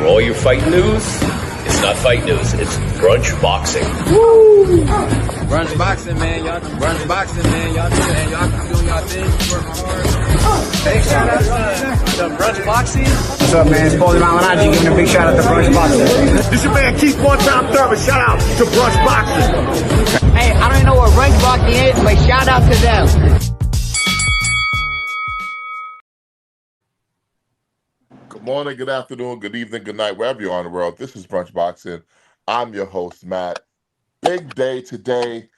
All your fight news, it's not fight news, it's brunch boxing. Woo! Brunch boxing, man. Y'all brunch boxing, man. Y'all keep doing y'all thing. Work hard. Big shout out to brunch boxing. What's up, man? It's Paulie Malignaggi giving a big shout out to brunch boxing. This your man Keith one-time Thurman. Shout out to brunch boxing. Hey, I don't even know what brunch boxing is, but shout out to them. Good morning, good afternoon, good evening, good night, wherever you are in the world. This is Brunch Boxing. I'm your host, Matt. Big day today.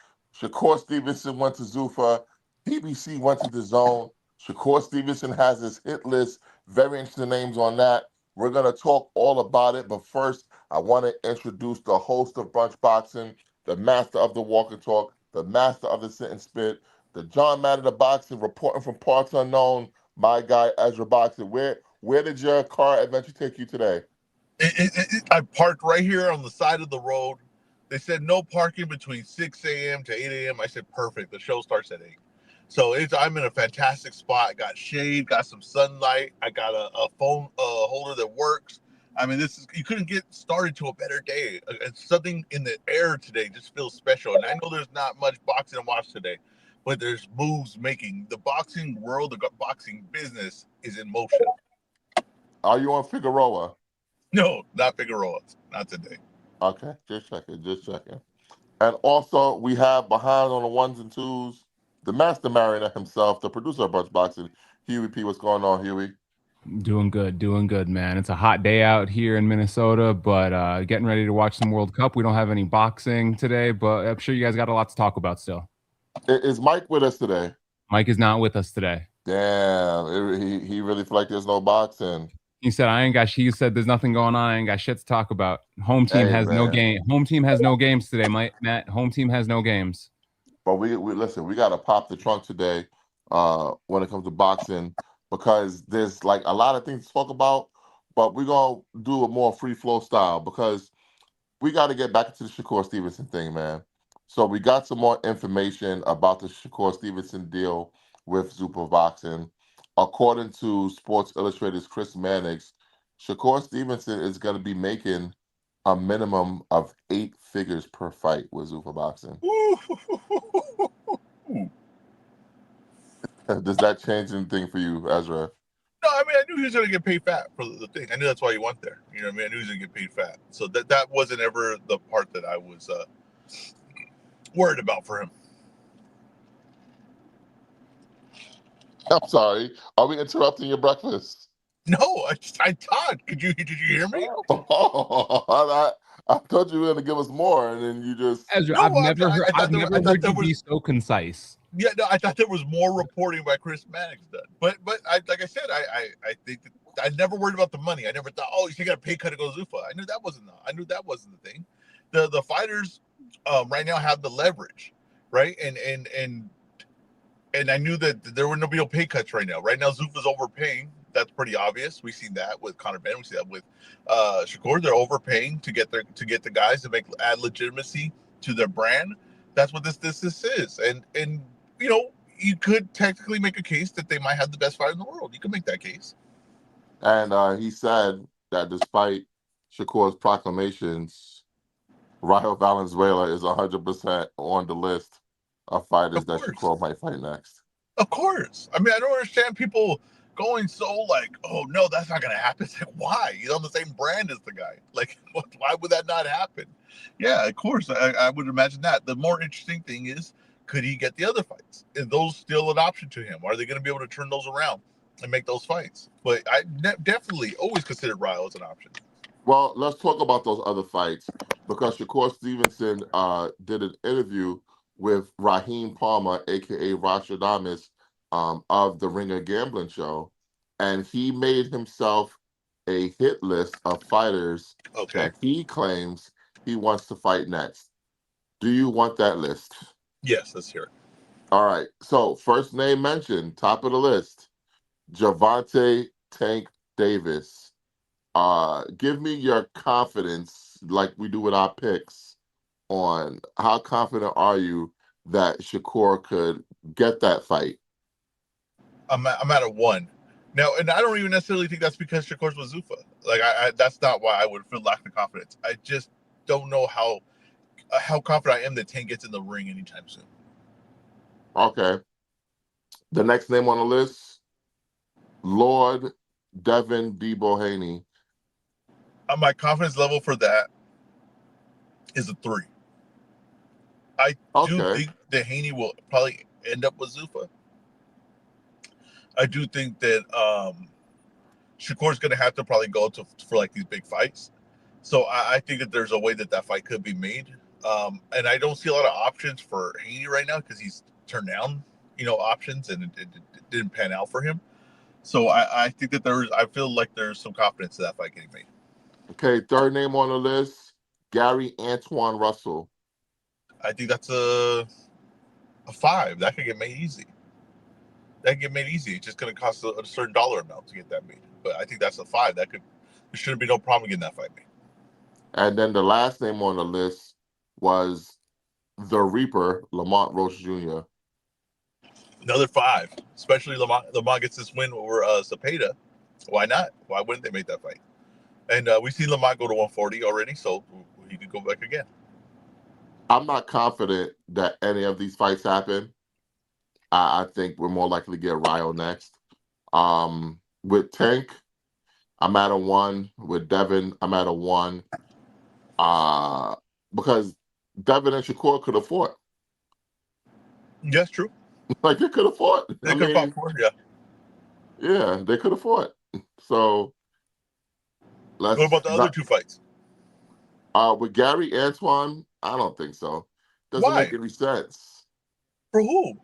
Shakur Stevenson went to Zuffa. BBC went to the Zone. Shakur Stevenson has his hit list. Very interesting names on that. We're going to talk all about it. But first, I want to introduce the host of Brunch Boxing, the master of the walk and talk, the master of the sit and spit, the John Madden of boxing, reporting from parts unknown, my guy, EzRaw Boxing. Where did your car adventure take you today? I parked right here on the side of the road. They said no parking between 6 a.m. to 8 a.m. I said, perfect. The show starts at 8. So I'm in a fantastic spot. Got shade, got some sunlight. I got a phone holder that works. I mean, you couldn't get started to a better day. Something in the air today just feels special. And I know there's not much boxing to watch today, but there's moves making. The boxing world, the boxing business is in motion. Are you on Figueroa? No, not Figueroa. Not today. Okay, just checking. And also, we have behind on the ones and twos, the master marionette himself, the producer of Brunch Boxing, Huey P. What's going on, Huey? Doing good, man. It's a hot day out here in Minnesota, but getting ready to watch some World Cup. We don't have any boxing today, but I'm sure you guys got a lot to talk about still. Is Mike with us today? Mike is not with us today. Damn, he really feel like there's no boxing. He said, he said there's nothing going on. I ain't got shit to talk about. Home team has no game. Home team has no games today, Matt. Home team has no games. But we listen, we got to pop the trunk today when it comes to boxing because there's like a lot of things to talk about, but we're going to do a more free flow style because we got to get back into the Shakur Stevenson thing, man. So we got some more information about the Shakur Stevenson deal with Zuffa Boxing. According to Sports Illustrated's Chris Mannix, Shakur Stevenson is going to be making a minimum of 8 figures per fight with Zuffa Boxing. Does that change anything for you, EzRaw? No, I mean, I knew he was going to get paid fat for the thing. I knew that's why he went there. You know what I mean? I knew he was going to get paid fat. So that wasn't ever the part that I was worried about for him. I'm sorry. Are we interrupting your breakfast? No, I thought. Did you hear me? I thought you were going to give us more, and then you just. EzRaw, no, I've never heard you be so concise. Yeah, no, I thought there was more reporting by Chris Mannix done. But like I said, I think that I never worried about the money. I never thought, oh, you got a pay cut to go to Zuffa. I knew that wasn't the thing. The fighters right now have the leverage, right? And I knew that there were no real pay cuts right now. Right now, Zuffa's overpaying. That's pretty obvious. We seen that with Conor Benn. We see that with Shakur. They're overpaying to get the guys to add legitimacy to their brand. That's what this is. And you know, you could technically make a case that they might have the best fighter in the world. You could make that case. And he said that despite Shakur's proclamations, Rayo Valenzuela is 100% on the list of fighters that Shakur might fight next. Of course. I mean, I don't understand people going so like, oh, no, that's not going to happen. It's like, why? He's on the same brand as the guy. Like, why would that not happen? Yeah, of course. I would imagine that. The more interesting thing is, could he get the other fights? Is those still an option to him? Are they going to be able to turn those around and make those fights? But I definitely always considered Rayo as an option. Well, let's talk about those other fights because Shakur Stevenson did an interview with Raheem Palmer, a.k.a. Rashadamis, of the Ringer Gambling Show, and he made himself a hit list of fighters that he claims he wants to fight next. Do you want that list? Yes, let's hear it. All right. So first name mentioned, top of the list, Gervonta Tank Davis. Give me your confidence, like we do with our picks, on how confident are you that Shakur could get that fight? I'm at a 1. Now, and I don't even necessarily think that's because Shakur's with Zuffa. Like, that's not why I would feel lack of confidence. I just don't know how confident I am that Tank gets in the ring anytime soon. Okay. The next name on the list, Lord Devin Debo Haney. My confidence level for that is a 3. I do think that Haney will probably end up with Zuffa. I do think that Shakur's going to have to probably go for like these big fights. So I think that there's a way that fight could be made. And I don't see a lot of options for Haney right now because he's turned down, options and it didn't pan out for him. So I think that I feel like there's some confidence in that fight getting made. Okay, third name on the list, Gary Antoine Russell. I think that's a 5. That could get made easy. It's just going to cost a certain dollar amount to get that made. But I think that's a 5. There shouldn't be no problem getting that fight made. And then the last name on the list was the Reaper, Lamont Roach Jr. Another 5, especially Lamont gets this win over Cepeda. Why not? Why wouldn't they make that fight? And we've seen Lamont go to 140 already, so he could go back again. I'm not confident that any of these fights happen. I think we're more likely to get Ryo next. With Tank, I'm at a 1. With Devin, I'm at a 1. Because Devin and Shakur could have fought. Yes, true. Like, they could have fought. They could have fought, yeah. Yeah, they could have fought. So, what about the other 2 fights? With Gary Antoine, I don't think so. Doesn't make any sense. For who?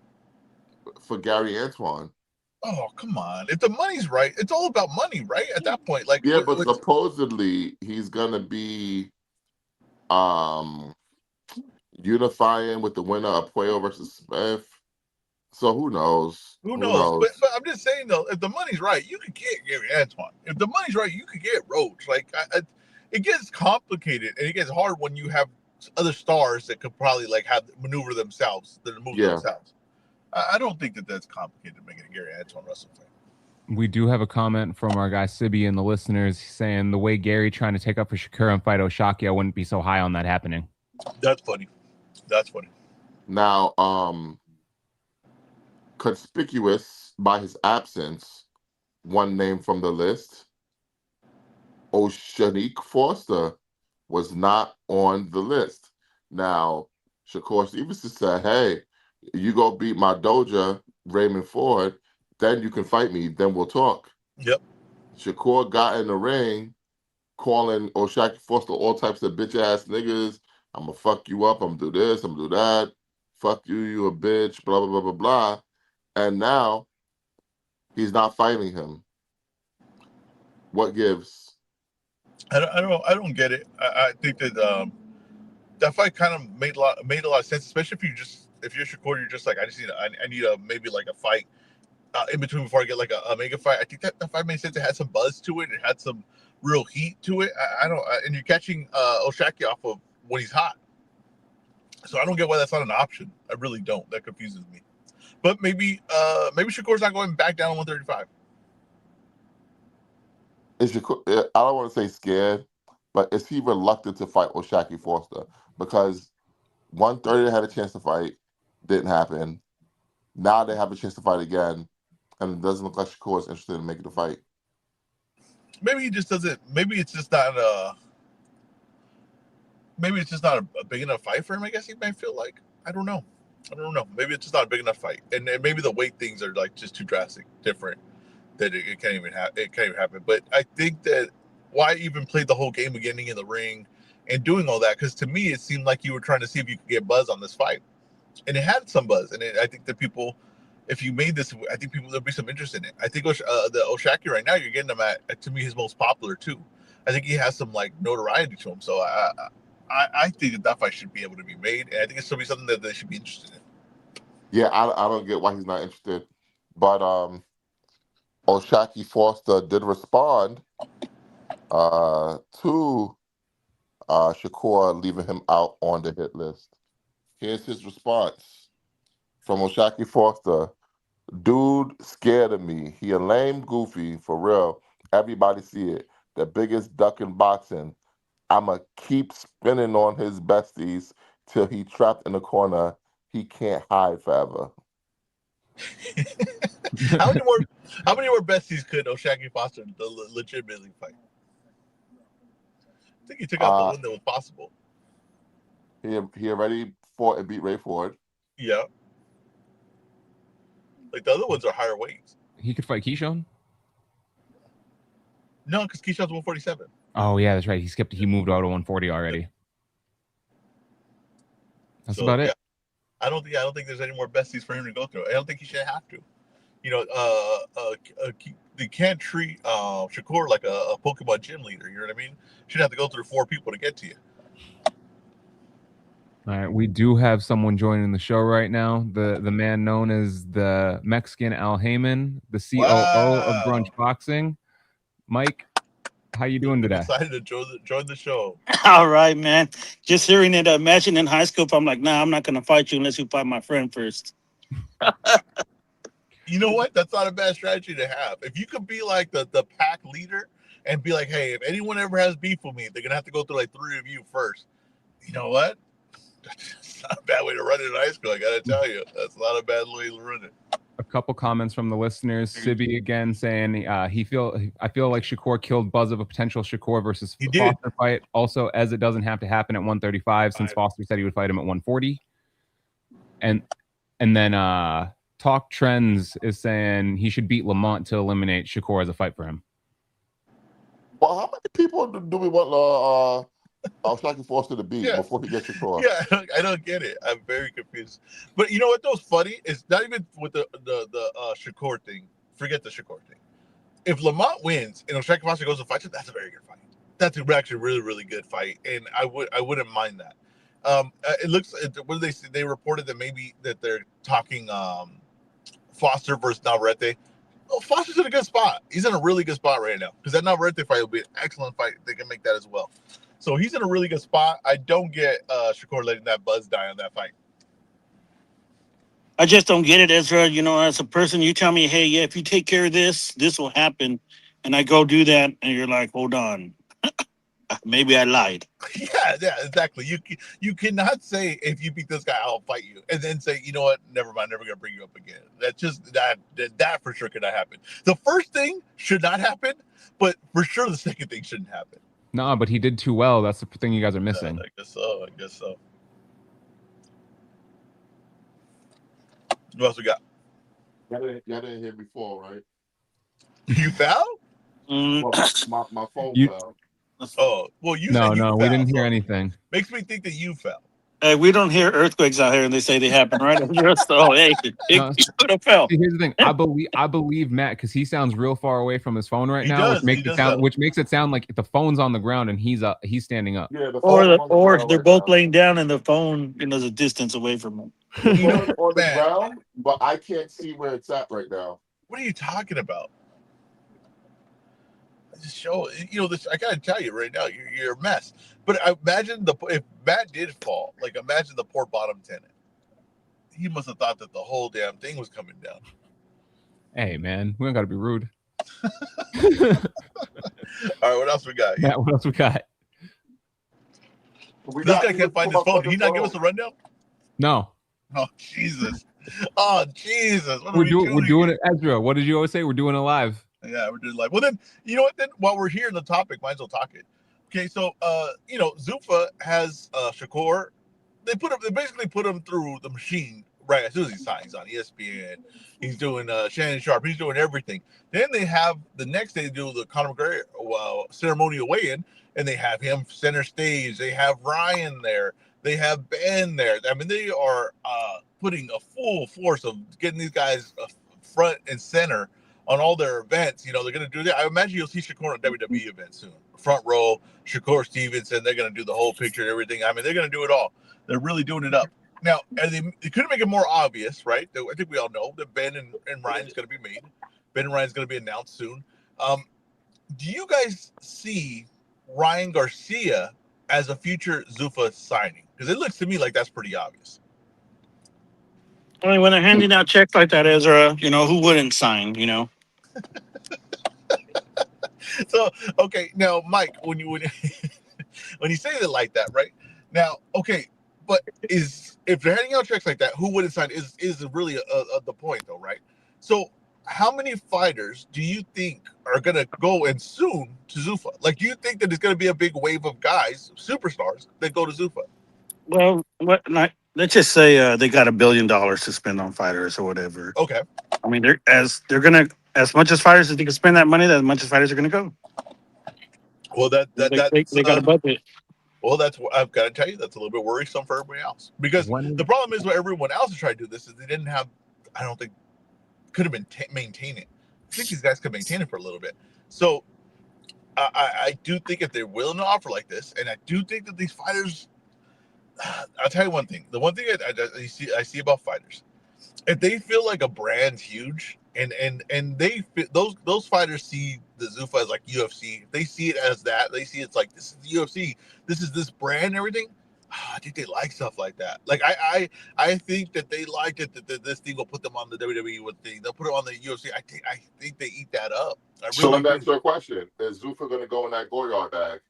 For Gary Antoine. Oh, come on. If the money's right, it's all about money, right? At that point. Like, yeah, but supposedly he's gonna be unifying with the winner of Puello versus Smith. So who knows? Who knows? But I'm just saying, though, if the money's right, you could get Gary Antoine. If the money's right, you could get Roach. Like, it gets complicated and it gets hard when you have other stars that could probably like maneuver themselves, themselves. I don't think that that's complicated making a Gary Antoine Russell fight. We do have a comment from our guy Sibi and the listeners saying the way Gary trying to take up for Shakur and fight O'Shaki, I wouldn't be so high on that happening. That's funny. Now, conspicuous by his absence, one name from the list, O'Shanique Foster was not on the list. Now, Shakur Stevenson said, hey, you go beat my doja, Raymond Ford, then you can fight me, then we'll talk. Yep. Shakur got in the ring, calling O'Shaki Foster all types of bitch-ass niggas. I'm going to fuck you up, I'm going to do this, I'm going to do that. Fuck you, you a bitch, blah, blah, blah, blah, blah. And now, he's not fighting him. What gives? I don't get it. I think that that fight kind of made a lot of sense, especially if you're Shakur, you're just like, I need maybe like a fight in between before I get like a mega fight. I think that fight made sense. It had some buzz to it. It had some real heat to it. And you're catching O'Shaki off of when he's hot. So I don't get why that's not an option. I really don't. That confuses me. But maybe Shakur's not going back down to 135. I don't want to say scared, but is he reluctant to fight O'Shaki Foster? Because 130 had a chance to fight, didn't happen. Now they have a chance to fight again, and it doesn't look like Shakur is interested in making the fight. Maybe he just doesn't. Maybe it's just not a big enough fight for him. I guess he might feel like. I don't know. Maybe it's just not a big enough fight, and maybe the weight things are like just too drastic, different that it can't even happen. But I think that why even play the whole game of getting in the ring and doing all that? Because to me, it seemed like you were trying to see if you could get buzz on this fight, and it had some buzz. And I think that people, if you made this, I think there'll be some interest in it. I think the O'Shaki right now, you're getting him at, to me, his most popular too. I think he has some like notoriety to him. So I think that fight should be able to be made, and I think it's still be something that they should be interested in. Yeah, I don't get why he's not interested, but O'Shaki Foster did respond to Shakur leaving him out on the hit list. Here's his response from O'Shaki Foster. Dude scared of me. He a lame goofy for real. Everybody see it. The biggest duck in boxing. I'ma keep spinning on his besties till he trapped in the corner. He can't hide forever. How many more besties could O'Shaquie Foster legitimately fight? I think he took out the one that was possible. He already fought and beat Ray Ford. Yeah. Like the other ones are higher weights. He could fight Keyshawn? No, because Keyshawn's 147. Oh yeah, that's right. He moved out to 140 already. That's about it. I don't think there's any more besties for him to go through. I don't think he should have to. You know, they can't treat Shakur like a Pokemon gym leader. You know what I mean? Should have to go through 4 people to get to you. All right, we do have someone joining the show right now. The man known as the Mexican Al Heyman, the COO of Brunch Boxing. Mike, how you doing today? Excited to join the show. All right, man. Just hearing it, imagine in high school, if I'm like, nah, I'm not going to fight you unless you fight my friend first. You know what? That's not a bad strategy to have. If you could be like the pack leader and be like, hey, if anyone ever has beef with me, they're going to have to go through like 3 of you first. You know what? That's not a bad way to run it in high school. I got to tell you. That's not a bad way to run it. A couple comments from the listeners. Sibby again saying I feel like Shakur killed buzz of a potential Shakur versus Foster fight. Also, as it doesn't have to happen at 135 since Foster said he would fight him at 140. And then Talk Trends is saying he should beat Lamont to eliminate Shakur as a fight for him. Well, how many people do we want O'Shaquie Foster to beat before he gets Shakur? Yeah, I don't get it. I'm very confused. But you know what? Though, funny is not even with the Shakur thing. Forget the Shakur thing. If Lamont wins and O'Shaquie Foster goes to fight, that's a very good fight. That's actually a really, really good fight, and I wouldn't mind that. It looks. What did they say? They reported that maybe that they're talking Foster versus Navarrete. Oh, Foster's in a good spot. He's in a really good spot right now because that Navarrete fight will be an excellent fight. They can make that as well. So he's in a really good spot. I don't get Shakur letting that buzz die on that fight. I just don't get it, EzRaw. You know, as a person, you tell me, hey, yeah, if you take care of this will happen. And I go do that, and you're like, hold on. Maybe I lied. Yeah, exactly. You cannot say, if you beat this guy, I'll fight you. And then say, you know what, never mind, never going to bring you up again. That's just, that for sure cannot happen. The first thing should not happen, but for sure the second thing shouldn't happen. No, but he did too well. That's the thing you guys are missing. I guess so. What else we got? Y'all didn't hear before, right? You fell? Well, my phone fell. Oh, well, you No, said you fell, we didn't hear anything. Makes me think that you fell. Hey, we don't hear earthquakes out here, and they say they happen, right? So, hey, it could have fell. See, here's the thing. I believe Matt because he sounds real far away from his phone right now, which makes it sound like the phone's on the ground and he's standing up. Yeah, or they're both laying down and the phone, is a distance away from them. On the ground, but I can't see where it's at right now. What are you talking about? Just show this. I gotta tell you right now, you're a mess. But I imagine if Matt did fall, like imagine the poor bottom tenant. He must have thought that the whole damn thing was coming down. Hey man, we don't gotta be rude. All right, what else we got? Matt, what else we got? This guy can't find his phone. Did he not give us a rundown? No. Oh Jesus! Oh Jesus! We're doing it, EzRaw. What did you always say? We're doing it live. Yeah, we're doing live. Well, then you know what? Then while we're here in the topic, might as well talk it. Okay, so Zuffa has Shakur. They basically put him through the machine right as soon as he signs on ESPN. He's doing Shannon Sharp. He's doing everything. Then they have the next day they do the Conor McGregor ceremonial weigh-in, and they have him center stage. They have Ryan there. They have Ben there. I mean, they are putting a full force of getting these guys front and center on all their events. They're going to do that. I imagine you'll see Shakur on WWE events soon. Front row, Shakur Stevenson. They're going to do the whole picture and everything. I mean, they're going to do it all. They're really doing it up. Now, they couldn't make it more obvious, right? I think we all know that Ben and Ryan's going to be made. Ben and Ryan's going to be announced soon. Do you guys see Ryan Garcia as a future Zuffa signing? Because it looks to me like that's pretty obvious. I mean, when they're handing out checks like that, Ezra, who wouldn't sign? So okay, now Mike, when you when you say it like that, right? Now, okay, but if they're handing out checks like that, who wouldn't sign? Is really the point though, right? So how many fighters do you think are gonna go and soon to Zuffa? Like, do you think that there's gonna be a big wave of guys, superstars, that go to Zuffa? Well, let's just say they got $1 billion to spend on fighters or whatever. Okay. I mean, they're gonna, as much as fighters as they can spend that money, as much as fighters are gonna go. Well, they got a budget. Well, that's what I've got to tell you. That's a little bit worrisome for everybody else, because the problem is what everyone else is trying to do this is they didn't have. I don't think could have been maintain it. I think these guys could maintain it for a little bit. So I do think if they're willing to offer like this, and I do think that these fighters. I'll tell you one thing. The one thing I see about fighters, if they feel like a brand's huge, and they those fighters see the Zuffa as like UFC. If they see it as that, they see it's like this is the UFC. This is this brand and everything. I think they like stuff like that. Like I think that they like it that this thing will put them on the WWE thing. They'll put it on the UFC. I think they eat that up. So let me ask you a question: is Zuffa going to go in that Goyard bag?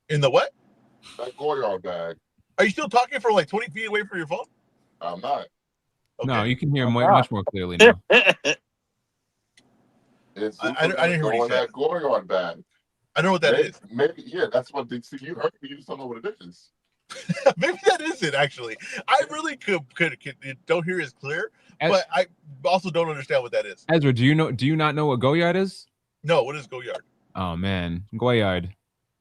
In the what? That Goyard bag. Are you still talking from like 20 feet away from your phone? I'm not. Okay. No, you can hear much more clearly now. I didn't hear what you said. That Goyard bag. I don't know what that is. Maybe, yeah, that's what they see. You heard me. You just don't know what it is. Maybe that is it, actually. I really could don't hear as clear, but I also don't understand what that is. Ezra, do you not know what Goyard is? No, what is Goyard? Oh, man. Goyard.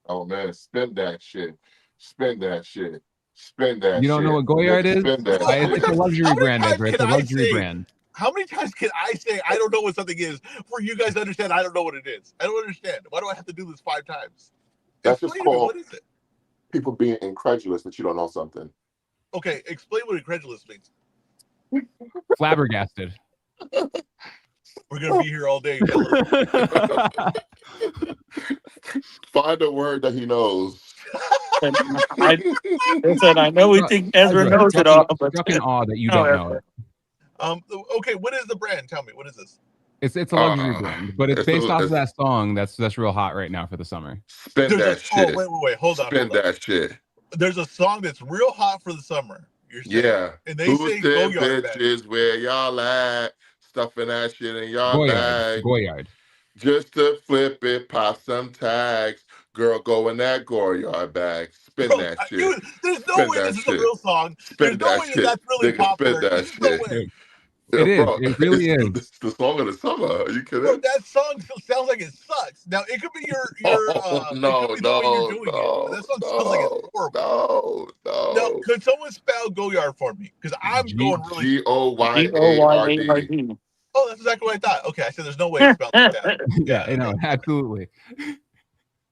Oh, man. Spin that shit. Spin that shit. Spin that shit. You don't know what Goyard is? It's a luxury brand, Ezra. It's a luxury brand. How many times can I say I don't know what something is for you guys to understand I don't know what it is? I don't understand. Why do I have to do this 5 times? That's just called what is it? People being incredulous that you don't know something. Okay, explain what incredulous means. Flabbergasted. We're gonna be here all day. Find a word that he knows. I know we think Ezra knows it all, but struck in awe that you don't know it. Okay, what is the brand? Tell me, what is this? It's a luxury brand, but it's based off of that song that's real hot right now for the summer. Spin that shit. Oh, wait, hold on. Spin that shit. There's a song that's real hot for the summer. You're saying, yeah. And they Who say said Goyard bitches where y'all at? Stuffing that shit in y'all bag. Goyard. Just to flip it, pop some tags. Girl, go in that Goyard bag. Spin that shit. Dude, there's no way this is a real song. There's no way that's really popular. Spin that shit. No it is. Bro, it really is. It's the song of the summer. Are you kidding? Bro, that song sounds like it sucks. Now it could be your no. That song sounds like it's horrible. No. Could someone spell Goyard for me? Because I'm going really Goyard. Oh, that's exactly what I thought. Okay, I said there's no way it's spelled like that. Yeah, you know, absolutely.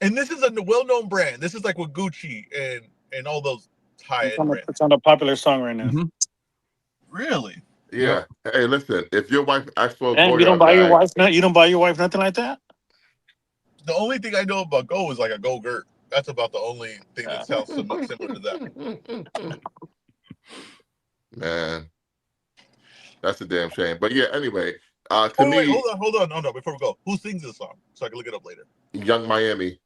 And this is a well-known brand. This is like with Gucci and all those high-end brands. It's on a popular song right now. Mm-hmm. Really? Yeah. Hey, listen. If your wife asks for a and you don't buy your wife nothing like that. The only thing I know about Go is like a Go-Gurt. That's about the only thing that sounds similar to that. Man, that's a damn shame. But yeah, anyway, hold on. Before we go, who sings this song so I can look it up later? Young Miami.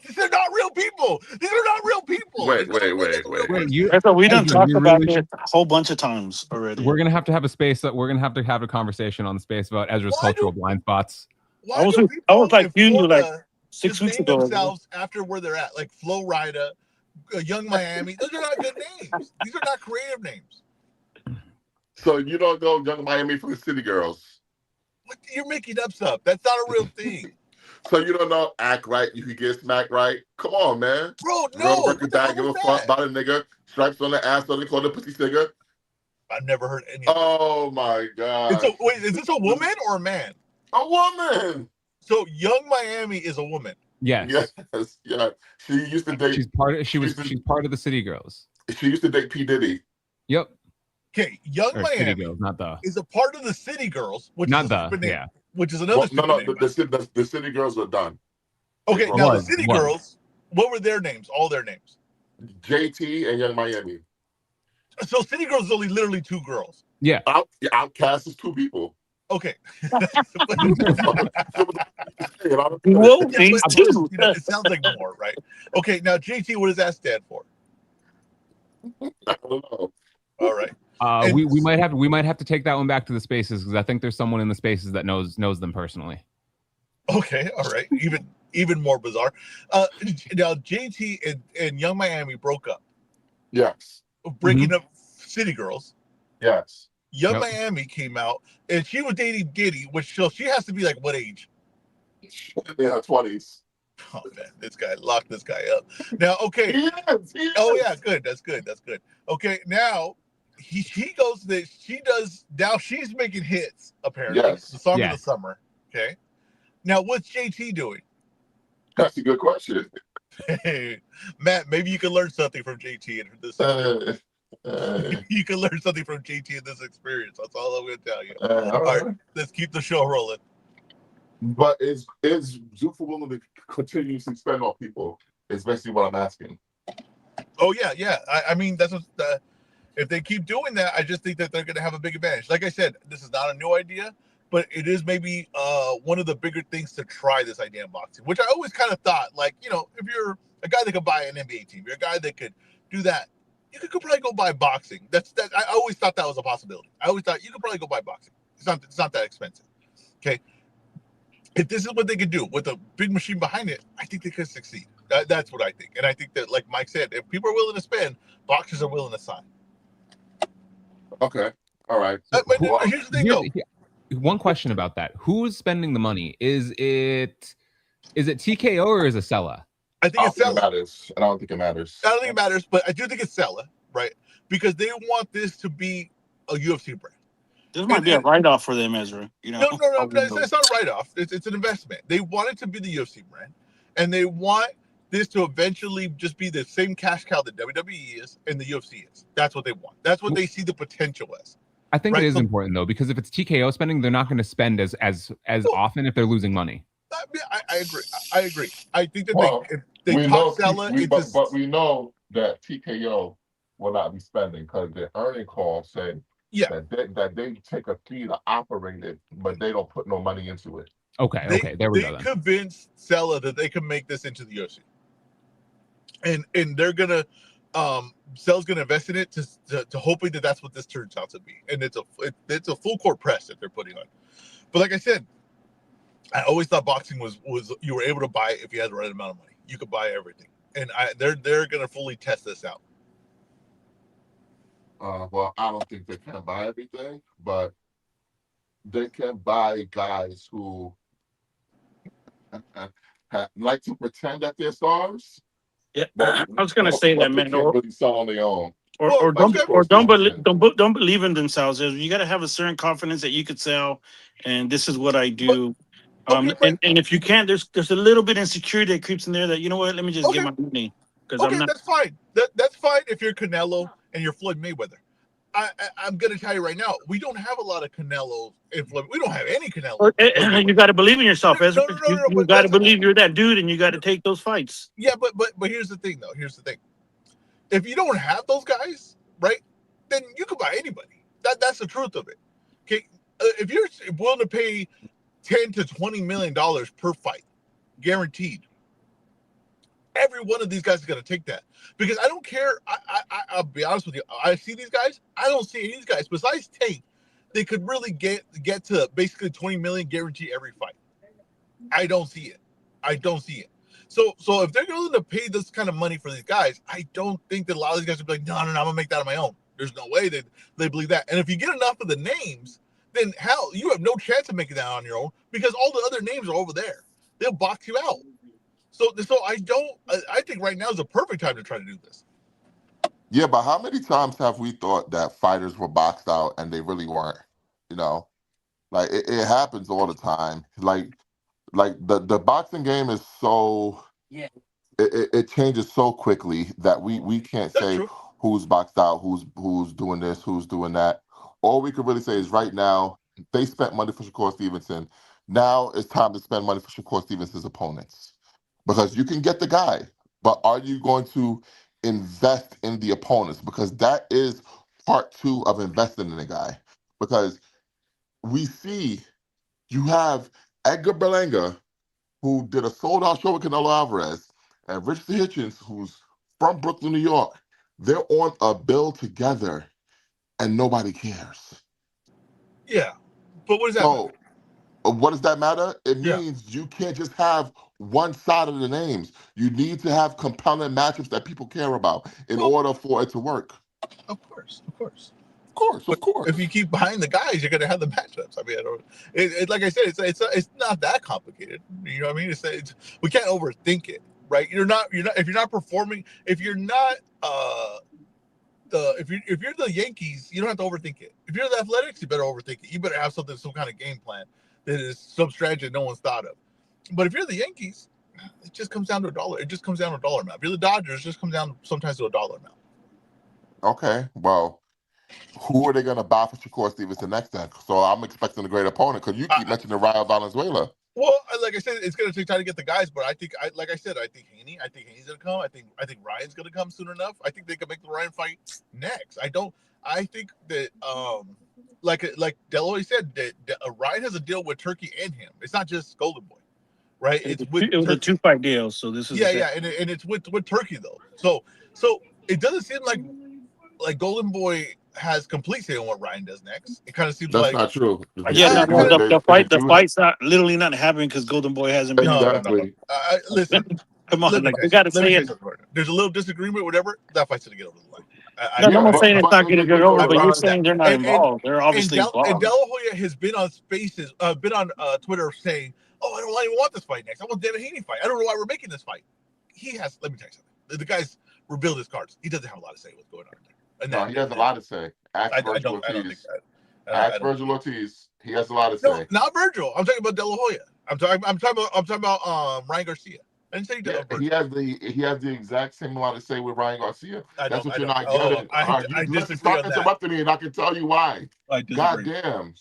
These are not real people. Wait. We done talked about it a whole bunch of times already. We're gonna have to have a space that we're gonna have to have a conversation on the space about Ezra's cultural blind spots. I was like you like 6 weeks ago. Themselves after where they're at, like Flo Rida, Young Miami. Those are not good names. These are not creative names. So you don't know Young Miami from the City Girls? What? You're making up stuff. That's not a real thing. So you don't know Act Right, you can get smacked right? Come on, man. Bro, no. Real bag, give a fuck about a nigga. Stripes on the ass, so they call the pussy singer. I've never heard any of Oh my God. Wait, is this a woman or a man? A woman. So Young Miami is a woman. Yes. Yeah. She used to date. She's part of the City Girls. She used to date P. Diddy. Yep. Okay, Young Miami City Girls, not the. is a part of the City Girls, which not is the yeah. Which is another. The City Girls are done. Okay, now the City Girls. What were their names? All their names. JT and Young Miami. So City Girls is only literally 2 girls. Yeah. Outcast is 2 people. Okay. Whoa, Yeah, he's but, two. you know, it sounds like more, right? Okay, now JT, what does that stand for? I don't know. All right. And We might have to take that one back to the spaces because I think there's someone in the spaces that knows them personally. okay, all right, even more bizarre. Now JT and Young Miami broke up, Yes. breaking up City Girls. Yes. Young Yep. Miami came out and she was dating Diddy, which so she has to be like what age? In her 20s. Oh man, this guy locked this guy up. Now, okay. He is. Oh yeah, good. That's good. That's good. Okay, now he goes that she does now. She's making hits apparently. Yes. The song Yeah. of the summer. Okay. Now, what's JT doing? That's a good question. Hey, Matt, maybe you can learn something from JT in this. You can learn something from JT in this experience. That's all I'm going to tell you. All right, let's keep the show rolling. But is Zuffa willing to continuously spend on people? Is basically what I'm asking. Oh yeah. I mean, that's what. If they keep doing that, I just think that they're going to have a big advantage. Like I said, this is not a new idea, but it is maybe one of the bigger things to try this idea in boxing, which I always kind of thought, like, you know, if you're a guy that could buy an NBA team, you're a guy that could do that, you could probably go buy boxing. I always thought that was a possibility. I always thought you could probably go buy boxing. It's not that expensive. Okay. If this is what they could do with a big machine behind it, I think they could succeed. That's what I think. And I think that, like Mike said, if people are willing to spend, boxers are willing to sign. Okay. All right. Here's the thing, though. One question about that: who's spending the money? Is it TKO or is it Sella? I think it's Sella. Matters. I don't think it matters. I don't think it matters, but I do think it's Sella, right? Because they want this to be a UFC brand. This might be a write-off for them, Ezra. You know? No. It's not a write-off. It's an investment. They want it to be the UFC brand, and they want this to eventually just be the same cash cow that WWE is and the UFC is. That's what they want. That's what they see the potential as. I think it is important though, because if it's TKO spending, they're not going to spend as often if they're losing money. I agree. I think that if they talk Sella, but we know that TKO will not be spending because their earning call said that they take a fee to operate it, but they don't put no money into it. Okay, there we go. They convinced Sella that they can make this into the UFC, and they're gonna Sella's gonna invest in it to hoping that that's what this turns out to be, and it's a full court press that they're putting on. But like I said, I always thought boxing was you were able to buy it if you had the right amount of money. You could buy everything, and they're gonna fully test this out. Well, I don't think they can buy everything, but they can buy guys who like to pretend that they're stars. Yeah, I was gonna say that, man. Or really sell on their own. Or don't believe in themselves. You got to have a certain confidence that you could sell, and this is what I do. And if you can't, there's a little bit of insecurity that creeps in there. That you know what? Let me just get my money because I'm not. That's fine. That's fine if you're Canelo and you're Floyd Mayweather. I'm gonna tell you right now, we don't have a lot of Canelos in Floyd. We don't have any Canelos. You got to believe in yourself, Ezra. You got to believe you're that dude, and you got to take those fights. Yeah, but here's the thing, though. Here's the thing. If you don't have those guys, right, then you can buy anybody. That's the truth of it. Okay, if you're willing to pay $10 to $20 million per fight, guaranteed, every one of these guys is going to take that because I don't care. I'll be honest with you. I see these guys. I don't see any of these guys besides Tate. They could really get to basically 20 million guarantee every fight. I don't see it. So if they're willing to pay this kind of money for these guys, I don't think that a lot of these guys would be like, no, I'm gonna make that on my own. There's no way that they believe that. And if you get enough of the names, then hell, you have no chance of making that on your own because all the other names are over there. They'll box you out. So I think right now is a perfect time to try to do this. Yeah, but how many times have we thought that fighters were boxed out and they really weren't? You know, like it happens all the time. Like the boxing game is so it changes so quickly that we can't say who's boxed out, who's doing this, who's doing that. All we could really say is right now they spent money for Shakur Stevenson. Now it's time to spend money for Shakur Stevenson's opponents because you can get the guy, but are you going to invest in the opponents? Because that is part 2 of investing in a guy. because we see you have Edgar Berlanga, who did a sold-out show with Canelo Alvarez, and Richard Hitchens, who's from Brooklyn, New York. They're on a bill together, and nobody cares. Yeah, but what does that So, what does that matter? It Yeah. means you can't just have one side of the names. You need to have compelling matchups that people care about in order for it to work. Of course, of course. Of course. If you keep behind the guys, you're going to have the matchups. I mean, like I said, it's not that complicated. You know what I mean? It's we can't overthink it, right? If you're not performing, if you're the Yankees, you don't have to overthink it. If you're the Athletics, you better overthink it. You better have some kind of game plan that is some strategy that no one's thought of. But if you're the Yankees, it just comes down to a dollar. It just comes down to a dollar amount. If you're the Dodgers, it just comes down sometimes to a dollar amount. Okay, well, who are they going to buy for Shakur Stevenson next then? So I'm expecting a great opponent because you keep mentioning Raul Valenzuela. Well, like I said, it's going to take time to get the guys, but I think Haney. I think Haney's going to come. I think Ryan's going to come soon enough. I think they can make the Ryan fight next. I think that like Deloy said, that Ryan has a deal with Turkey and him. It's not just Golden Boy, right? It was a 2-fight deal, so this is and it's with Turkey though. So it doesn't seem like Golden Boy has complete say on what Ryan does next. It kind of seems That's not true. Yeah, the fight's not literally not happening because Golden Boy hasn't been. Exactly. Listen, come on, we got to say it. There's a little disagreement, whatever. That fight's gonna get over the line. I'm not saying it's not going to get over, but you're saying they're not involved. They're obviously involved. And De La Hoya has been on Spaces, been on Twitter saying, "Oh, I don't even want this fight next. I want David Haney fight. I don't know why we're making this fight." He has. Let me tell you something. The guy's revealed his cards. He doesn't have a lot to say what's going on there. No, he has a lot to say. Ask Virgil Ortiz. Ask Virgil Ortiz. He has a lot to say. No, not Virgil. I'm talking about De La Hoya. I'm talking about Ryan Garcia. I didn't say he has the exact same amount to say with Ryan Garcia. That's what you're not getting. I disagree stop on interrupting me, and I can tell you why. I disagree. God damn.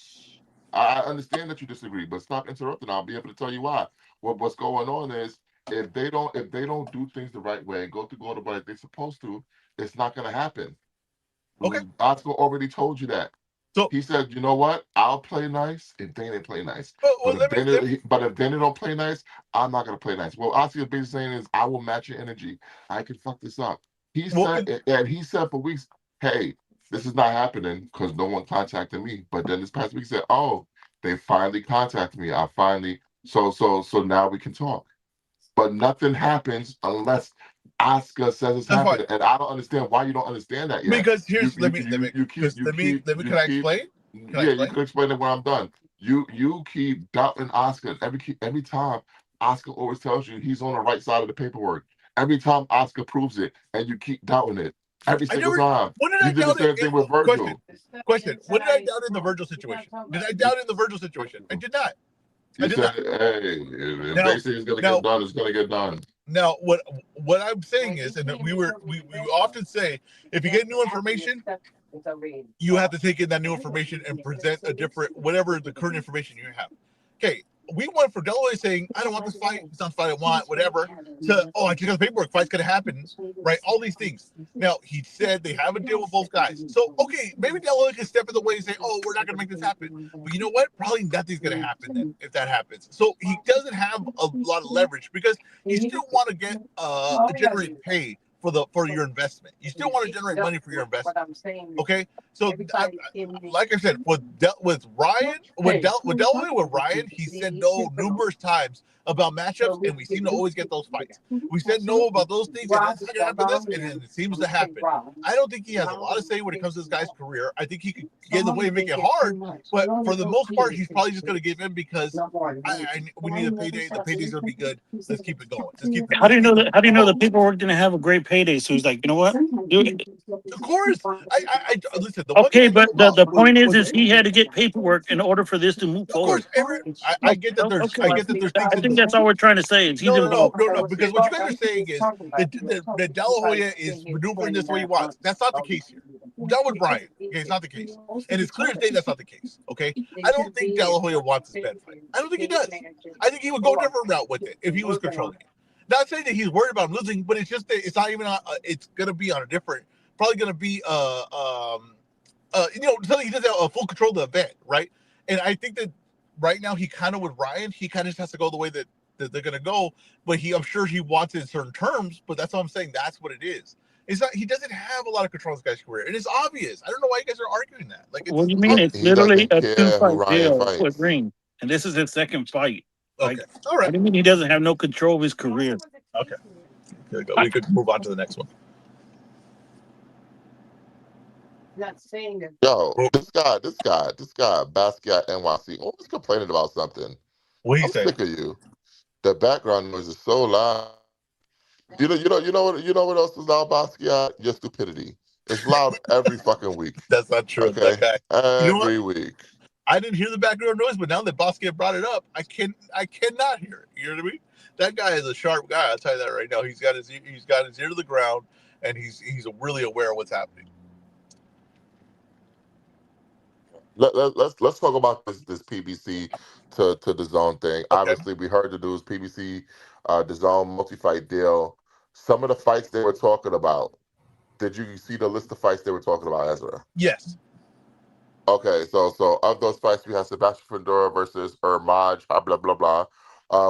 I understand that you disagree, but stop interrupting. I'll be able to tell you why. What's going on is if they don't do things the right way and go the way they're supposed to, it's not going to happen. Okay. Oscar already told you that. So he said, you know what? I'll play nice if they didn't play nice. But if they don't play nice, I'm not going to play nice. Well, Oscar basically saying is, I will match your energy. I can fuck this up. He said for weeks, hey, this is not happening because no one contacted me. But then this past week he said, oh, they finally contacted me. So now we can talk. But nothing happens unless Oscar says it's happening, and I don't understand why you don't understand that yet. Because here's can I explain? You can explain it when I'm done. You keep doubting Oscar every time. Oscar always tells you he's on the right side of the paperwork. Every time Oscar proves it, and you keep doubting it every single time. When did I doubt the same thing with Virgil. Question: when did I doubt in the Virgil situation? Did I doubt in the Virgil situation? I did not. You said, hey, if they say it's gonna get done, it's gonna get done. Now, what I'm saying is, and we often say, if you get new information, you have to take in that new information and present a different, whatever the current information you have. Okay, we went from Delaware saying, I don't want this fight, it's not the fight I want, whatever, to, I just got the paperwork, fight's gonna happen, right? All these things. Now, he said they have a deal with both guys. So, okay, maybe Delaware can step in the way and say, we're not gonna make this happen. But you know what? Probably nothing's gonna happen then, if that happens. So he doesn't have a lot of leverage because you still want to get generate pay for your investment. You still want to generate money for your investment. Okay, so like I said, with Ryan, with Ryan, he said no numerous times about matchups, and we seem to always get those fights. We said no about those things, and it's gonna happen this, and it seems to happen. I don't think he has a lot to say when it comes to this guy's career. I think he could get in the way and make it hard, but for the most part, he's probably just gonna give in because we need a payday. The payday's gonna be good. Let's keep it going. How do you know that? How do you know the paperwork didn't have a great payday? So he's like, you know what? Do it. Of course. I listen. Okay, but the point is he had to get paperwork in order for this to move forward. Of course, I get that there's things. I think that's all we're trying to say. Is no. Because what you guys are saying is that De La Hoya is maneuvering this way he wants. That's not the case here. That was Brian. Okay, it's not the case, and it's clear as day that's not the case. Okay, I don't think De La Hoya wants this bad fight. I don't think he does. I think he would go a different route with it if he was controlling it. Not saying that he's worried about him losing, but it's just that it's not even. It's gonna be on a different. Probably gonna be he doesn't have a full control of the event, right? And I think that right now he kind of with Ryan, he kind of just has to go the way that they're going to go. But I'm sure he wants it in certain terms. But that's all I'm saying. That's what it is. It's not. He doesn't have a lot of control of this guy's career, and it's obvious. I don't know why you guys are arguing that. Like, what do you mean? It's He literally doesn't a care who 2-fight Ryan deal with fights. ring, and this is his second fight. Okay, Like, all right. what do you mean he doesn't have no control of his career? Okay, there we go. We could move on to the next one. Not saying that. Yo, this guy, Basquiat NYC, always complaining about something. What do you I'm say? sick of you. The background noise is so loud. You know what else is loud, Basquiat? Your stupidity. It's loud every fucking week. That's not true. Okay, That guy. every week. I didn't hear the background noise, but now that Basquiat brought it up, I cannot hear it. You know what I mean? That guy is a sharp guy. I'll tell you that right now. He's got his ear to the ground, and he's really aware of what's happening. Let's talk about this PBC to the zone thing. Okay. Obviously, we heard the news. PBC, the zone multi-fight deal. Some of the fights they were talking about. Did you see the list of fights they were talking about, Ezra? Yes. Okay, so of those fights, we had Sebastian Fundora versus Maj, blah blah blah.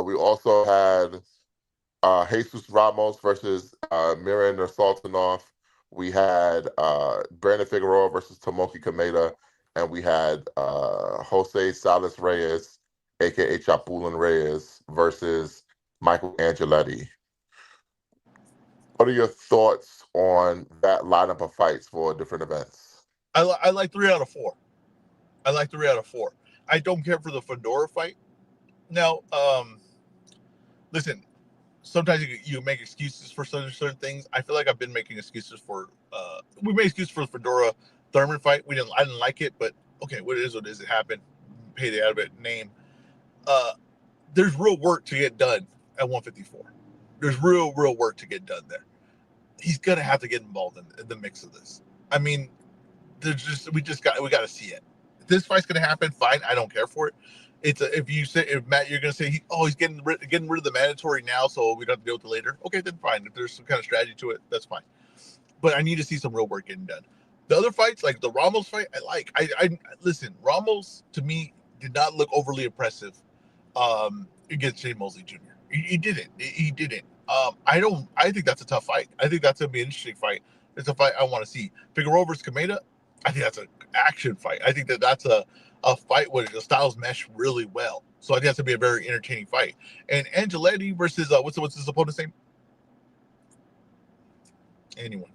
We also had Jesus Ramos versus Miran Nursultanov. We had Brandon Figueroa versus Tomoki Kameda, and we had Jose Salas Reyes, aka Chapulin Reyes, versus Michael Angeletti. What are your thoughts on that lineup of fights for different events? I like 3 out of 4. I like 3 out of 4. I don't care for the Fedora fight. Now, listen, sometimes you make excuses for certain things. I feel like I've been making excuses for we made excuses for the Fedora Thurman fight. I didn't like it, but okay, what it is, it happened. Pay the out of it name. There's real work to get done at 154. There's real work to get done there. He's gonna have to get involved in the mix of this. I mean, we got to see it. If this fight's gonna happen, fine. I don't care for it. If Matt, you're gonna say he's getting rid of the mandatory now, so we don't have to deal with it later. Okay, then fine. If there's some kind of strategy to it, that's fine. But I need to see some real work getting done. The other fights, like the Ramos fight, I like. I listen. Ramos to me did not look overly impressive against Shane Mosley Jr. He didn't. He didn't. I think that's a tough fight. I think that's gonna be an interesting fight. It's a fight I want to see. Figueroa versus Kameda. I think that's an action fight. I think that's a fight where the styles mesh really well. So I think that's gonna be a very entertaining fight. And Angeletti versus what's his opponent's name? Anyone.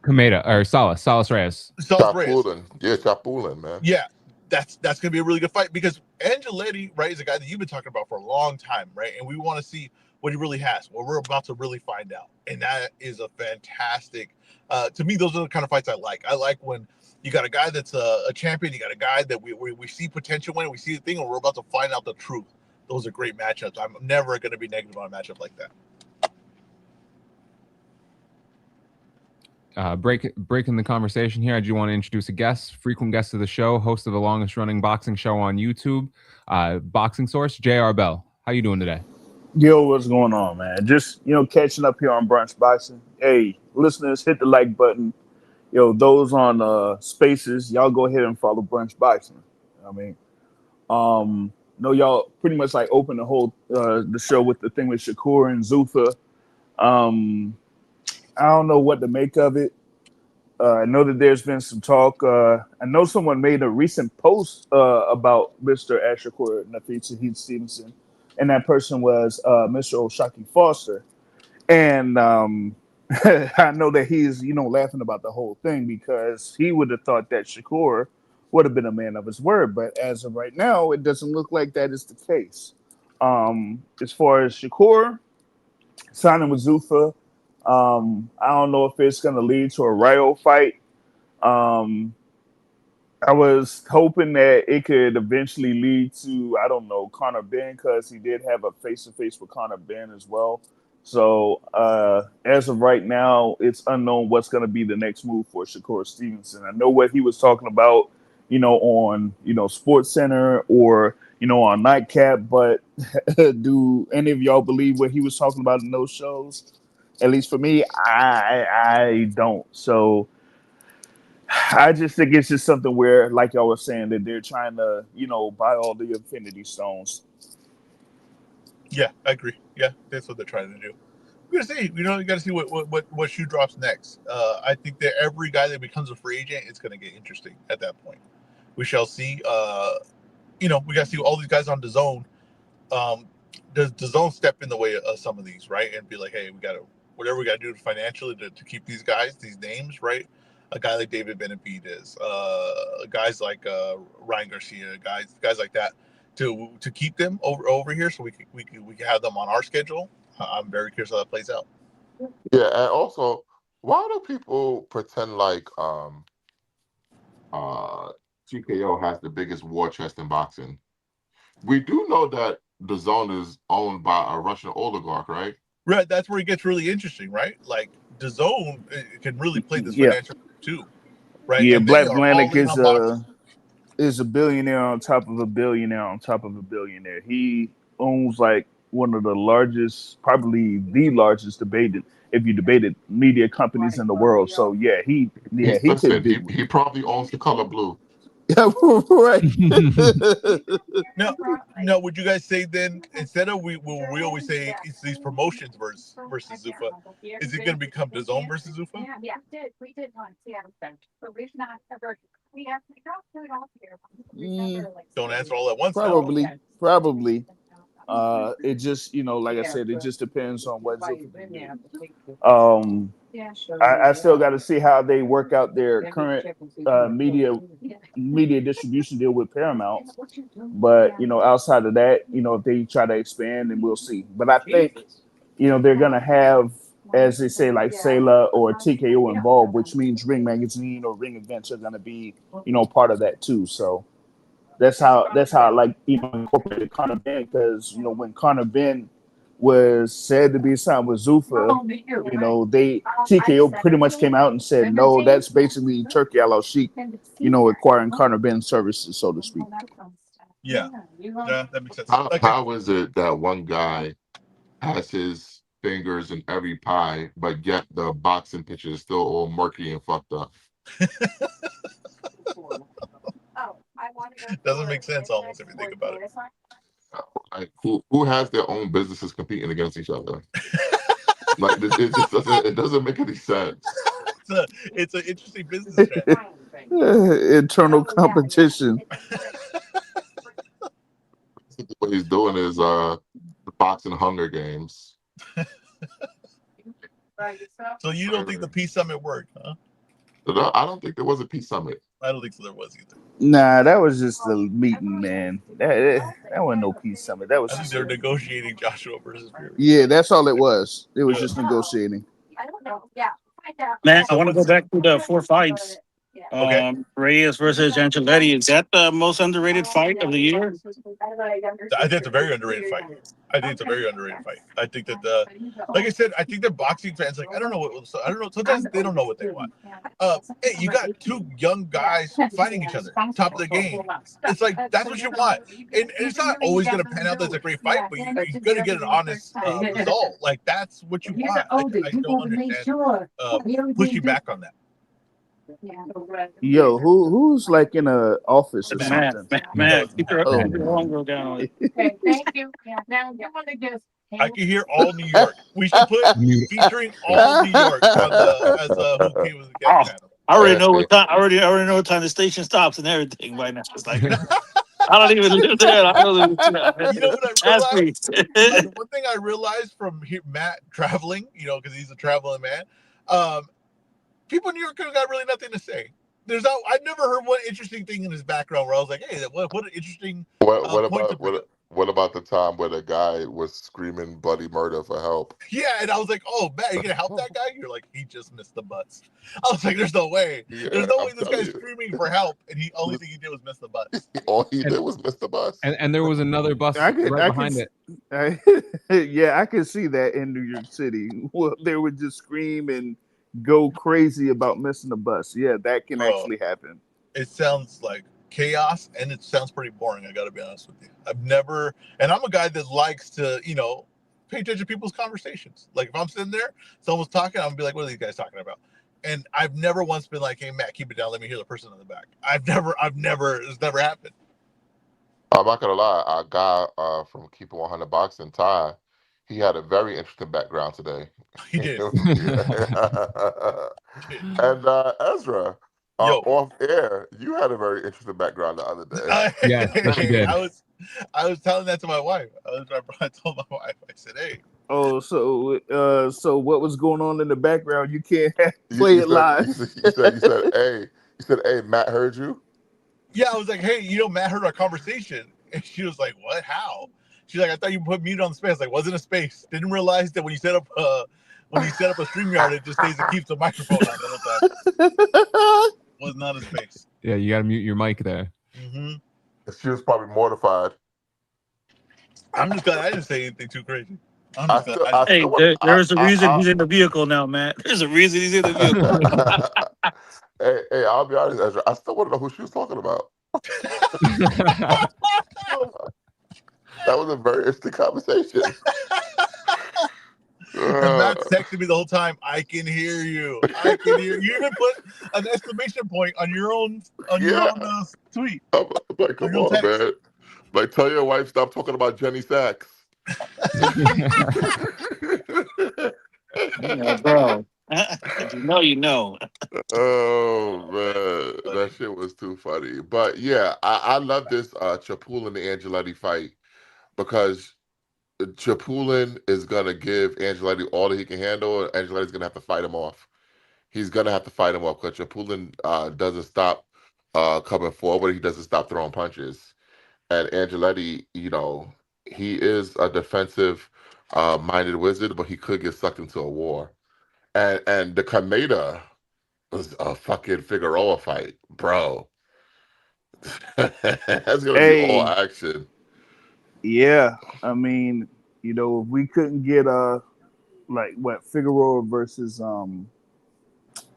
Kameda or Salas Reyes. Chapulin. Yeah, Chapulin, man. Yeah, that's gonna be a really good fight because Angeletti, right, is a guy that you've been talking about for a long time, right? And we want to see what he really has. Well, we're about to really find out, and that is a fantastic. To me, those are the kind of fights I like. I like when you got a guy that's a champion, you got a guy that we see potential in, we see the thing, and we're about to find out the truth. Those are great matchups. I'm never going to be negative on a matchup like that. Breaking the conversation here, I do want to introduce a guest, frequent guest of the show, host of the longest running boxing show on YouTube, Boxing Source, J.R. Bell. How you doing today? Yo, what's going on, man? Just, catching up here on Brunch Boxing. Hey, listeners, hit the like button. Those on Spaces, y'all go ahead and follow Brunch Boxing. No, y'all pretty much like open the whole the show with the thing with Shakur and Zuffa. I don't know what to make of it. I know that there's been some talk. I know someone made a recent post about Mr. Shakur Nafisa Heath Stevenson, and that person was Mr. Oshaki Foster. And I know that he's, laughing about the whole thing because he would have thought that Shakur would have been a man of his word. But as of right now, it doesn't look like that is the case. As far as Shakur signing with Zuffa, I don't know if it's going to lead to a Rayo fight. I was hoping that it could eventually lead to, I don't know, Conor Benn, because he did have a face-to-face with Conor Benn as well. So as of right now, it's unknown what's going to be the next move for Shakur Stevenson. I know what he was talking about, on, Sports Center or, on Nightcap, but do any of y'all believe what he was talking about in those shows? At least for me, I don't. So I just think it's just something where, like y'all were saying, that they're trying to, buy all the Infinity Stones. Yeah, I agree. Yeah, that's what they're trying to do. We're gonna see. You got to see what shoe drops next. I think that every guy that becomes a free agent, it's gonna get interesting at that point. We shall see. We got to see all these guys on the zone. Does the zone step in the way of some of these, right? And be like, hey, we got to whatever we got to do financially to keep these guys, these names, right? A guy like David Benavidez, guys like Ryan Garcia, guys like that, to keep them over here, so we can have them on our schedule. I'm very curious how that plays out. Yeah, and also, why do people pretend like TKO has the biggest war chest in boxing? We do know that the zone is owned by a Russian oligarch, right? Right, that's where it gets really interesting, right? Like the zone can really play this Yeah. financial too, right? Yeah, And they Black are Planet all in on boxing. is a billionaire on top of a billionaire on top of a billionaire. He owns like one of the largest, probably the largest if you debated media companies in the world. So yeah, he Listen, could be. he probably owns the color blue. Yeah, right. Now, would you guys say then, instead of we always say it's these promotions versus Zuffa, is it going to become DAZN versus Zuffa? Don't answer all at once. Probably. It just, like I said, it just depends on what Zuffa can do. I still got to see how they work out their current media distribution deal with Paramount. But outside of that, if they try to expand, then we'll see. But I think they're gonna have, as they say, like Sailor or TKO involved, which means Ring Magazine or Ring Events are gonna be part of that too. So that's how I like incorporated Conor Ben, because when Conor Ben was said to be signed with Zuffa, they TKO pretty much came out and said no, that's basically Turkey Al Sheikh, acquiring Conor Ben's services, so to speak. Yeah, that makes sense. How is it that one guy has his fingers in every pie, but yet the boxing picture is still all murky and fucked up? Doesn't make sense almost if you think about it. Like, who has their own businesses competing against each other? Like it just doesn't make any sense. It's an interesting business trend. Internal competition. What he's doing is the boxing Hunger Games. So you don't think the Peace Summit worked, huh? I don't think there was a Peace Summit. I don't think so. There was either. Nah, that was just the meeting, man. That wasn't no Peace Summit. That was. I think they're negotiating Joshua versus Fury. Yeah, that's all it was. It was just negotiating. Man, I want to go back to the 4 fights. Okay. Reyes versus Ancelotti. Is that the most underrated fight of the year? I think it's a very underrated fight. I think that like I said, I think the boxing fans, like, I don't know. Sometimes they don't know what they want. Hey, you got two young guys fighting each other, top of the game. It's like, that's what you want. And it's not always going to pan out that's a great fight, but you're going to get an honest result. Like, that's what you want. I don't understand pushing back on that. Yo, who's like in a office or something? Man, keep your homegirl down. Okay, thank you. Now you want to just. I can hear all New York. We should put featuring all New York on as who came with the guest channel. I already know what time. I already know what time the station stops and everything by now. It's like I don't even live there. I don't live there. You know what I realized? One thing I realized from Matt traveling, because he's a traveling man. People in New York got really nothing to say. I've never heard one interesting thing in his background where I was like, hey, what an interesting. What about the time where the guy was screaming bloody murder for help? Yeah, and I was like, oh, man, you gonna help that guy? You're like, he just missed the butts. I was like, there's no way. Yeah, there's no way this guy's screaming for help, and the only thing he did was miss the butts. All he did was miss the bus. And there was another bus behind it. Yeah, I could see that in New York City. Well, they would just scream and go crazy about missing the bus. Yeah, that can actually happen. It sounds like chaos, and it sounds pretty boring. I got to be honest with you. And I'm a guy that likes to, pay attention to people's conversations. Like if I'm sitting there, someone's talking, I'm gonna be like, what are these guys talking about? And I've never once been like, "Hey Matt, keep it down. Let me hear the person in the back." It's never happened. I'm not gonna lie, our guy from Keep It 100 Boxing, Ty, he had a very interesting background today. He did. And Ezra, Yo. off air, you had a very interesting background the other day. Yes, you did. I was telling that to my wife. I told my wife. I said, "Hey." Oh, so what was going on in the background? You can't play it live. You said, hey, Matt heard you? Yeah, I was like, "Hey, Matt heard our conversation," and she was like, "What? How?" She's like, "I thought you put mute on the space." Like, wasn't a space. Didn't realize that when you set up a StreamYard, it just stays and keeps the microphone on the whole time. Was not a space. Yeah, you got to mute your mic there. Mm-hmm. She was probably mortified. I'm just glad I didn't say anything too crazy. There's a reason he's in the vehicle now, Matt. There's a reason he's in the vehicle. Hey, I'll be honest, Ezra. I still want to know who she was talking about. That was a very interesting conversation. And Matt's texting me the whole time. I can hear you. I can hear you. You even put an exclamation point on your own tweet. I'm like, come on, man. Like, tell your wife stop talking about Jenny Sachs. Bro. If you know, you know. Oh man, that shit was too funny. But yeah, I love this Chapulin and Angeletti fight because Chapulin is gonna give Angeletti all that he can handle, and Angeletti's gonna have to fight him off. He's gonna have to fight him off because Chapulin doesn't stop coming forward. He doesn't stop throwing punches. And Angeletti, he is a defensive minded wizard, but he could get sucked into a war. And the Kameda was a fucking Figueroa fight, bro. That's gonna be all action. Yeah, I mean, if we couldn't get Figueroa versus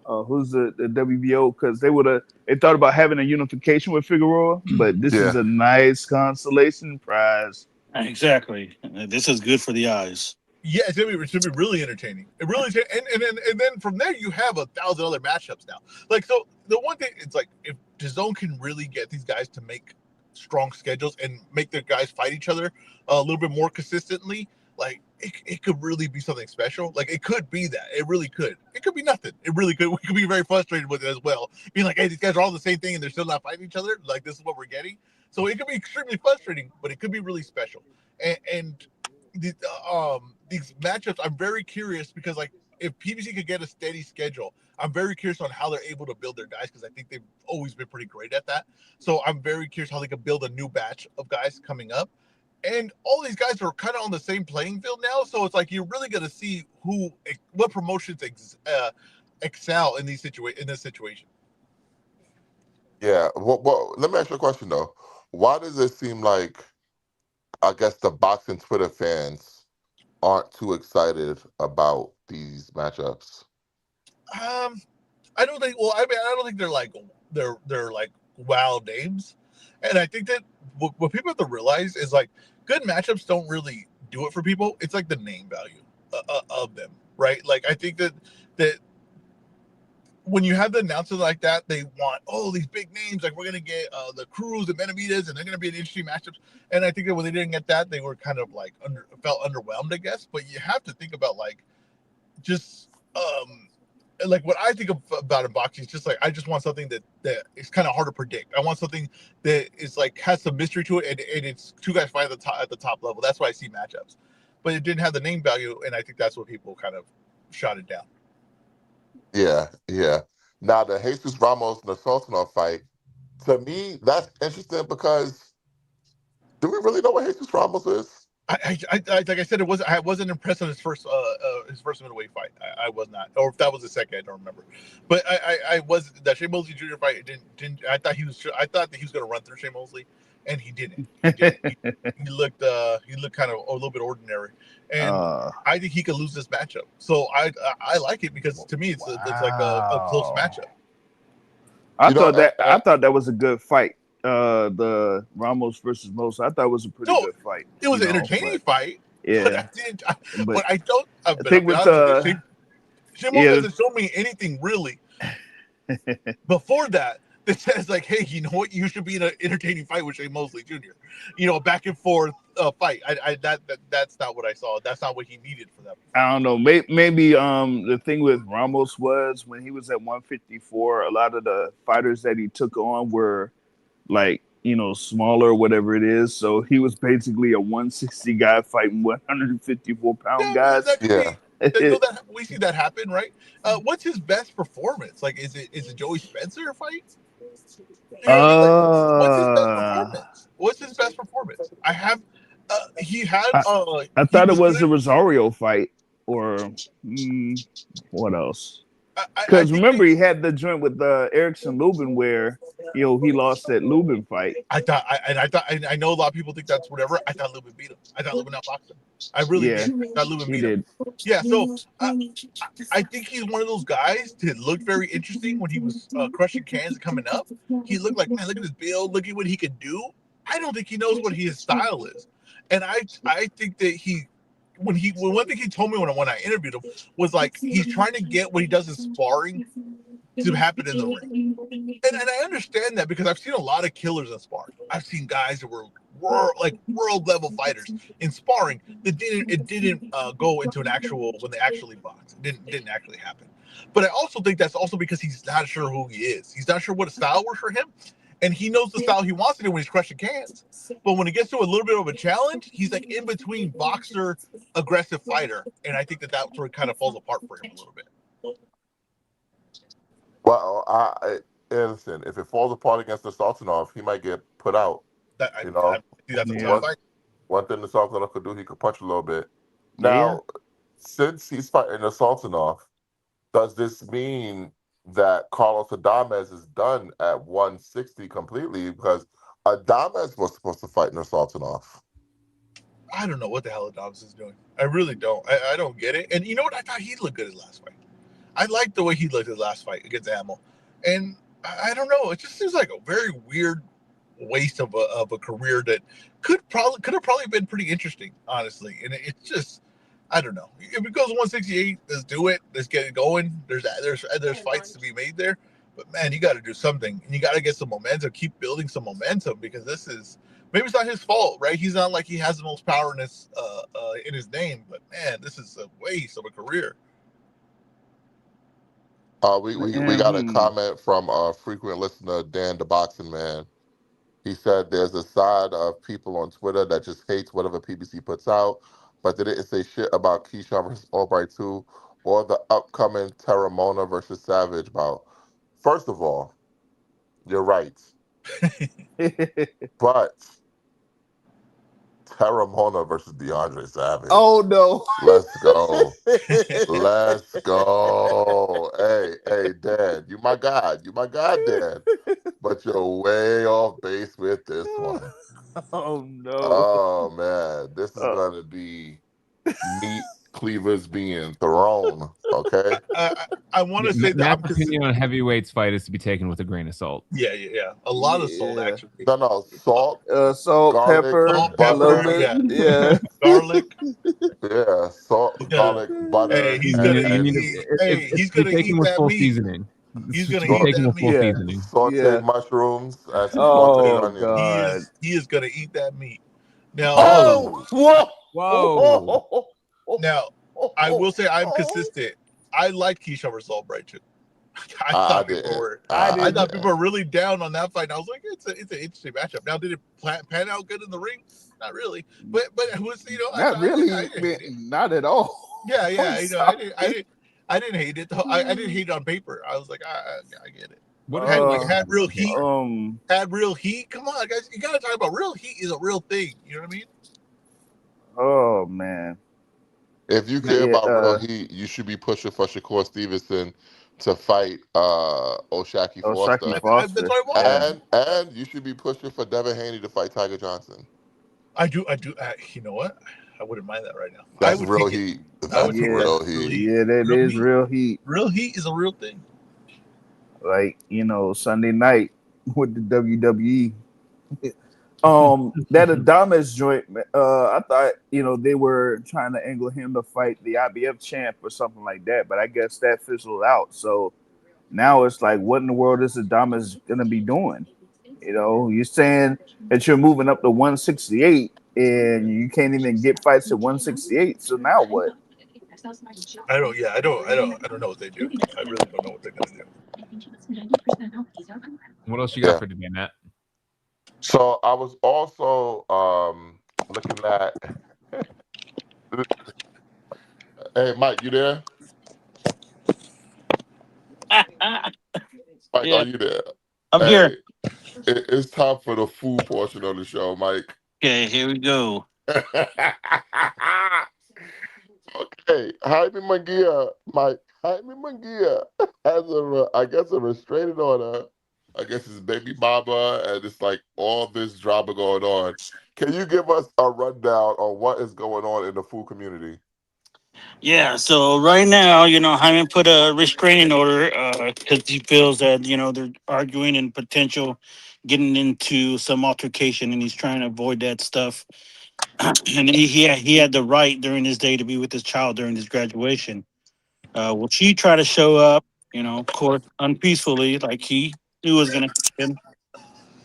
who's the WBO, because they thought about having a unification with Figueroa, but this is a nice consolation prize. Exactly. This is good for the eyes. Yeah, it's gonna be really entertaining. It really is, and then from there you have 1,000 other matchups now. Like, so the one thing, it's like if DAZN can really get these guys to make strong schedules and make their guys fight each other a little bit more consistently, like it could really be something special. Like, it could be that. It really could. It could be nothing. It really could. We could be very frustrated with it as well, being like, hey, these guys are all the same thing and they're still not fighting each other. Like, this is what we're getting. So it could be extremely frustrating, but it could be really special. And these matchups, I'm very curious because, like, if PBC could get a steady schedule, I'm very curious on how they're able to build their guys, because I think they've always been pretty great at that. So I'm very curious how they could build a new batch of guys coming up. And all these guys are kind of on the same playing field now, so it's like you're really going to see what promotions excel in this situation. Yeah. Well, let me ask you a question though. Why does it seem like, I guess, the boxing Twitter fans aren't too excited about these matchups? I don't think. Well, I mean, I don't think they're like wow names, and I think that what people have to realize is, like, good matchups don't really do it for people. It's like the name value of them, right? Like, I think that when you have the announcers like that, they want these big names. Like, we're gonna get the Cruz and Benavidez, and they're gonna be an interesting matchups. And I think that when they didn't get that, they were kind of like felt underwhelmed, I guess. But you have to think about, like, just like what I think about in boxing is just like, I just want something that is kind of hard to predict. I want something that is like has some mystery to it, and it's two guys fight at the top level. That's why I see matchups. But it didn't have the name value, and I think that's what people kind of shot it down. Yeah. Now the Jesus Ramos and the Sultanov fight, to me, that's interesting because do we really know what Jesus Ramos is? I like I said, I wasn't impressed on his first middleweight fight. I was not, or if that was the second, I don't remember. But I was that Shea Mosley Jr. fight. Didn't I thought that he was going to run through Shea Mosley, and he didn't. He looked kind of a little bit ordinary, and I think he could lose this matchup. So I like it because to me it's like a close matchup. I thought that was a good fight. The Ramos versus Mosley, I thought it was a pretty good fight. It was an entertaining fight. Yeah, but I don't. I think with Shimon doesn't show me anything really before that says like, hey, you know what? You should be in an entertaining fight with Shea Mosley Jr. You know, back and forth fight. That's not what I saw. That's not what he needed for that. I don't know. Maybe the thing with Ramos was when he was at 154, a lot of the fighters that he took on were like, you know, smaller, whatever it is. So he was basically a 160 guy fighting 154-pound guys. Yeah. We see that happen, right? What's his best performance? Like, is it Joey Spencer fight? You know, what's his best performance? What's his best performance? I have. He had. I thought it was the Rosario fight, or what else? Because remember, he had the joint with Erickson Lubin where he lost that Lubin fight. I know a lot of people think that's whatever. I thought Lubin beat him. I thought Lubin outboxed him. I really did. I thought Lubin beat him. Yeah, so I think he's one of those guys that looked very interesting when he was crushing cans and coming up. He looked like, man, look at his build, look at what he could do. I don't think he knows what his style is, and I think that when one thing he told me when I interviewed him was like he's trying to get what he does in sparring to happen in the ring, and I understand that because I've seen a lot of killers in sparring. I've seen guys that were world level fighters in sparring that didn't go into an actual when they actually boxed. It didn't actually happen. But I also think that's also because he's not sure who he is. He's not sure what style works for him. And he knows the style he wants to do when he's crushing cans. But when he gets to a little bit of a challenge, he's like in between boxer, aggressive fighter. And I think that's where it kind of falls apart for him a little bit. Well, listen, if it falls apart against the Sultanov, he might get put out. One thing the Sultanov could do, he could punch a little bit. Now, since he's fighting the Sultanov, does this mean that Carlos Adames is done at 160 completely? Because Adames was supposed to fight Nursultanov. I don't know what the hell Adames is doing. I really don't. I don't get it. And you know what? I thought he looked good his last fight. I liked the way he looked his last fight against Hamill. And I don't know. It just seems like a very weird waste of a career that could have probably been pretty interesting, honestly. And it's just, I don't know. If it goes 168, let's do it. Let's get it going. There's fights to be made there, but man, you got to do something, and you got to get some momentum. Keep building some momentum because this is maybe it's not his fault, right? He's not like he has the most power in his name, but man, this is a waste of a career. We got a comment from a frequent listener, Dan the Boxing Man. He said there's a side of people on Twitter that just hates whatever PBC puts out, but they didn't say shit about Keyshawn versus Albright 2 or the upcoming Terramona versus Savage bout. First of all, you're right. But Terramona versus DeAndre Savage. Oh, no. Let's go. Let's go. Hey, Dad. You my God, Dad. But you're way off base with this one. Oh, no. Oh, man. This is going to be meat cleavers being thrown, okay? I want to say Matt's opinion on heavyweights fight is to be taken with a grain of salt. Yeah. A lot of salt, actually. No, salt. Salt, garlic, pepper, butter, yeah. Garlic. Yeah, salt, garlic, butter. Hey, he's gonna eat that meat. Seasoning. He's gonna eat that meat. Sauteed mushrooms. God. He is gonna eat that meat. Now, whoa. Now, I will say I'm consistent. I like Keyshawn versus Albright too. I thought people were really down on that fight. And I was like, it's an interesting matchup. Now, did it pan out good in the ring? Not really, but it was not at all. Yeah. I didn't hate it. I didn't hate it on paper. I was like, I get it. What had real heat? Had real heat? Come on, guys, you gotta talk about real heat. Is a real thing. You know what I mean? Oh man. If you care about real heat, you should be pushing for Shakur Stevenson to fight O'Shaquie Foster. And you should be pushing for Devin Haney to fight Tiger Johnson. I do. You know what? I wouldn't mind that right now. That's real heat. That's real heat. Yeah, that is real heat. Real heat is a real thing. Like, Sunday night with the WWE. That Adames joint, I thought they were trying to angle him to fight the IBF champ or something like that, but I guess that fizzled out. So now it's like, what in the world is Adames gonna be doing? You're saying that you're moving up to 168 and you can't even get fights at 168. So now what? I don't know what they do. I really don't know what they're gonna do. What else you got for today, Matt? So I was also looking at. Hey, Mike, you there? Mike, Yeah, are you there? I'm here. Hey, it's time for the food portion of the show, Mike. Okay, here we go. Okay, Jaime Munguia, Jaime Munguia has I guess, a restraining order. I guess his baby mama, and it's like all this drama going on. Can you give us a rundown on what is going on in the food community? Yeah, so right now, Hyman put a restraining order because he feels that, they're arguing and potential getting into some altercation, and he's trying to avoid that stuff. And he had the right during his day to be with his child during his graduation. Well, she tried to show up, of course, unpeacefully, like he knew was going to happen.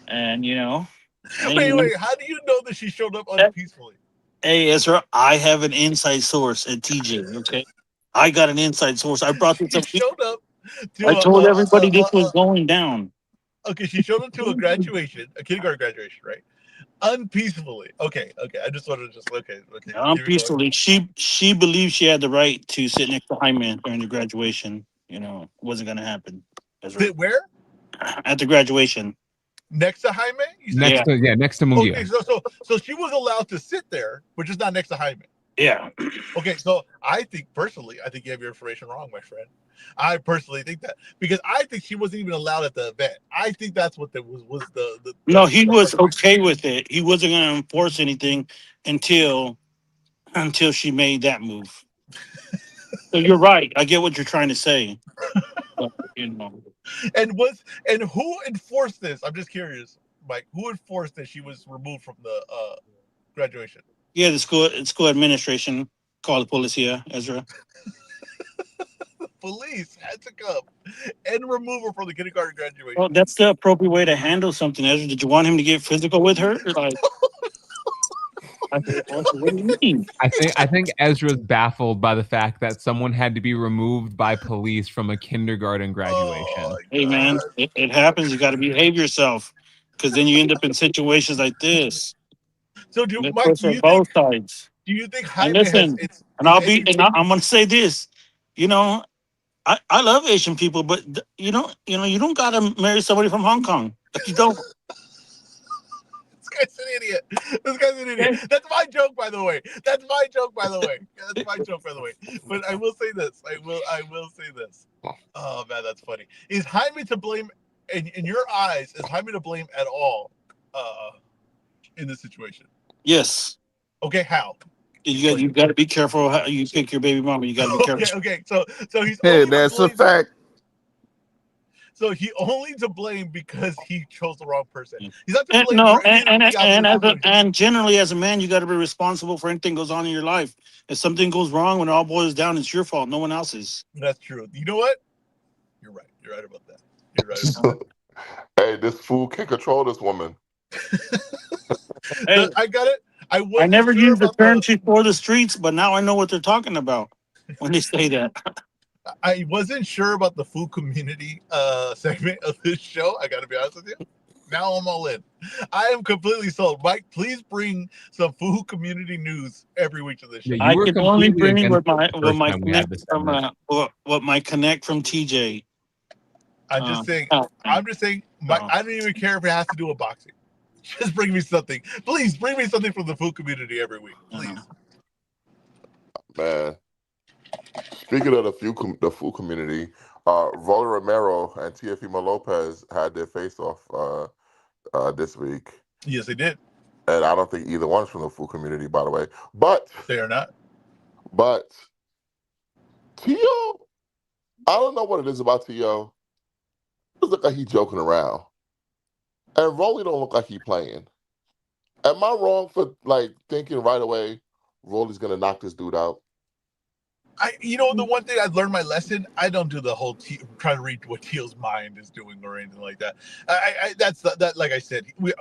And, Wait, how do you know that she showed up unpeacefully? Hey, Ezra, I have an inside source at TJ. Okay, I got an inside source. I brought this She up. showed up to I told everybody this was going down. Okay, she showed up to a kindergarten graduation, right? Unpeacefully. Okay. I just wanted to okay. Unpeacefully, she believed she had the right to sit next to Hyman during the graduation. It wasn't going to happen. Ezra. Sit where? At the graduation. Next to Jaime? Next to Munguia. Okay, so she was allowed to sit there, but just not next to Jaime. Yeah. Okay, so I think you have your information wrong, my friend. I personally think that because I think she wasn't even allowed at the event. I think that's what was the. No, he was okay with it. He wasn't going to enforce anything until she made that move. So you're right. I get what you're trying to say. But, And who enforced this? I'm just curious, Mike. Who enforced that she was removed from the graduation? Yeah, the school administration called the policia, Ezra. The police had to come and remove her from the kindergarten graduation. Well, that's the appropriate way to handle something, Ezra. Did you want him to get physical with her? Like, what do you mean? I think Ezra's baffled by the fact that someone had to be removed by police from a kindergarten graduation. Oh, hey, man, it happens. You got to behave yourself, because then you end up in situations like this. So, Mike, do you both sides? Do you think Jaime I'm going to say this. I love Asian people, but you don't gotta marry somebody from Hong Kong. Like, you don't. This guy's an idiot. That's my joke, by the way. But I will say this. Oh man, that's funny. Is Jaime to blame? In your eyes, is Jaime to blame at all? In this situation? Yes. Okay, how? You got to be careful how you pick your baby mama. You got to be careful. Okay. So he's that's a fact. So he only to blame because he chose the wrong person. He's not to blame. No, and generally as a man, you got to be responsible for anything goes on in your life. If something goes wrong, when it all boils down, it's your fault, no one else's. That's true. You know what? You're right. You're right about that. Hey, this fool can control this woman. Hey, I got it. I never used the term "she's for the streets," but now I know what they're talking about when they say that. I wasn't sure about the food community segment of this show. I got to be honest with you. Now I'm all in. I am completely sold. Mike, please bring some food community news every week to this show. I can only bring what my connect from TJ. I'm just saying. I don't even care if it has to do with boxing. Just bring me something. Please bring me something from the food community every week. Please. Man. Speaking of the food community, Rolly Romero and Teofimo Lopez had their face-off this week. Yes, they did. And I don't think either one's from the food community, by the way. But they are not. But Tio, I don't know what it is about Tio. It looks like he's joking around. And Rolly don't look like he's playing. Am I wrong for like thinking right away Rolly's gonna knock this dude out? The one thing I've learned my lesson. I don't do the whole try to read what Teal's mind is doing or anything like that. That's that. Like I said, we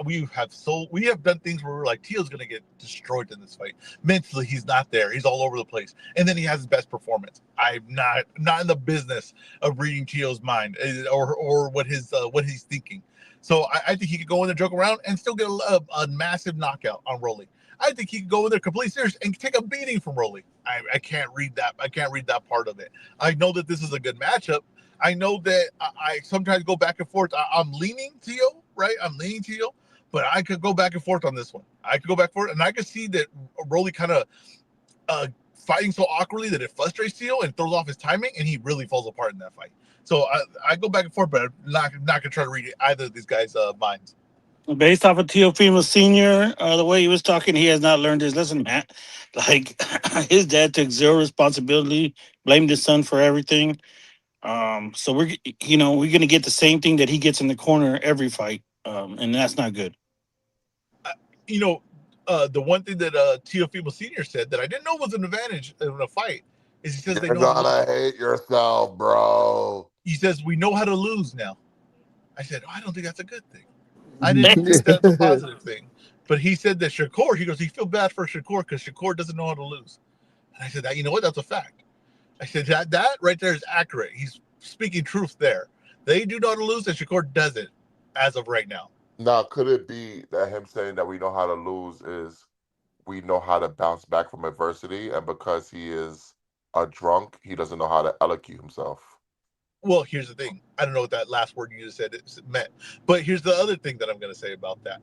have done things where we're like Teal's gonna get destroyed in this fight. Mentally, he's not there. He's all over the place, and then he has his best performance. I'm not in the business of reading Teal's mind or what he's thinking. So I think he could go in there, joke around, and still get a massive knockout on Rolly. I think he could go in there completely serious and take a beating from Rolly. I can't read that. I can't read that part of it. I know that this is a good matchup. I know that I sometimes go back and forth. I'm leaning Teal, right? I'm leaning Teal, but I could go back and forth on this one. I could go back and forth, and I could see that Rolly kind of fighting so awkwardly that it frustrates Teal and throws off his timing, and he really falls apart in that fight. So I go back and forth, but I'm not gonna try to read either of these guys' minds. Based off of Teofimo Sr., the way he was talking, he has not learned his lesson, Matt. Like, his dad took zero responsibility, blamed his son for everything. So we're going to get the same thing that he gets in the corner every fight, and that's not good. The one thing that Teofimo Sr. said that I didn't know was an advantage in a fight is he says You're gonna hate yourself, bro. He says we know how to lose now. I said, I don't think that's a good thing. I didn't think that's a positive thing. But he said that Shakur, he goes, he feel bad for Shakur because Shakur doesn't know how to lose. And I said, you know what? That's a fact. I said, that right there is accurate. He's speaking truth there. They do know how to lose, and Shakur doesn't as of right now. Now, could it be that him saying that we know how to lose is we know how to bounce back from adversity, and because he is a drunk, he doesn't know how to elocute himself? Well, here's the thing. I don't know what that last word you just said meant. But here's the other thing that I'm going to say about that.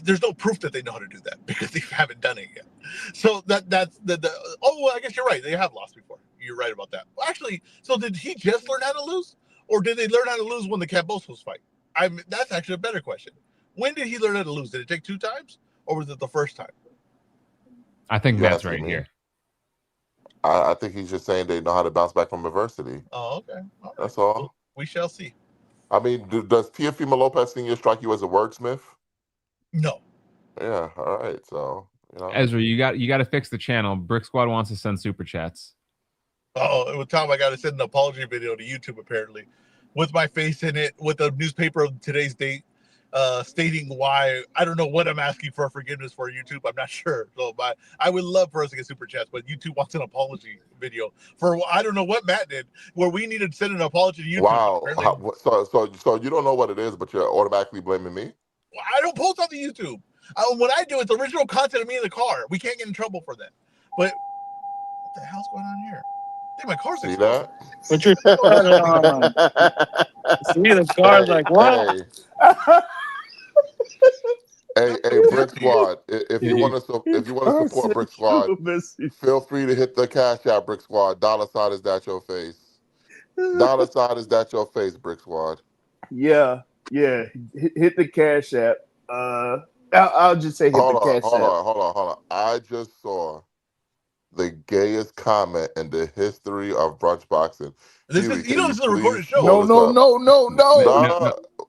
There's no proof that they know how to do that because they haven't done it yet. So that's I guess you're right. They have lost before. You're right about that. Well, actually, so did he just learn how to lose? Or did they learn how to lose when the Cambosos fight? That's actually a better question. When did he learn how to lose? Did it take 2 times? Or was it the first time? I think that's right here. I think he's just saying they know how to bounce back from adversity. Oh, okay. All right. That's all. We shall see. I mean, does Teofimo Lopez Sr. strike you as a wordsmith? No. Yeah. All right. So, Ezra, you got to fix the channel. Brick Squad wants to send super chats. Oh, with Tom, I got to send an apology video to YouTube apparently, with my face in it, with a newspaper of today's date, stating why. I don't know what I'm asking for forgiveness for YouTube. I'm not sure. So, I would love for us to get super chats, but YouTube wants an apology video for I don't know what Matt did, where we needed to send an apology to YouTube. Wow. So you don't know what it is, but you're automatically blaming me? I don't post on the YouTube. What I do is original content of me in the car. We can't get in trouble for that. But what the hell's going on here? I think my car's See exploded. that? But you're see the car's like what? Hey, Brick Squad! If you want to support Brick Squad, feel free to hit the Cash App, Brick Squad. $, is that your face? $, is that your face, Brick Squad? Yeah. Hit the Cash App. I'll just say hit the Cash App. Hold on. I just saw the gayest comment in the history of brunch boxing. This is a recorded show. No.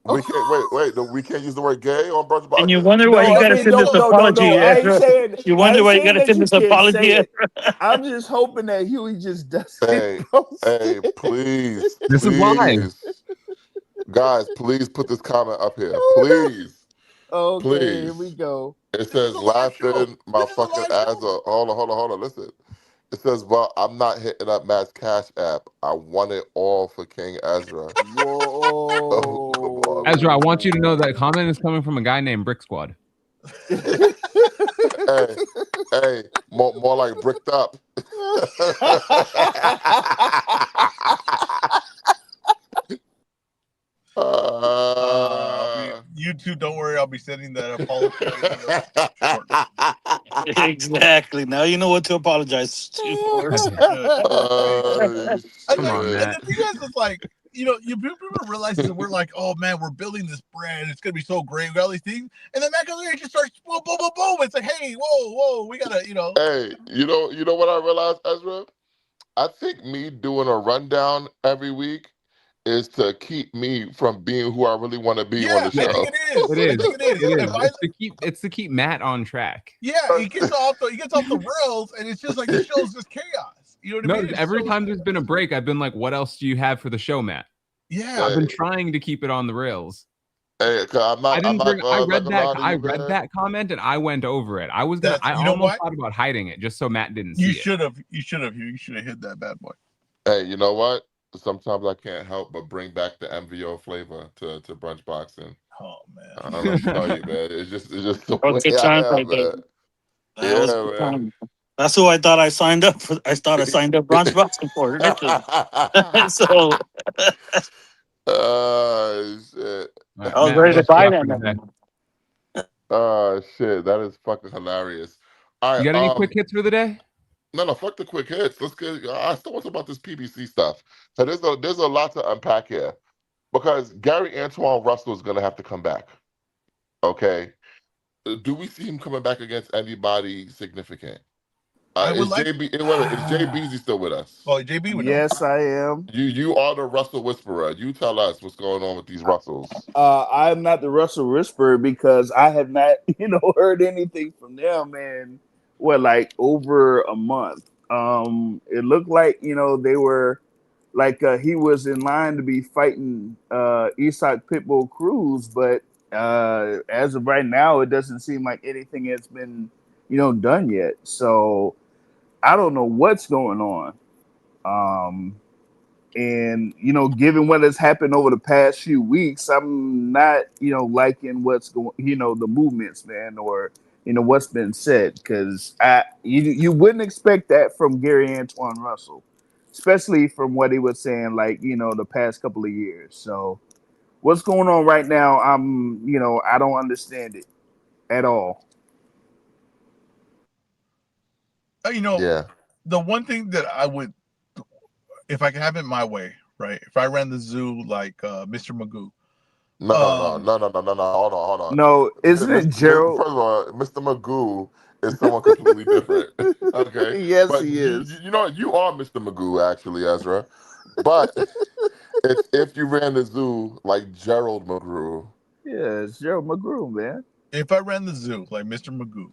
We can't wait. We can't use the word gay on brunch boxing. And you wonder why you got to send this apology. You wonder why you got to send this apology. I'm just hoping that Huey just does it. Hey, please. This is live. Guys, please put this comment up here. Please. Okay, please. Here we go. It says, laughing my fucking ass off. Hold on. Listen. It says, well, I'm not hitting up Matt's Cash App. I want it all for King Ezra. Whoa. Ezra, I want you to know that comment is coming from a guy named Brick Squad. hey, more like bricked up. YouTube, don't worry, I'll be sending that apology. Exactly. Now you know what to apologize to. Come on, Matt. You guys was like, you people realize that we're like, oh man, we're building this brand. It's gonna be so great. We got all these things, and then Matt goes there and just starts boom. It's like, hey, whoa, we gotta, Hey, you know what I realized, Ezra? I think me doing a rundown every week is to keep me from being who I really want to be on the I show. think it is. It is. I think it is. It is. If I, It's to keep Matt on track. yeah, he gets off the rails, and it's just like the show's just chaos. You know what I mean? No, every time there's been a break, I've been like, "What else do you have for the show, Matt?" Yeah, I've been trying to keep it on the rails. Hey, 'cause I read I that comment and I went over it. I was gonna. I almost thought about hiding it just so Matt didn't see it. You should have hit that bad boy. Hey, you know what? Sometimes I can't help but bring back the MVO flavor to brunch boxing. Oh man, I don't know what to tell you, man. It's just the Oh, way good I time am, right there. man. That was Yeah, good man. time. That's who I thought I signed up for. I thought I signed up brunch boxing for. So Shit. I was ready to buy that. Shit, that is fucking hilarious. All You right, got any quick hits for the day? No, fuck the quick hits. Let's get. I still want to talk about this PBC stuff. So there's a lot to unpack here because Gary Antoine Russell is going to have to come back. Okay, do we see him coming back against anybody significant? Is JBZ still with us? Oh, JB would know. Yes, I am. You are the Russell Whisperer. You tell us what's going on with these Russells. I'm not the Russell Whisperer because I have not, heard anything from them in over a month. It looked like they were like he was in line to be fighting Isak Pitbull Cruz, but as of right now, it doesn't seem like anything has been done yet. So I don't know what's going on. And given what has happened over the past few weeks, I'm not liking what's going the movements, man, or what's been said, because you wouldn't expect that from Gary Antoine Russell, especially from what he was saying the past couple of years. So what's going on right now, I don't understand it at all. Yeah. The one thing that I would, if I could have it my way, right? If I ran the zoo like Mr. Magoo. No. Hold on. No, isn't it Gerald? First of all, Mr. Magoo is someone completely different. Okay. Yes, but he is. You are Mr. Magoo, actually, Ezra. But if you ran the zoo like Gerald McGrew. Yeah, it's Gerald McGrew, man. If I ran the zoo like Mr. Magoo,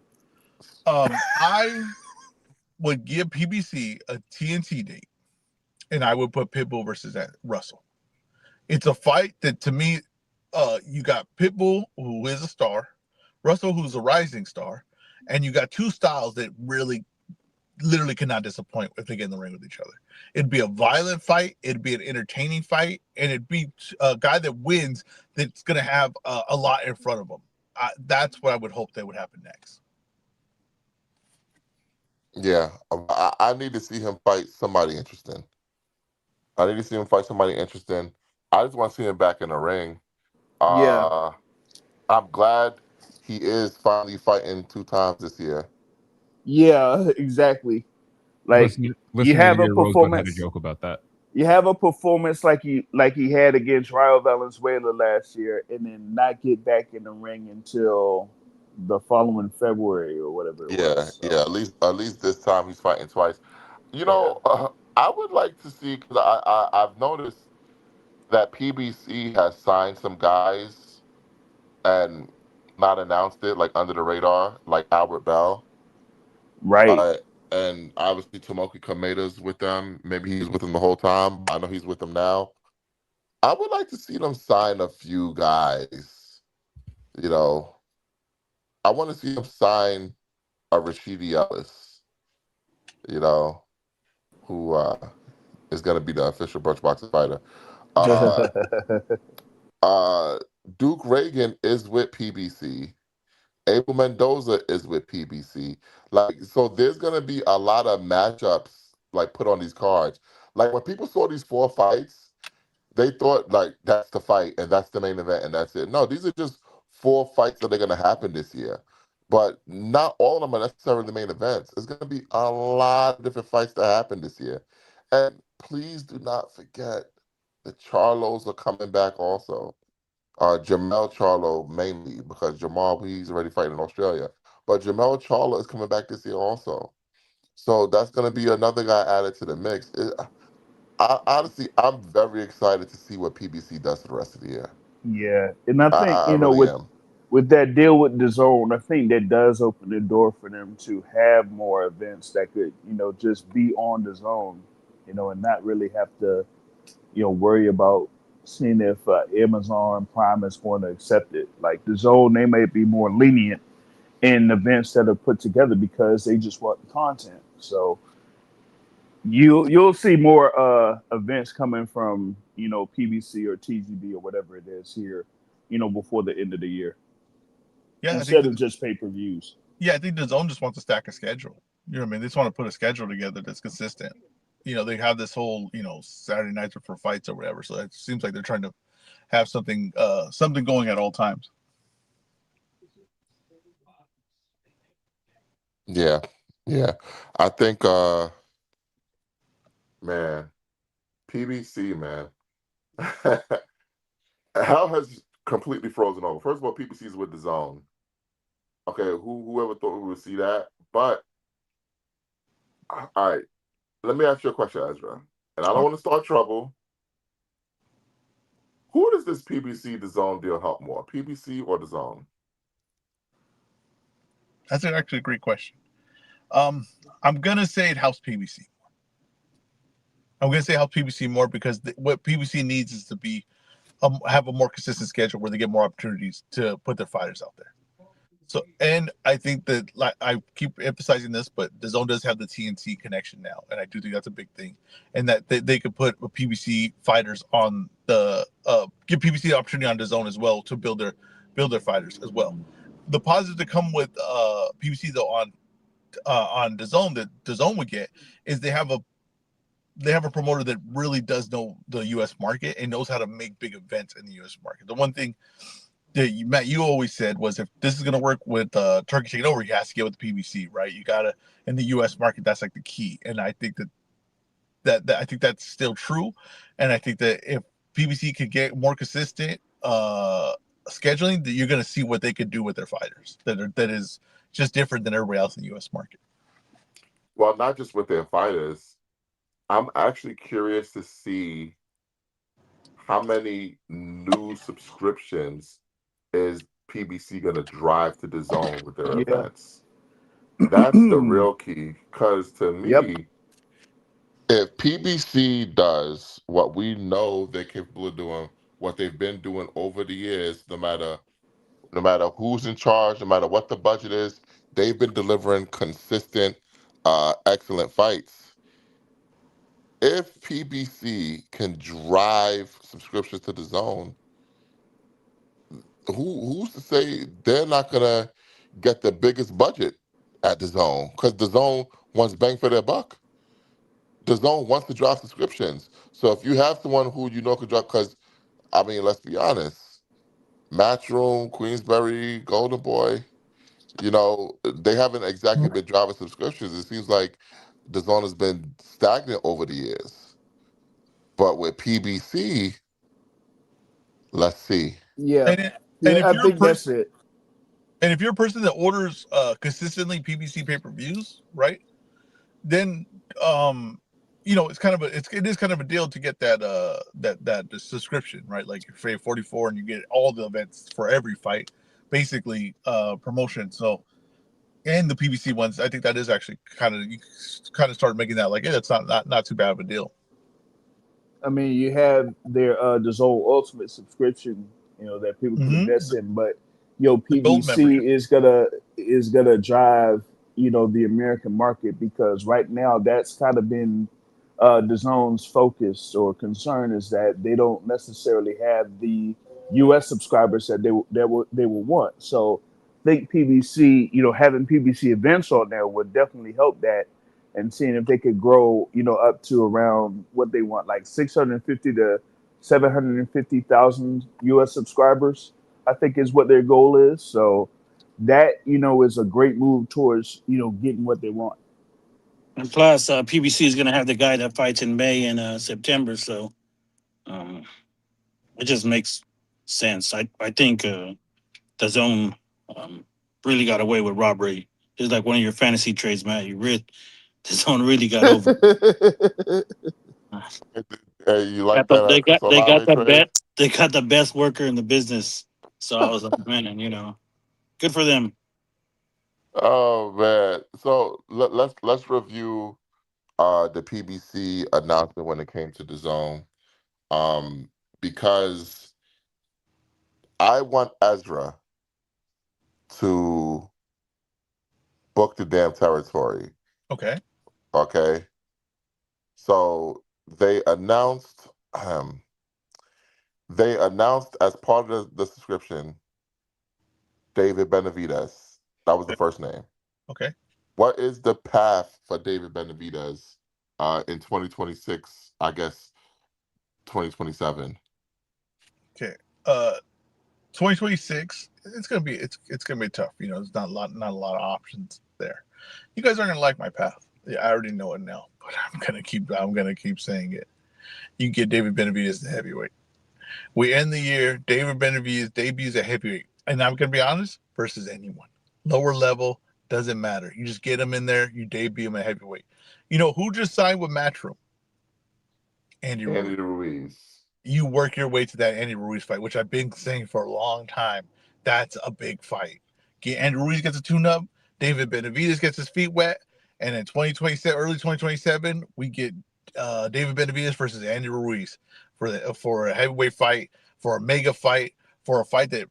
I would give PBC a TNT date, and I would put Pitbull versus Russell. It's a fight that, to me, you got Pitbull, who is a star, Russell, who's a rising star, and you got two styles that really, literally cannot disappoint if they get in the ring with each other. It'd be a violent fight, it'd be an entertaining fight, and it'd be a guy that wins that's going to have a lot in front of him. That's what I would hope that would happen next. Yeah, I need to see him fight somebody interesting. I just want to see him back in the ring. Yeah. I'm glad he is finally fighting 2 times this year. Yeah, exactly. Like you have a performance. Had a joke about that. You have a performance like he had against Rayo Valenzuela last year, and then not get back in the ring until the following February or whatever it was. So. Yeah. At least this time he's fighting twice. I would like to see, because I've noticed that PBC has signed some guys and not announced it, like under the radar, like Albert Bell. Right. And obviously Tomoki Kameda's with them. Maybe he was with them the whole time. I know he's with them now. I would like to see them sign a few guys. I want to see them sign a Rashidi Ellis, who is going to be the official brunch boxing fighter. Duke Reagan is with PBC. Abel Mendoza is with PBC. So there's gonna be a lot of matchups put on these cards. Like when people saw these 4 fights, they thought that's the fight and that's the main event and that's it. No, these are just 4 fights that are gonna happen this year. But not all of them are necessarily the main events. There's gonna be a lot of different fights that happen this year. And please do not forget the Charlos are coming back also. Jamel Charlo mainly, because Jamal, he's already fighting in Australia. But Jamel Charlo is coming back this year also. So that's going to be another guy added to the mix. honestly, I'm very excited to see what PBC does for the rest of the year. Yeah, and I think I really am. with that deal with DAZN, I think that does open the door for them to have more events that could, just be on DAZN, and not really have to, worry about seeing if Amazon Prime is going to accept it. Like DAZN, they may be more lenient in events that are put together because they just want the content. So you'll see more events coming from PBC or TGB or whatever it is here, before the end of the year Yeah, instead of just pay-per-views. I think the zone just wants to stack a schedule. You know what I mean? They just want to put a schedule together that's consistent. They have this whole, Saturday nights are for fights or whatever. So it seems like they're trying to have something going at all times. Yeah, yeah. I think, man, PBC, man, hell has completely frozen over. First of all, PBC is with the zone. Okay, whoever thought we would see that? But all right, let me ask you a question, Ezra. And I don't want to start trouble. Who does this PBC the zone deal help more, PBC or the zone? That's actually a great question. I'm gonna say it helps PBC. I'm gonna say it helps PBC more because what PBC needs is to be have a more consistent schedule where they get more opportunities to put their fighters out there. So, and I think that, like, I keep emphasizing this, but the zone does have the TNT connection now, and I do think that's a big thing, and that they could put PBC fighters on the give PBC the opportunity on the zone as well to build their fighters as well. The positives that come with PBC though on the zone that the zone would get is they have a promoter that really does know the U.S. market and knows how to make big events in the U.S. market. The one thing that Matt, you always said was if this is going to work with Turkey taking over, you have to get with the PBC, right? You got to, in the U.S. market, that's like the key. And I think that I think that's still true. And I think that if PBC could get more consistent scheduling, that you're going to see what they could do with their fighters that is just different than everybody else in the U.S. market. Well, not just with their fighters. I'm actually curious to see how many new subscriptions is PBC going to drive to the zone with their Yeah. events. That's the real key. Because to me, Yep. if PBC does what we know they're capable of doing, what they've been doing over the years, no matter who's in charge, no matter what the budget is, they've been delivering consistent, excellent fights. If PBC can drive subscriptions to the zone, who's to say they're not gonna get the biggest budget at the zone? Because the zone wants bang for their buck. The zone wants to drive subscriptions. So if you have someone who you know could drive, because I mean, let's be honest, Matchroom, Queensberry, Golden Boy, they haven't exactly been driving subscriptions. It seems like the zone has been stagnant over the years. But with PBC, let's see. Yeah. And Yeah, if I you're a think that's person, it. and if you're a person that orders consistently PBC pay-per-views, right? Then it is kind of a deal to get that the subscription, right? Like you pay 44 and you get all the events for every fight, basically promotion. So, and the PBC ones, I think that is actually you start making that like, yeah, that's not too bad of a deal. I mean, you have their DAZN Ultimate subscription, that people can invest in, but PBC is gonna drive the American market because right now that's kind of been DAZN's focus or concern is that they don't necessarily have the U.S. subscribers that they will want. So I think PBC, having PBC events on there would definitely help that and seeing if they could grow, up to around what they want, like 650 to 750,000 U.S. subscribers, I think is what their goal is. So that, is a great move towards, getting what they want. And plus, PBC is going to have the guy that fights in May and September, so it just makes sense. I think the zone really got away with robbery. It's like one of your fantasy trades, man. The zone really got over. Hey, you like that They got salami the trade? they got the best worker in the business. So I was like, man, good for them. Oh man. So let's review the PBC announcement when it came to the zone. Because I want Ezra to book the damn territory. Okay. Okay. So they announced as part of the subscription David Benavidez. That was the first name. Okay. What is the path for David Benavidez in 2026? I guess 2027. Okay. 2026. It's gonna be tough. There's not a lot of options there. You guys aren't gonna like my path. Yeah, I already know it now, but I'm gonna keep saying it. You get David Benavidez the heavyweight. We end the year. David Benavidez debuts at heavyweight, and I'm gonna be honest, versus anyone. Lower level doesn't matter. You just get him in there. You debut him at heavyweight. You know who just signed with Matchroom? Andy Ruiz. You work your way to that Andy Ruiz fight, which I've been saying for a long time. That's a big fight. Andy Ruiz gets a tune-up. David Benavidez gets his feet wet, and in 2027, early 2027, we get David Benavidez versus Andy Ruiz for a heavyweight fight, for a mega fight, for a fight that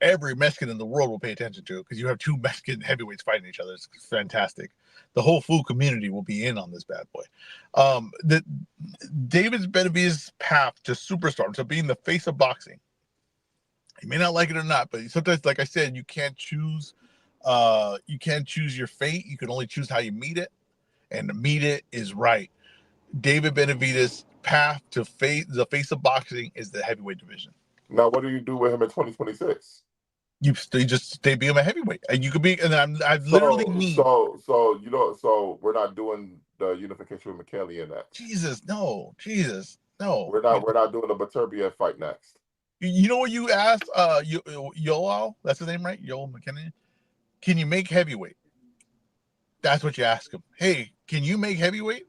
every Mexican in the world will pay attention to, because you have two Mexican heavyweights fighting each other. It's fantastic. The whole food community will be in on this bad boy. The David Benavidez's path to superstar, to being the face of boxing. You may not like it or not, but sometimes, like I said, you can't choose. You can't choose your fate. You can only choose how you meet it, and to meet it is right. David Benavidez's path to the face of boxing is the heavyweight division. Now, what do you do with him in 2026? You just debut him at heavyweight, and you could be. And I've literally need. So we're not doing the unification with McKinley in that. Jesus, no. We're not doing the Baturbiev fight next. You know what you asked? Yoel, that's his name, right? Yoel McKinnon. Can you make heavyweight? That's what you ask him. Hey, can you make heavyweight?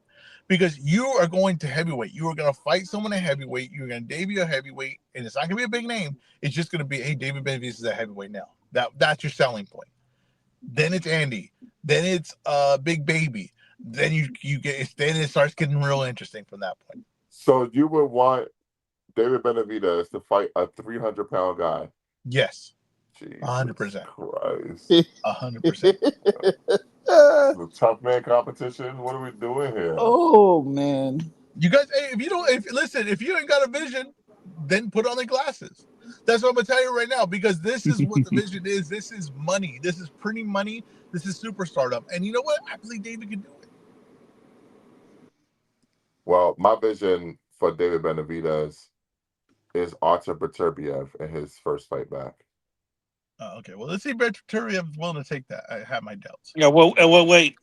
Because you are going to heavyweight. You are going to fight someone at heavyweight. You're going to debut a heavyweight, and it's not going to be a big name. It's just going to be, hey, David Benavidez is at heavyweight now. That's your selling point. Then it's Andy. Then it's Big Baby. Then then it starts getting real interesting from that point. So you would want David Benavidez to fight a 300-pound guy? Yes. 100%. Christ. 100%. The tough man competition. What are we doing here? Oh man, you guys. Hey, if you ain't got a vision, then put on the glasses. That's what I'm gonna tell you right now, because this is what the vision is. This is money. This is printing money. This is superstardom. And you know what? I believe David can do it. Well, my vision for David Benavidez is Artur Beterbiev in his first fight back. Okay, well, let's see if Beterbiev is willing to take that. I have my doubts. Yeah, well, wait.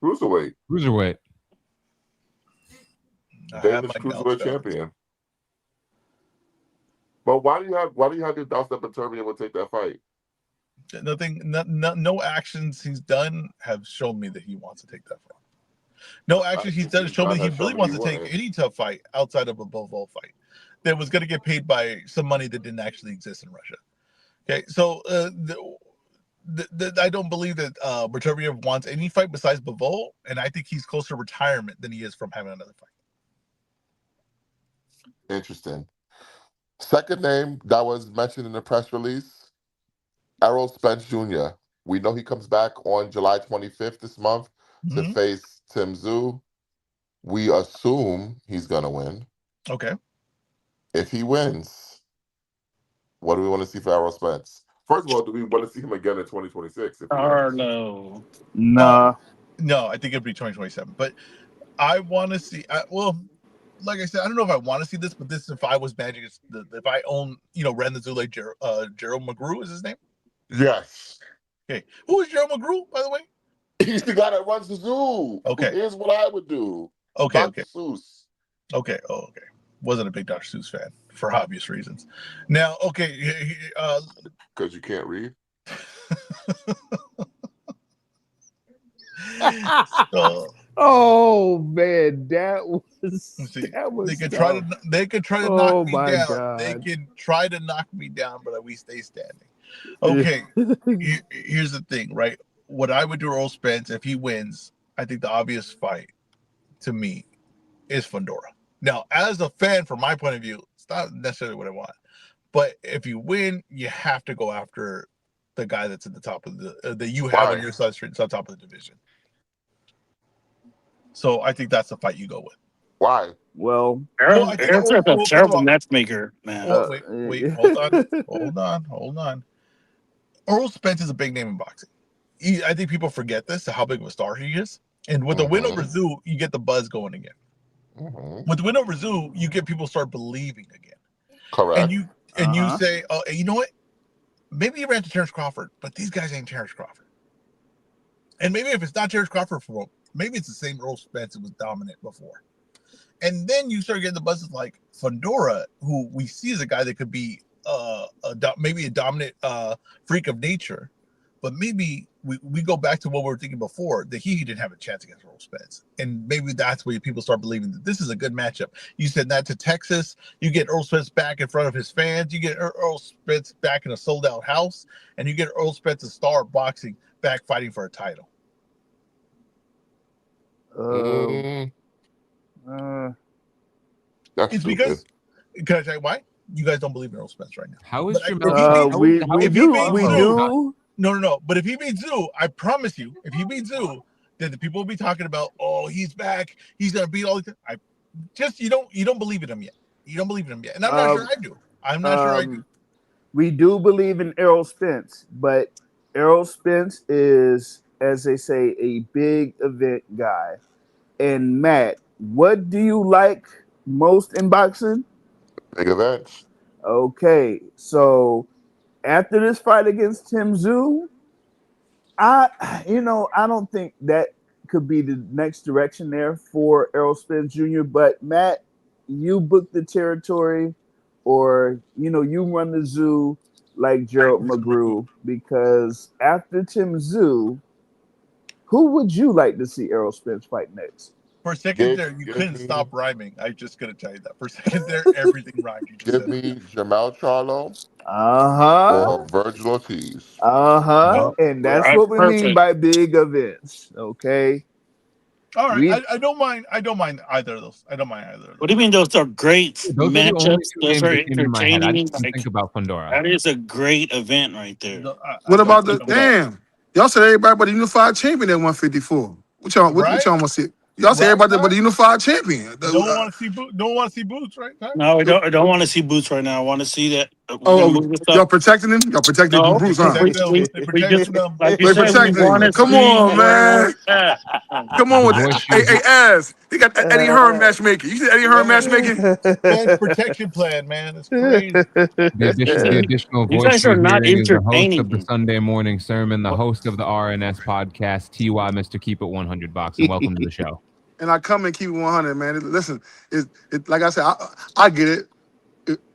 Cruiserweight. Danish cruiserweight champion. But why do you have your doubts that Beterbiev will take that fight? No actions he's done have shown me that he wants to take that fight. No actions he's done show me he really wants to take any tough fight outside of a Bivol fight that was going to get paid by some money that didn't actually exist in Russia. Okay, so I don't believe that Beterbiev wants any fight besides Bivol, and I think he's closer to retirement than he is from having another fight. Interesting. Second name that was mentioned in the press release, Errol Spence Jr. We know he comes back on July 25th this month to face Tim Tszyu. We assume he's going to win. Okay. If he wins, what do we want to see for Errol Spence? First of all, do we want to see him again in 2026? No. Nah. No, I think it'd be 2027. But I want to see. Like I said, I don't know if I want to see this, but this, if I was managing, if I own, Ren the Zoo, like Gerald McGrew is his name? Yes. Okay. Who is Gerald McGrew, by the way? He's the guy that runs the zoo. Okay. Here's what I would do. Okay. Dr. Seuss. Okay. Oh, okay. Wasn't a big Dr. Seuss fan for obvious reasons. Now, okay. Because you can't read? Oh man, that was See, tough. they could try to knock Oh me my down. They god. can try to knock me down, but we stay standing. Okay, here's the thing, right? What I would do Earl Spence if he wins, I think the obvious fight to me is Fundora. Now, as a fan, from my point of view, it's not necessarily what I want. But if you win, you have to go after the guy that's at the top of the that you have on your side, straight on top of the division. So I think that's the fight you go with. Why? Well, I think Eric's a terrible matchmaker, man. Wait, hold on. Earl Spence is a big name in boxing. I think people forget this, how big of a star he is. And with the win over Zoo, you get the buzz going again. With the win over Zoo, you get people start believing again. Correct. And you say, oh, you know what? Maybe he ran to Terrence Crawford, but these guys ain't Terrence Crawford. And maybe if it's not Terrence Crawford, maybe it's the same Earl Spence that was dominant before. And then you start getting the buzzes like Fundora, who we see as a guy that could be maybe a dominant freak of nature, but maybe we go back to what we were thinking before, that he didn't have a chance against Earl Spence. And maybe that's where people start believing that this is a good matchup. You said that to Texas, you get Earl Spence back in front of his fans, you get Earl Spence back in a sold-out house, and you get Earl Spence, a star of boxing, back fighting for a title. That's it's stupid. because, can I tell you why? You guys don't believe in Earl Spence right now. How is we do. No. But if he beats Zoo, I promise you, if he beats Zoo, then the people will be talking about, oh, he's back, he's gonna beat all the. You don't believe in him yet. You don't believe in him yet, and I'm not sure I do. I'm not sure I do. We do believe in Errol Spence, but Errol Spence is, as they say, a big event guy. And Matt, what do you like most in boxing? Big events. Okay, so after this fight against Tim Tszyu, I don't think that could be the next direction there for Errol Spence Jr. But Matt, you book the territory, or you run the zoo like Gerald McGrew, because after Tim Tszyu, who would you like to see Errol Spence fight next? For a second there, you couldn't stop rhyming. I'm just gonna tell you that. For a second there, everything rhymed. Give me Jamal Charlo. Or Virgil Ortiz. And that's what we mean by big events. Okay. All right. I don't mind either of those. What do you mean those are great matchups? Those are entertaining. Think about Fundora. That is a great event right there. What about the damn? Y'all said everybody but the unified champion at 154. What y'all want to see? Y'all say everybody but the unified champion. Don't want to see Boots, right? No, I don't want to see Boots right now. I want to see that. Y'all protecting him? Y'all protecting the Bruce, huh? We're protecting him. Come on, man. Come on with that. Hey, Az. He got Eddie Hearn matchmaking. You see Eddie Hearn matchmaking? Man's protection plan, man. It's crazy. The additional voice you guys are not entertaining. The host of the Sunday morning sermon, the host of the RNS podcast, TY Mr. Keep It 100 Boxing. Welcome to the show. And I come and keep it 100, man. Listen, like I said, I get it.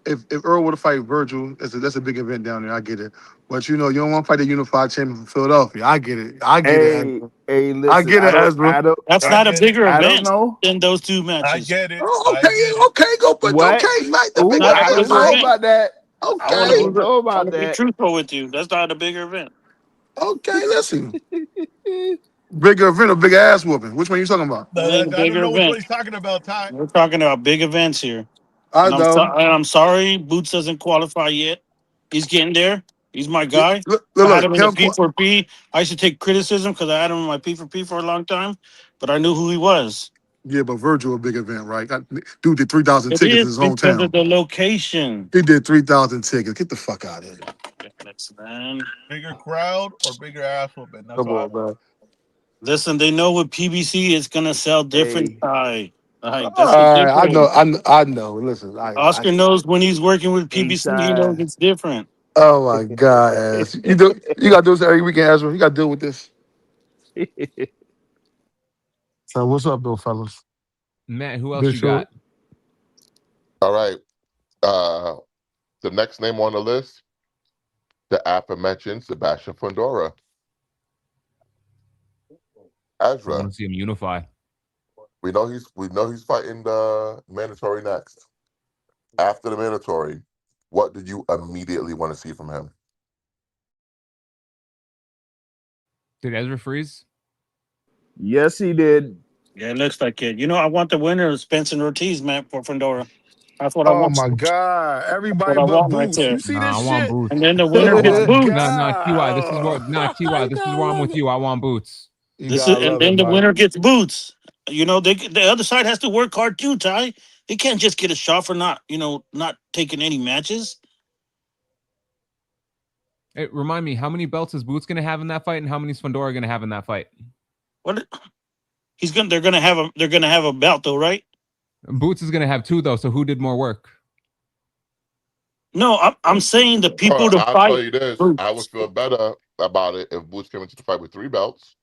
If Earl were to fight Virgil, that's a big event down there. I get it. But you don't want to fight the unified champion from Philadelphia. I get it. Listen, I get it, Ezra. That's not a bigger event than those two matches. I get it. Okay, go. But okay, Mike. I don't know about that. Okay, I don't know about that. Be truthful with you. That's not a bigger event. Okay, listen. Bigger event or big ass whooping? Which one are you talking about? I don't know what he's talking about, Ty. We're talking about big events here. I'm sorry, Boots doesn't qualify yet. He's getting there. He's my guy. I had him in the P4P. I used to take criticism because I had him in my P4P for a long time, but I knew who he was. Yeah, but Virgil a big event, right? Dude did 3,000 tickets in his hometown. Because of the location. He did 3,000 tickets. Get the fuck out of here. Man. Bigger crowd or bigger ass whooping? Come on, man. Listen, they know with PBC it's gonna sell different. I know. Listen, Oscar knows when he's working with PBC, he knows it's different. Oh my God, you gotta do this every weekend, Ezra. You gotta deal with this. So what's up, though, fellas? Matt, who else you got? All right. The next name on the list, the aforementioned Sebastian Fundora. Ezra. I want to see him unify. We know he's fighting the mandatory next. After the mandatory, what did you immediately want to see from him? Did Ezra freeze? Yes, he did. Yeah, it looks like it. You know, I want the winner of Spence and Ortiz, man, for Fedora. That's what I Oh want. my God! That's what Everybody I but want right Boots. there. You see Nah, I this want shit? Boots. And then the Oh winner gets my Boots. No, Ty. This is what. God! Nah, Ty. This is where I'm with you. I want Boots. You This is, gotta and love it, then the Mike. winner gets Boots. You know, the other side has to work hard too, Ty. They can't just get a shot for not taking any matches. Hey, remind me, how many belts is Boots gonna have in that fight, and how many is Fedora gonna have in that fight? What? They're gonna have a belt though, right? Boots is gonna have 2 though. So who did more work? No, I'm saying the people to I'll tell fight. you this: I would feel better about it if Boots came into the fight with 3 belts,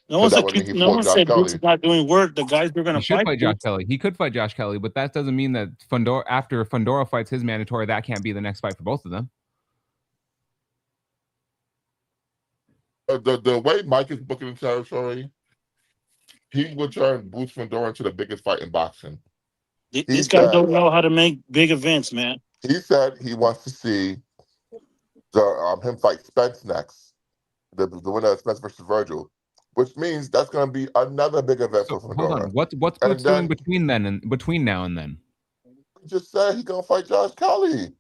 No because one that said would mean he no fought one Josh said Boots Kelly. is not doing work. The guys they're He gonna should fight fight Josh Kelly. He could fight Josh Kelly, but that doesn't mean that Fedora, after Fedora fights his mandatory, that can't be the next fight for both of them. The way Mike is booking the territory, he would turn Boots Fedora into the biggest fight in boxing. These guys don't know how to make big events, man. He said he wants to see him fight Spence next, the winner of Spence versus Virgil, which means that's going to be another big event for Hold Fedora. on, what's Boots doing between now and then? He just said he's going to fight Josh Kelly.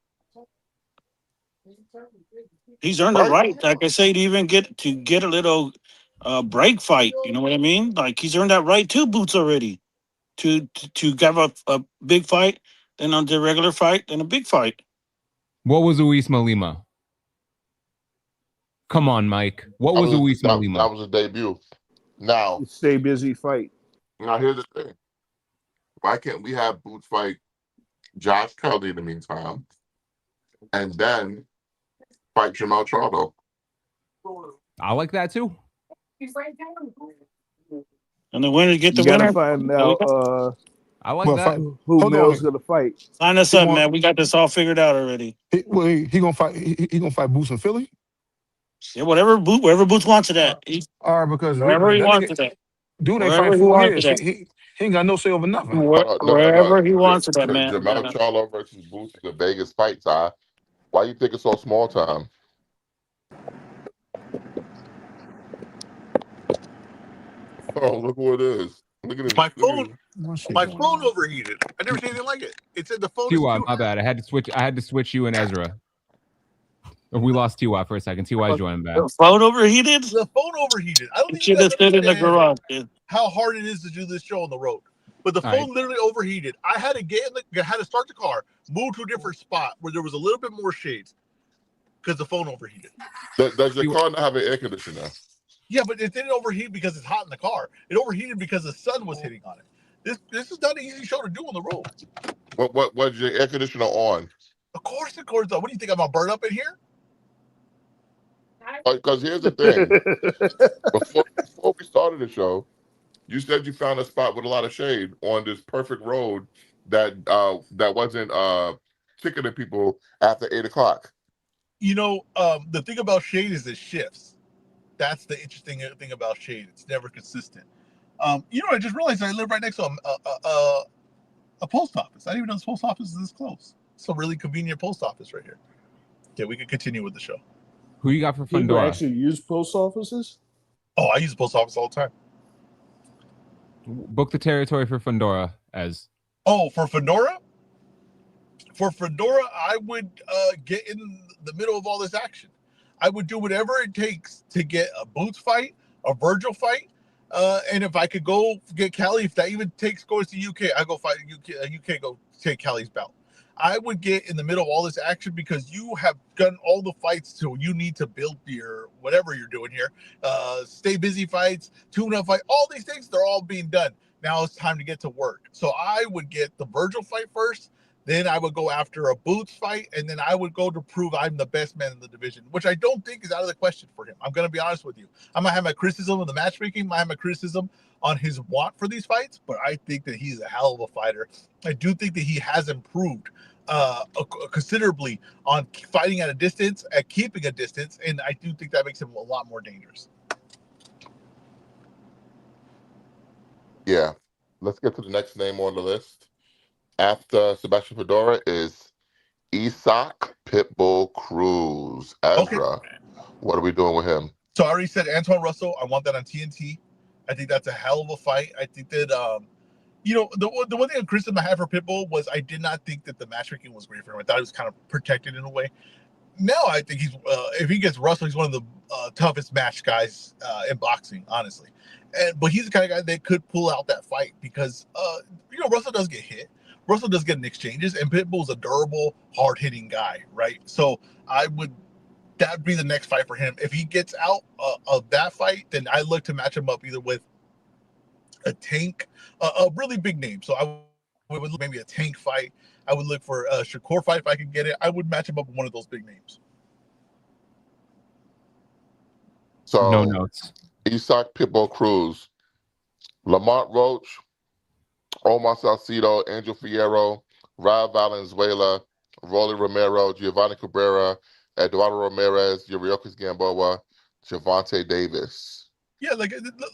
He's earned the right, like I say, to even get a little break fight. You know what I mean? Like he's earned that right too, Boots already. To have a big fight, then on the regular fight, then a big fight. What was Uisma Lima? Come on, Mike. What was Uisma Lima? That was a debut. Now, stay busy fight. Now here's the thing: why can't we have Boots fight Josh Kelly in the meantime, and then fight Jamal Charlo? I like that too. And the winner get the You gotta winner. find out I like that. who Mill's gonna fight. Sign us up, man. We got this all figured out already. He gonna fight. He gonna fight Boots in Philly. Yeah, wherever Boots wants it at. All right, because Wherever he that wants nigga- it at. dude ain't Wherever fighting he 4 wants years. it at. He ain't got no say over nothing. Wherever he wants it at, man. Jamal Charlo versus Boots is a Vegas fight, Ty. Why you think it's so small time? Oh, look what it is. Look at this. My phone overheated. I never seen anything like it. It said the phone is T.Y., my bad. I had to switch you and Ezra. We lost T.Y. for a second. T.Y. joined back. The phone overheated? The phone overheated. I don't think Should you have guys stood in the understand garage, dude. how hard it is to do this show on the road. But the All phone right. literally overheated. I had to had to start the car, move to a different spot where there was a little bit more shades because the phone overheated. Does your car not have an air conditioner? Yeah, but it didn't overheat because it's hot in the car. It overheated because the sun was hitting on it. This is not an easy show to do on the road. What was your air conditioner on? Of course. What do you think? I'm gonna burn up in here? Because here's the thing. Before we started the show, you said you found a spot with a lot of shade on this perfect road that wasn't ticketing people after 8 o'clock. You know, the thing about shade is it shifts. That's the interesting thing about shade. It's never consistent. You know, I just realized I live right next to a post office. I didn't even know this post office is this close. It's a really convenient post office right here. Okay, we can continue with the show. Who you got for People Fedora? actually use post offices? Oh, I use the post office all the time. Book the territory for Fedora as. Oh, for Fedora? For Fedora, I would get in the middle of all this action. I would do whatever it takes to get a Boots fight, a Virgil fight, and if I could go get Cali, if that even goes to UK, I go fight UK, go take Cali's belt. I would get in the middle of all this action because you have done all the fights to you need to build your whatever you're doing here. Stay busy fights, tune-up fight, all these things, they're all being done. Now it's time to get to work. So I would get the Virgil fight first. Then I would go after a Boots fight, and then I would go to prove I'm the best man in the division, which I don't think is out of the question for him. I'm going to be honest with you. I might have my criticism of the matchmaking, might have my criticism on his want for these fights, but I think that he's a hell of a fighter. I do think that he has improved considerably on fighting at a distance, at keeping a distance, and I do think that makes him a lot more dangerous. Yeah. let's get to the next name on the list. After Sebastian Fedora is Isak Pitbull Cruz. Ezra, what are we doing with him? So I already said Antoine Russell. I want that on TNT. I think that's a hell of a fight. I think that the one thing on criticism I had for Pitbull was I did not think that the matchmaking was great for him. I thought he was kind of protected in a way. Now I think he's if he gets Russell, he's one of the toughest match guys in boxing, honestly. But he's the kind of guy that could pull out that fight because Russell does get hit. Russell does get in exchanges, and Pitbull's a durable, hard-hitting guy, right? So that'd be the next fight for him. If he gets out of that fight, then I look to match him up either with a Tank, a really big name. So I would look maybe a Tank fight. I would look for a Shakur fight if I could get it. I would match him up with one of those big names. So no notes. Isak Pitbull Cruz, Lamont Roach, Omar Salcido, Angel Fierro, Raul Valenzuela, Rolly Romero, Giovanni Cabrera, Eduardo Ramirez, Yuriokis Gamboa, Javante Davis. Yeah, like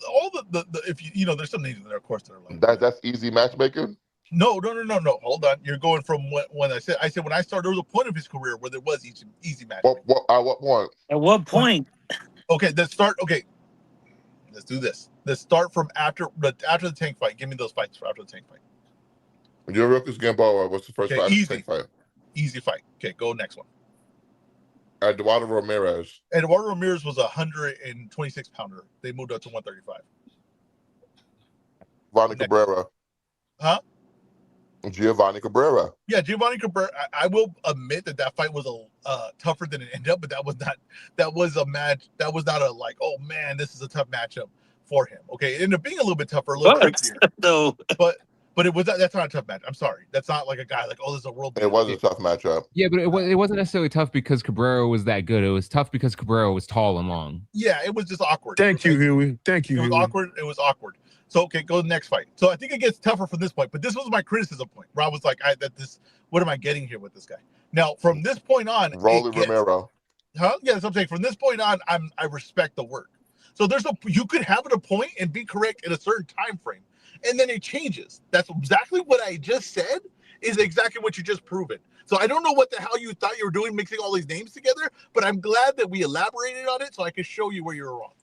all the if there's some names in there, of course, that are like that's easy matchmaking. No. Hold on. You're going from when I said when I started, there was a point of his career where there was easy matchmaking. At what point? At what point? Okay, let's start. Okay, let's do this. Let's start from after the Tank fight. Give me those fights for after the Tank fight. Yuriokis Gamboa. What's the first fight? Easy. Tank fight. Easy fight. Okay, go next one. Eduardo Ramirez. Eduardo Ramirez was a 126 pounder. They moved up to 135. Giovanni Cabrera. Huh? Giovanni Cabrera. Yeah, Giovanni Cabrera. I will admit that fight was a tougher than it ended up, but that was a match. That was not a like, oh man, this is a tough matchup for him. Okay, it ended up being a little bit tougher, a little trickier. No. But it was that's not a tough match. I'm sorry. That's not like a guy like, oh, this is a world. It was a tough matchup. Yeah, but it wasn't necessarily tough because Cabrera was that good. It was tough because Cabrera was tall and long. Yeah, it was just awkward. Thank you, Huey. Thank you. It was awkward. So okay, go to the next fight. So I think it gets tougher from this point. But this was my criticism point. Rob was like, what am I getting here with this guy? Now from this point on, Rolly Romero. Huh? Yeah, that's what I'm saying. From this point on, I respect the work. So you could have it a point and be correct in a certain time frame. And then it changes. That's exactly what I just said is exactly what you just proven. So I don't know what the hell you thought you were doing mixing all these names together, but I'm glad that we elaborated on it so I can show you where you were wrong.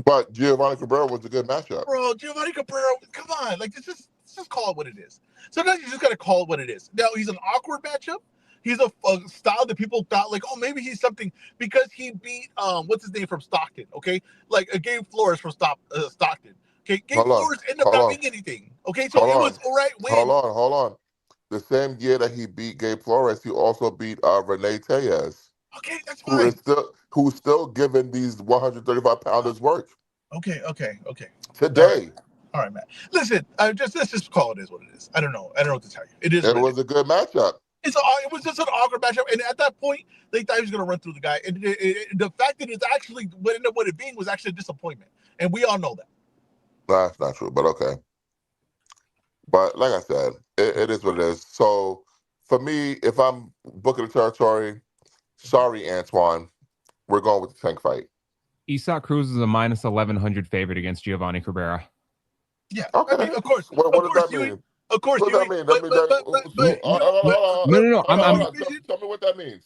But Giovanni Cabrera was a good matchup. Bro, Giovanni Cabrera, come on. Like, just call it what it is. Sometimes you just got to call it what it is. Now, he's an awkward matchup. He's a style that people thought, like, oh, maybe he's something because he beat, what's his name from Stockton, okay? Like, Gabe Flores from Stockton. Okay, Gabe Flores ended up not being anything. Okay, so it was all right win. Hold on. The same year that he beat Gabe Flores, he also beat Renee Tellez. Okay, that's fine. Who's still giving these 135 pounders work. Okay. Today. All right, man. Listen, let's just call it is what it is. I don't know what to tell you. It was a good matchup. It was just an awkward matchup, and at that point, they thought he was going to run through the guy. And the fact that it's actually what ended up with it being was actually a disappointment, and we all know that. That's not true, but okay. But like I said, it is what it is. So for me, if I'm booking the territory, sorry, Antoine, we're going with the Tank fight. Isak Cruz is a minus 1,100 favorite against Giovanni Cabrera. Yeah, okay. I mean, of course. What does that mean? Of course, what does that mean? No. Tell me what that means.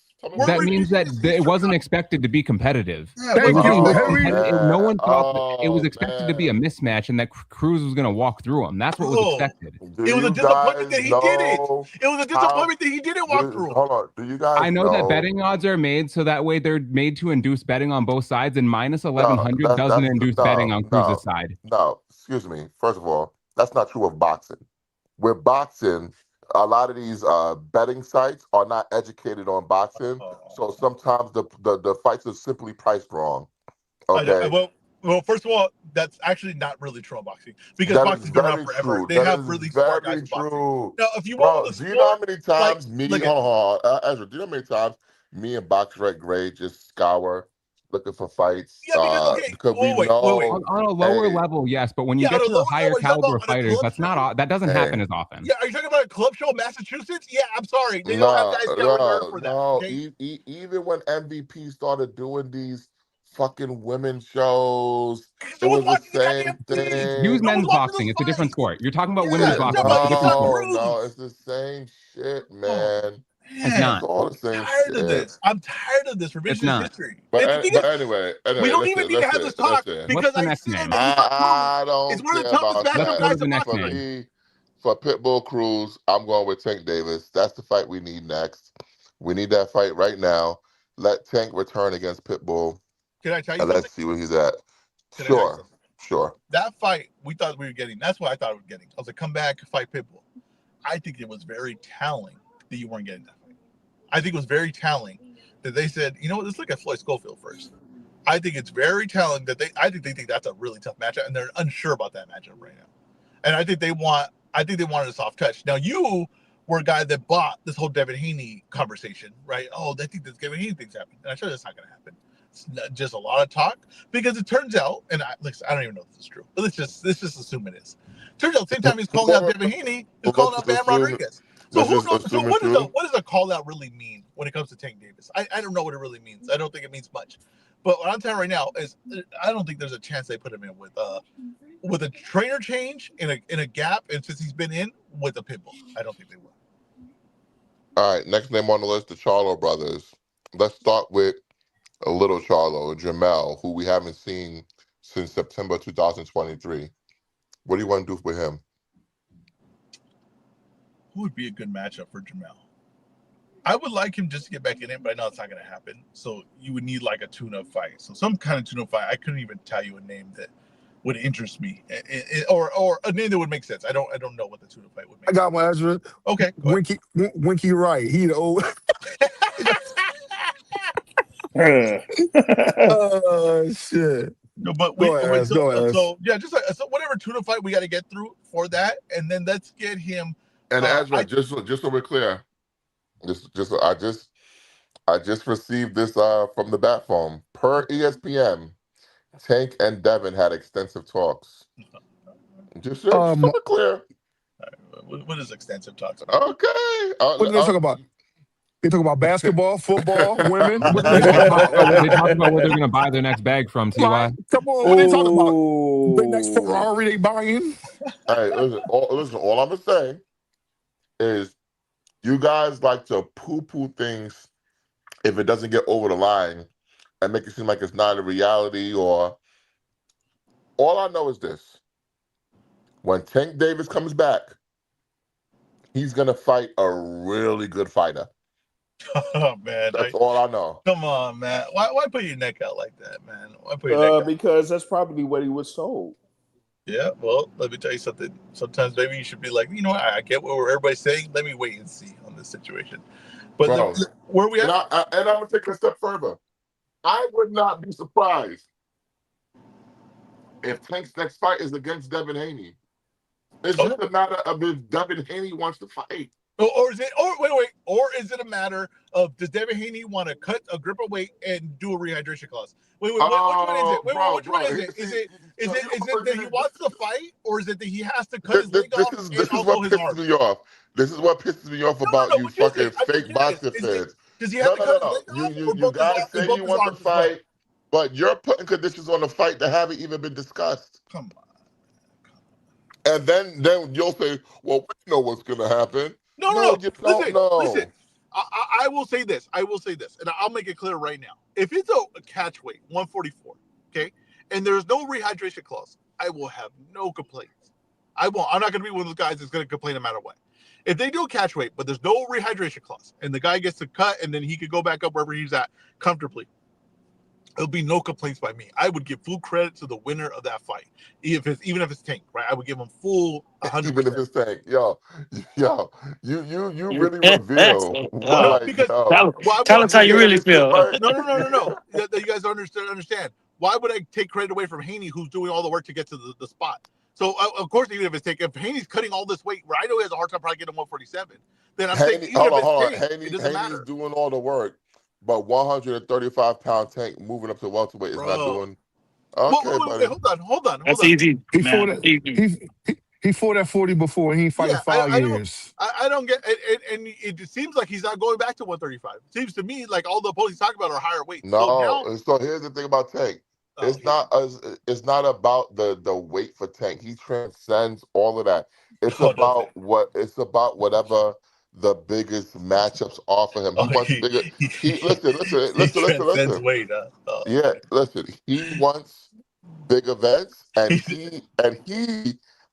That means that it wasn't expected to be competitive. Thank you, Harry. No one thought it was expected to be a mismatch and that Cruz was going to walk through him. That's what was expected. It was a disappointment that he did it. It was a disappointment that he didn't walk through. Hold on. Do you guys I know that betting odds are made so that way they're made to induce betting on both sides, and minus 1,100 doesn't induce betting on Cruz's side. No, excuse me. First of all, that's not true of boxing. With boxing, a lot of these betting sites are not educated on boxing, so sometimes the fights are simply priced wrong. Okay. Well, first of all, that's actually not really true on boxing because boxing's been around forever. They have really smart guys in boxing. Now, if you want do you know how many times Ezra? Do you know how many times me and Boxrec Gray just scour looking for fights? Yeah, because we know on a lower level, yes, but when you get to the higher caliber fighters, that doesn't happen as often. Yeah, are you talking about a club show in Massachusetts? Yeah, I'm sorry, they don't have guys scouring for that. No, even when MVP started doing these fucking women's shows. So It was the watching the same goddamn thing. Use No one's men's watching boxing. those It's a different fights. sport. You're talking about Yeah, women's boxing. It's a different sport. No, it's the same shit, man. It's not. It's all the same Tired of shit. this. I'm tired of this revisionist not. history. But, And the thing but is, anyway, we don't even need to have this talk because What's the I next see name? that he's not I wrong. It's don't one of the care toughest about matchup Let's go guys to the in next For boxing. name. me, for Pitbull Cruz, I'm going with Tank Davis. That's the fight we need next. We need that fight right now. Let Tank return against Pitbull. Can I tell you And something? let's see where he's at. Can I tell you Sure. something? Sure. That fight we thought we were getting. That's what I thought we were getting. I was like, come back, fight Pitbull. I think it was very telling that you weren't getting that fight. I think it was very telling that they said, you know what, let's look at Floyd Schofield first. I think it's very telling that they think that's a really tough matchup, and they're unsure about that matchup right now. And I think they wanted a soft touch. Now you were a guy that bought this whole Devin Haney conversation, right? Oh, they think this Devin Haney thing's happening. And I said that's not gonna happen. It's not just a lot of talk, because it turns out, and I don't even know if this is true, but let's just assume it is. Turns out, same time he's calling out Devin Haney, he's calling out Bam Rodriguez. So who knows? So what does a call out really mean when it comes to Tank Davis? I don't know what it really means. I don't think it means much. But what I'm telling right now is I don't think there's a chance they put him in with a trainer change in a gap, and since he's been in with a Pitbull, I don't think they will. All right, next name on the list, the Charlo brothers. Let's start with a little Charlo, Jamel, who we haven't seen since September 2023. What do you want to do with him? Who would be a good matchup for Jamel? I would like him just to get back in it, but I know it's not going to happen. So you would need like a tune-up fight. So some kind of tune-up fight. I couldn't even tell you a name that would interest me, or a name that would make sense. I don't know what the tune-up fight would make. I got one, Ezra. Okay, Winky Wright. He the old. Shit. No, but Go ahead. so yeah, just so whatever tune-up fight we got to get through for that, and then let's get him. And Ezra, just so we're clear, I just received this from the bat phone. Per ESPN, Tank and Devin had extensive talks. Just so we're clear. What is extensive talks? Okay. What do they talk about? They talk about basketball, football, women. They talk about where they're going to buy their next bag from, TY. Right. Come on, what they talking about? The next Ferrari they buying? Hey, listen, all I'm going to say is you guys like to poo-poo things if it doesn't get over the line and make it seem like it's not a reality. Or all I know is this: when Tank Davis comes back, he's gonna fight a really good fighter. Oh man, that's all I know. Come on, man. Why put your neck out like that, man? Why put your neck out? Because that's probably what he was told. Yeah, well, let me tell you something. Sometimes maybe you should be like, you know what? I get what everybody's saying. Let me wait and see on this situation. But where are we at? And I'm gonna take it a step further. I would not be surprised if Tank's next fight is against Devin Haney. It's just a matter of if Devin Haney wants to fight. Or is it a matter of does Devin Haney want to cut a grip of weight and do a rehydration clause? Which one is it? Which one is it? Is it that he wants to fight, or is it that he has to cut his leg off? This is what pisses me off. This is what pisses me off about you fucking fake boxing fans. Does he have to cut his leg off? You guys say you want to fight, but you're putting conditions on the fight that haven't even been discussed. Come on. And then you'll say, well, we know what's going to happen. No. You don't know. Listen. I will say this, and I'll make it clear right now. If it's a catch weight, 144, okay, and there's no rehydration clause, I will have no complaints. I won't. I'm not going to be one of those guys that's going to complain no matter what. If they do a catch weight, but there's no rehydration clause, and the guy gets to cut, and then he could go back up wherever he's at comfortably, there'll be no complaints by me. I would give full credit to the winner of that fight, even if it's Tank, right? I would give him full 100%. Even if it's Tank, yo, you really reveal. Tell us how you really feel. No. You guys don't understand. Why would I take credit away from Haney, who's doing all the work to get to the spot? So of course, even if it's Tank, if Haney's cutting all this weight, where I know he has a hard time probably getting 147, then I'm saying even if it's Tank, it doesn't matter. Haney's doing all the work. But 135-pound Tank moving up to welterweight is not doing. Okay, wait, hold on. That's easy. He fought at 40 before. He ain't fighting Yeah, 5 years. I don't get it, and it seems like he's not going back to 135. It seems to me like all the opponents he's talking about are higher weight. So No, now, so here's the thing about Tank. It's not about the weight for Tank. He transcends all of that. It's about whatever the biggest matchups are for him. He wants bigger. He listen. weight. Yeah, listen. He wants big events, and he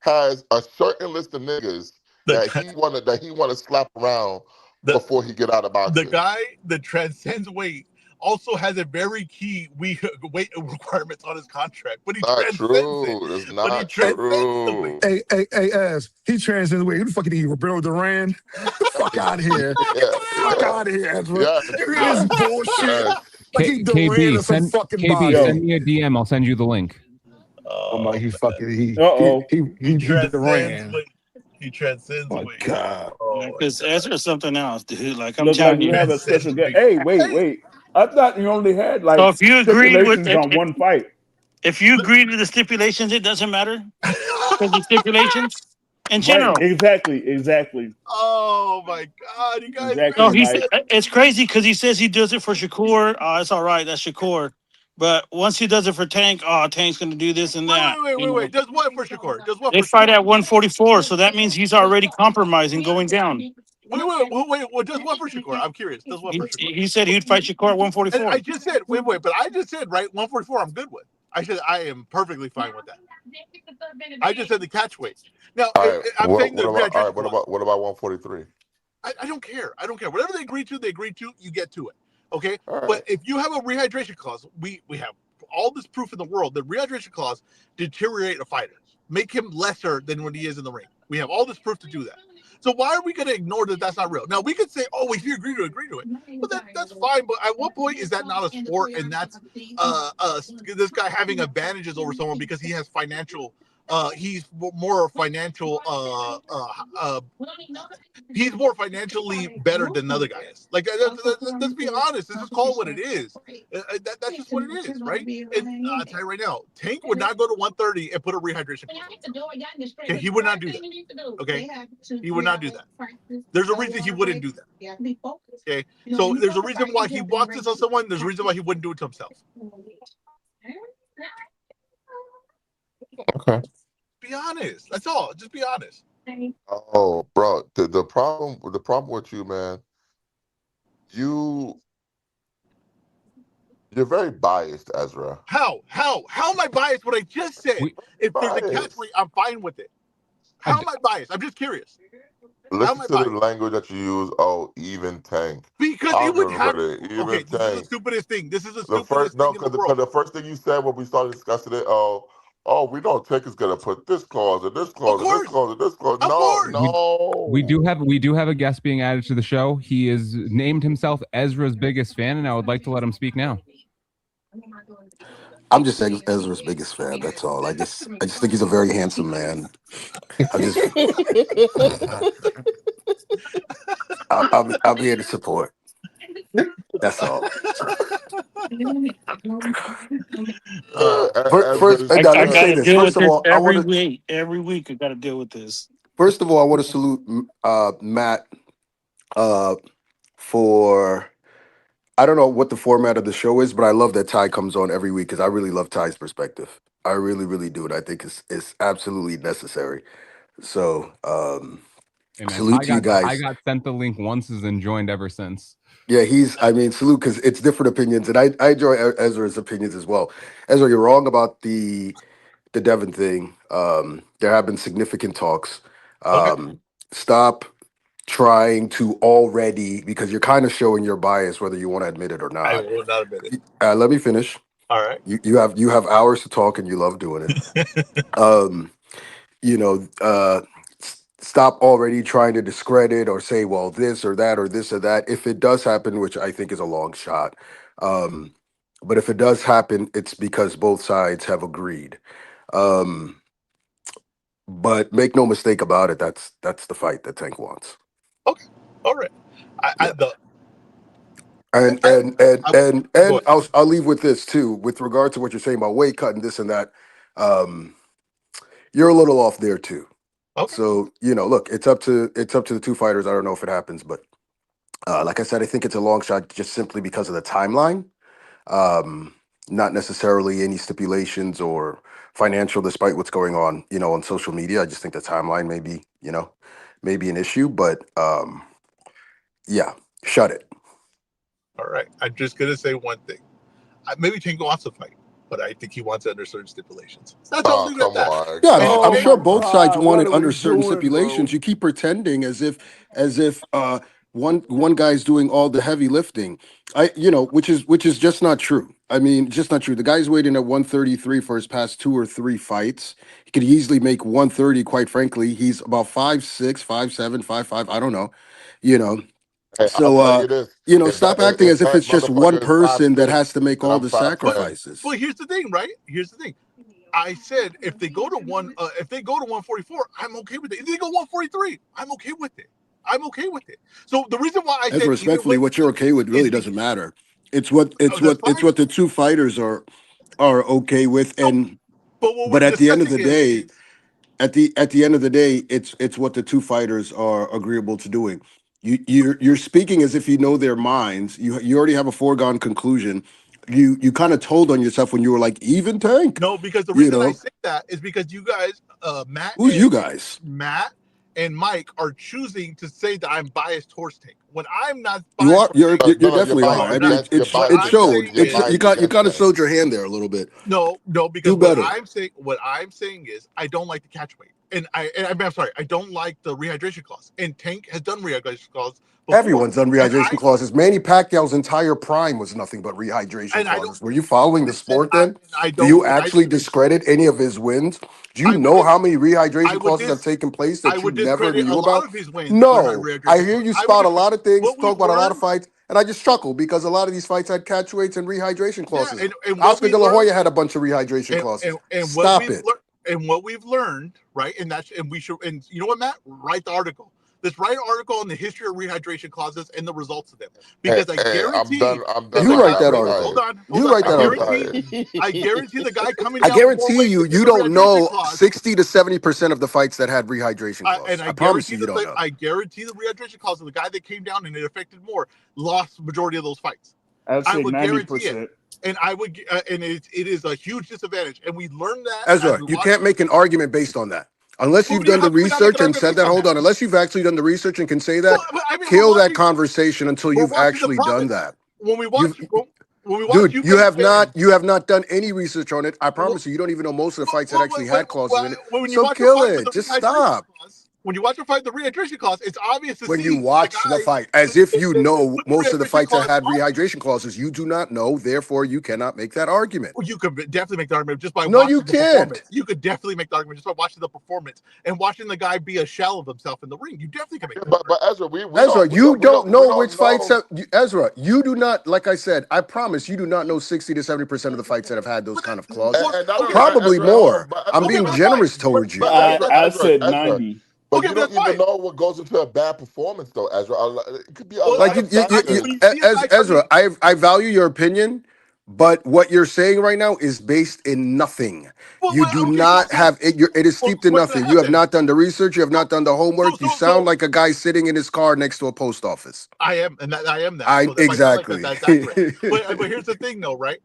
has a certain list of niggas that he wanna slap around before he get out of boxing. The guy that transcends weight also has a very key weight requirements on his contract, but he transcends it. It's not true. Hey, Az, he transcends weight. Who the fuck did he? Roberto Duran? Get the fuck out of here. Get the fuck out of here, Ezra. You hear this bullshit? Like he Duran or some fucking body. Send me a DM. I'll send you the link. Oh my, he fucking he Duran. He transcends weight. God. Because Ezra's something else, dude. Like I'm Look telling like you have a special guest. Hey, wait. I thought you only had like so if you agreed with stipulations on one fight. If you agreed with the stipulations, it doesn't matter. Because the stipulations in general. Right, exactly. Oh my God, you guys! Exactly, it's crazy because he says he does it for Shakur. It's all right, that's Shakur. But once he does it for Tank, Tank's going to do this and that. Wait. Does what for Shakur? They fight at 144, so that means he's already compromising going down. Wait. Does what for Shakur? I'm curious. Does what for Shakur? He said he'd fight Shakur at 144. And I just said, wait, but I just said, right, 144 I'm good with. I said I am perfectly fine with that. I just said the catch weight. Now, I'm saying what about 143? I don't care. Whatever they agree to, you get to it. Okay? But if you have a rehydration clause, we have all this proof in the world that rehydration clause deteriorate a fighter, make him lesser than when he is in the ring. We have all this proof to do that. So why are we going to ignore that that's not real? Now, we could say, if you agree to it. But that's fine. But at what point is that not a sport and that's this guy having advantages over someone because he has financial he's more financial he's more financially better than other guys. Like let's be honest, let's just call it what it is. That's just what it is, right? And I'll tell you right now, Tank would not go to 130 and put a rehydration clause. Okay, he would not do that. Okay, he would not do that. There's a reason he wouldn't do that. Okay, so there's a reason why he wants this on someone. There's a reason why he wouldn't do it to himself. Okay. Be honest. That's all. Just be honest. Oh, bro, the problem with you, man, you're very biased, Ezra. How am I biased? What I just said. If there's a catch weight, I'm fine with it. How am I biased? I'm just curious. Listen to the language that you use. Oh, even Tank. Because it would have. Okay, Tank. this is the stupidest thing. This is the stupidest first, thing in the world. The first thing you said when we started discussing it, we know Tank is gonna put this clause and this clause and this clause and this clause. No. We do have a guest being added to the show. He is named himself Ezra's biggest fan, and I would like to let him speak now. I'm just Ezra's biggest fan. That's all. I just think he's a very handsome man. I'm here to support. That's all. First, I gotta deal with this every week. I got to deal with this. First of all, I want to salute Matt for. I don't know what the format of the show is, but I love that Ty comes on every week because I really love Ty's perspective. I really, really do, and I think it's absolutely necessary. So, salute to you guys. I got sent the link once and joined ever since. Yeah, salute because it's different opinions, and I enjoy Ezra's opinions as well. Ezra, you're wrong about the Devin thing. There have been significant talks. Stop trying to already, because you're kind of showing your bias whether you want to admit it or not. I will not admit it. Let me finish. All right. You have hours to talk and you love doing it. Stop already trying to discredit or say, well, this or that or this or that. If it does happen, which I think is a long shot, but if it does happen, it's because both sides have agreed. But make no mistake about it, that's the fight that Tank wants. Okay, all right. I'll leave with this too, with regard to what you're saying about weight cutting, this and that. You're a little off there too. Okay. So look, it's up to the two fighters. I don't know if it happens, but like I said, I think it's a long shot just simply because of the timeline. Not necessarily any stipulations or financial, despite what's going on, on social media. I just think the timeline may be an issue, but yeah, shut it. All right. I'm just gonna say one thing. Maybe Tango wants to fight, but I think he wants it under certain stipulations. That's all. Oh, come on. Yeah, Oh I'm sure my both sides God, want what it are under we certain doing, stipulations. bro? You keep pretending as if one guy's doing all the heavy lifting. Which is just not true. I mean, just not true. The guy's waiting at 133 for his past 2 or 3 fights. He could easily make 130, quite frankly. He's about 5'6", 5'7", 5'5", I don't know. You know. Hey, I'll So tell you this. stop acting as if That it's just one motherfucker is person that 5'6", has to make and all I'm the 5'10". sacrifices. But here's the thing, right? Here's the thing. I said if they go to 144, I'm okay with it. If they go 143, I'm okay with it. So the reason why I As said respectfully, what you're okay with really doesn't matter. It's what the two fighters are okay with, and but at the end of the day, at the end of the day, it's what the two fighters are agreeable to doing. You're speaking as if you know their minds. You already have a foregone conclusion. You kind of told on yourself when you were like, even Tank. No, because the reason I say that is because you guys, Who's you guys? Matt and Mike are choosing to say that I'm biased towards Tank when I'm not. You are. You're No, you're definitely are. biased I mean, against. You're biased it showed. against. You're biased You against kind of Tank. showed your hand there a little bit. No, because Do better. what I'm saying is I don't like the catch weight, and I'm sorry, I don't like the rehydration clause. And Tank has done rehydration clause before. Everyone's done rehydration clauses. Manny Pacquiao's entire prime was nothing but rehydration clauses. Were you following the sport then? Do you actually discredit any of his wins? Do you know how many rehydration clauses have taken place that you never knew about? No. I hear you spout a lot of things, talk about a lot of fights, and I just chuckle because a lot of these fights had catch weights and rehydration clauses. Oscar De La Hoya had a bunch of rehydration clauses. Stop it. And what we've learned, right? And we should. And you know what, Matt? Write the article. Let's write an article on the history of rehydration clauses and the results of them. Because I guarantee I'm done. You write that article. Hold on. You write that article. I guarantee the guy coming I down. guarantee you don't know 60 to 70% of the fights that had rehydration clauses. I promise you don't know. I guarantee the rehydration clause of the guy that came down and it affected more lost majority of those fights. I'd say I would 90%. guarantee it. And I would, and it is a huge disadvantage. And we learned that. Ezra, you can't make an argument based on that. Unless you've done the research and said that, hold on. Unless you've actually done the research and can say that, kill that conversation until you've actually done that. When we watch, dude, you have not done any research on it. I promise you don't even know most of the fights that actually had clauses in it. So kill it. Just stop. When you watch a fight, the rehydration clause, it's obvious to when see you watch the fight, as if you know most of the fights that had rehydration clauses. You do not know, therefore you cannot make that argument. Well, you could definitely make the argument just by no, watching you can't. Performance. You could definitely make the argument just by watching the performance and watching the guy be a shell of himself in the ring. You definitely can make. But Ezra, you don't know which fights. Ezra, you do not. Like I said, I promise you do not know 60 to 70% of the fights that have had those kind of clauses. Probably more. I'm being generous towards you. I said 90. But you don't even know what goes into a bad performance, though, Ezra. It could be Ezra. I value your opinion, but what you're saying right now is based in nothing. You do not have it. It is steeped in nothing. You have not done the research. You have not done the homework. You sound like a guy sitting in his car next to a post office. I am, and I am that. Exactly. That's accurate. But here's the thing, though, right?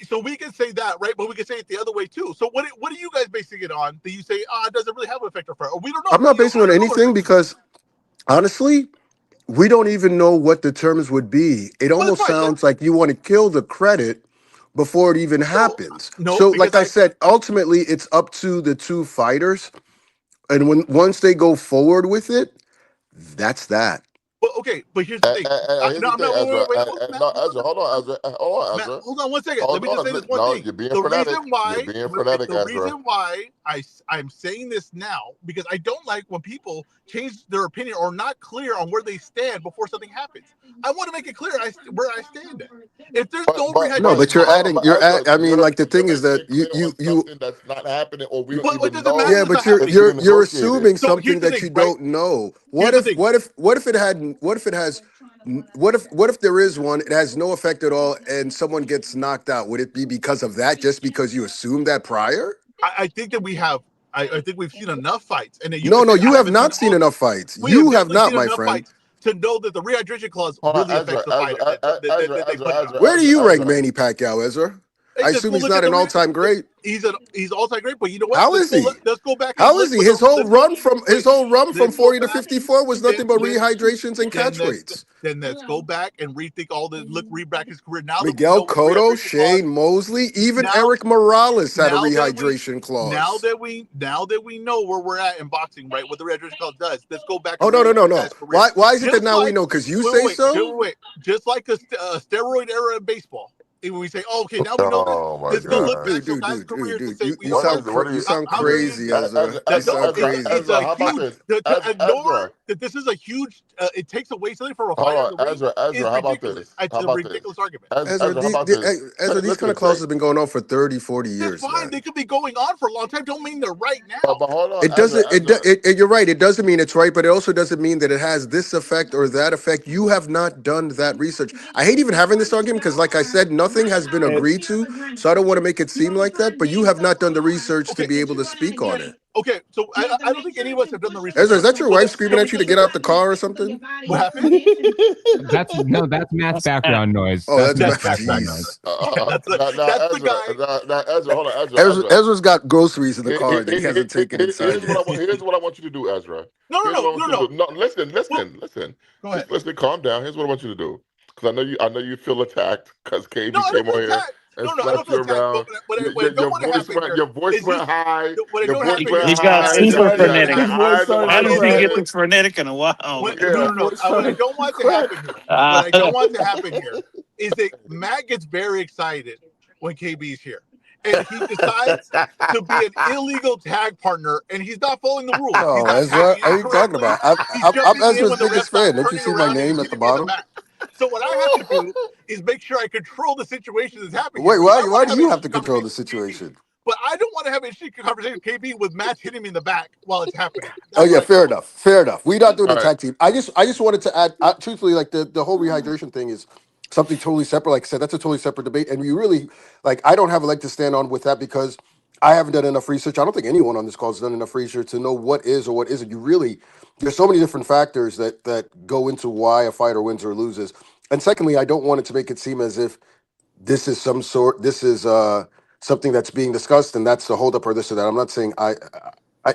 So we can say that, right? But we can say it the other way too. So what are you guys basing it on? Do you say, it doesn't really have an effect or we don't know? I'm not basing it on anything because honestly, we don't even know what the terms would be. It almost sounds like you want to kill the credit before it even happens. So like I said, ultimately it's up to the two fighters. And once they go forward with it, that's that. Well, okay, but here's the thing. Ezra, hold on, Ezra. Hold on 1 second. Let me just say this one thing. You're being frenetic. The reason why I'm saying this now, because I don't like when people change their opinion or not clear on where they stand before something happens. I want to make it clear where I stand at. If there's no, but you're adding. I mean, like the thing is that you that's not happening, or we don't even know. Yeah, but you're assuming something that you don't know. What if it had? What if there is one? It has no effect at all, and someone gets knocked out. Would it be because of that? Just because you assumed that prior? I think that we have I think we've seen enough fights. And then No, you have not seen enough fights. You have not, my friend. To know that the rehydration clause really affects the fighter. Where do you rank Manny Pacquiao, Ezra? I assume he's not an all-time great. He's all-time great, but you know what? How is he? Let's go back. How is he? His whole run from 40 to 54 was nothing but rehydrations and catch weights. Then let's go back and rethink all the read back his career. Now Miguel Cotto, Shane Mosley, even Eric Morales had a rehydration clause. Now that we know where we're at in boxing, right? What the rehydration clause does. Let's go back. Oh no. Why is it that now we know? Because you say so. Wait. Just like a steroid era in baseball. When we say, okay, now we know this. Let's go look back some guy's career to say you sound crazy, Ezra. You sound crazy. It's a huge to ignore that this is a huge. It takes away something from a fighter. Ezra, how about this? It's a ridiculous argument. Ezra, these kind of clauses have been going on for 30, 40 years. It's fine. They could be going on for a long time. Don't mean they're right now. But hold on. It doesn't. You're right. It doesn't mean it's right, but it also doesn't mean that it has this effect or that effect. You have not done that research. I hate even having this argument because, like I said, nothing has been agreed to, so I don't want to make it seem like that, but you have not done the research to be able to speak on it. Okay, so I don't think any of us have done the research. Ezra, is that your wife screaming at you to get out the car or something? What happened? That's Matt's background noise. Oh, that's background noise. That's the guy. Ezra, hold on, Ezra. Ezra's got groceries in the car that he hasn't taken inside. Here's what I want you to do, Ezra. No. Listen. Go ahead. Listen, calm down. Here's what I want you to do. Because I know you feel attacked because KB came on here and slapped you around. Your voice went high. He's got super frenetic. I don't think he gets frenetic in a while. What I don't want to happen here is that Matt gets very excited when KB's here. And he decides to be an illegal tag partner, and he's not following the rules. Oh, Ezra, what are you talking about? I'm Ezra's biggest fan. Don't you see my name at the bottom? So what I have to do is make sure I control the situation that's happening. Wait, why do you have to control the situation? But I don't want to have a shit conversation with KB with Matt hitting me in the back while it's happening. Oh yeah, fair enough. We're not doing a tag team. I just wanted to add, truthfully, like the whole rehydration thing is something totally separate. Like I said, that's a totally separate debate, and you really I don't have a leg to stand on with that because I haven't done enough research. I don't think anyone on this call has done enough research to know what is or what isn't. There's so many different factors that go into why a fighter wins or loses. And secondly, I don't want it to make it seem as if this is something that's being discussed and that's the holdup or this or that. I'm not saying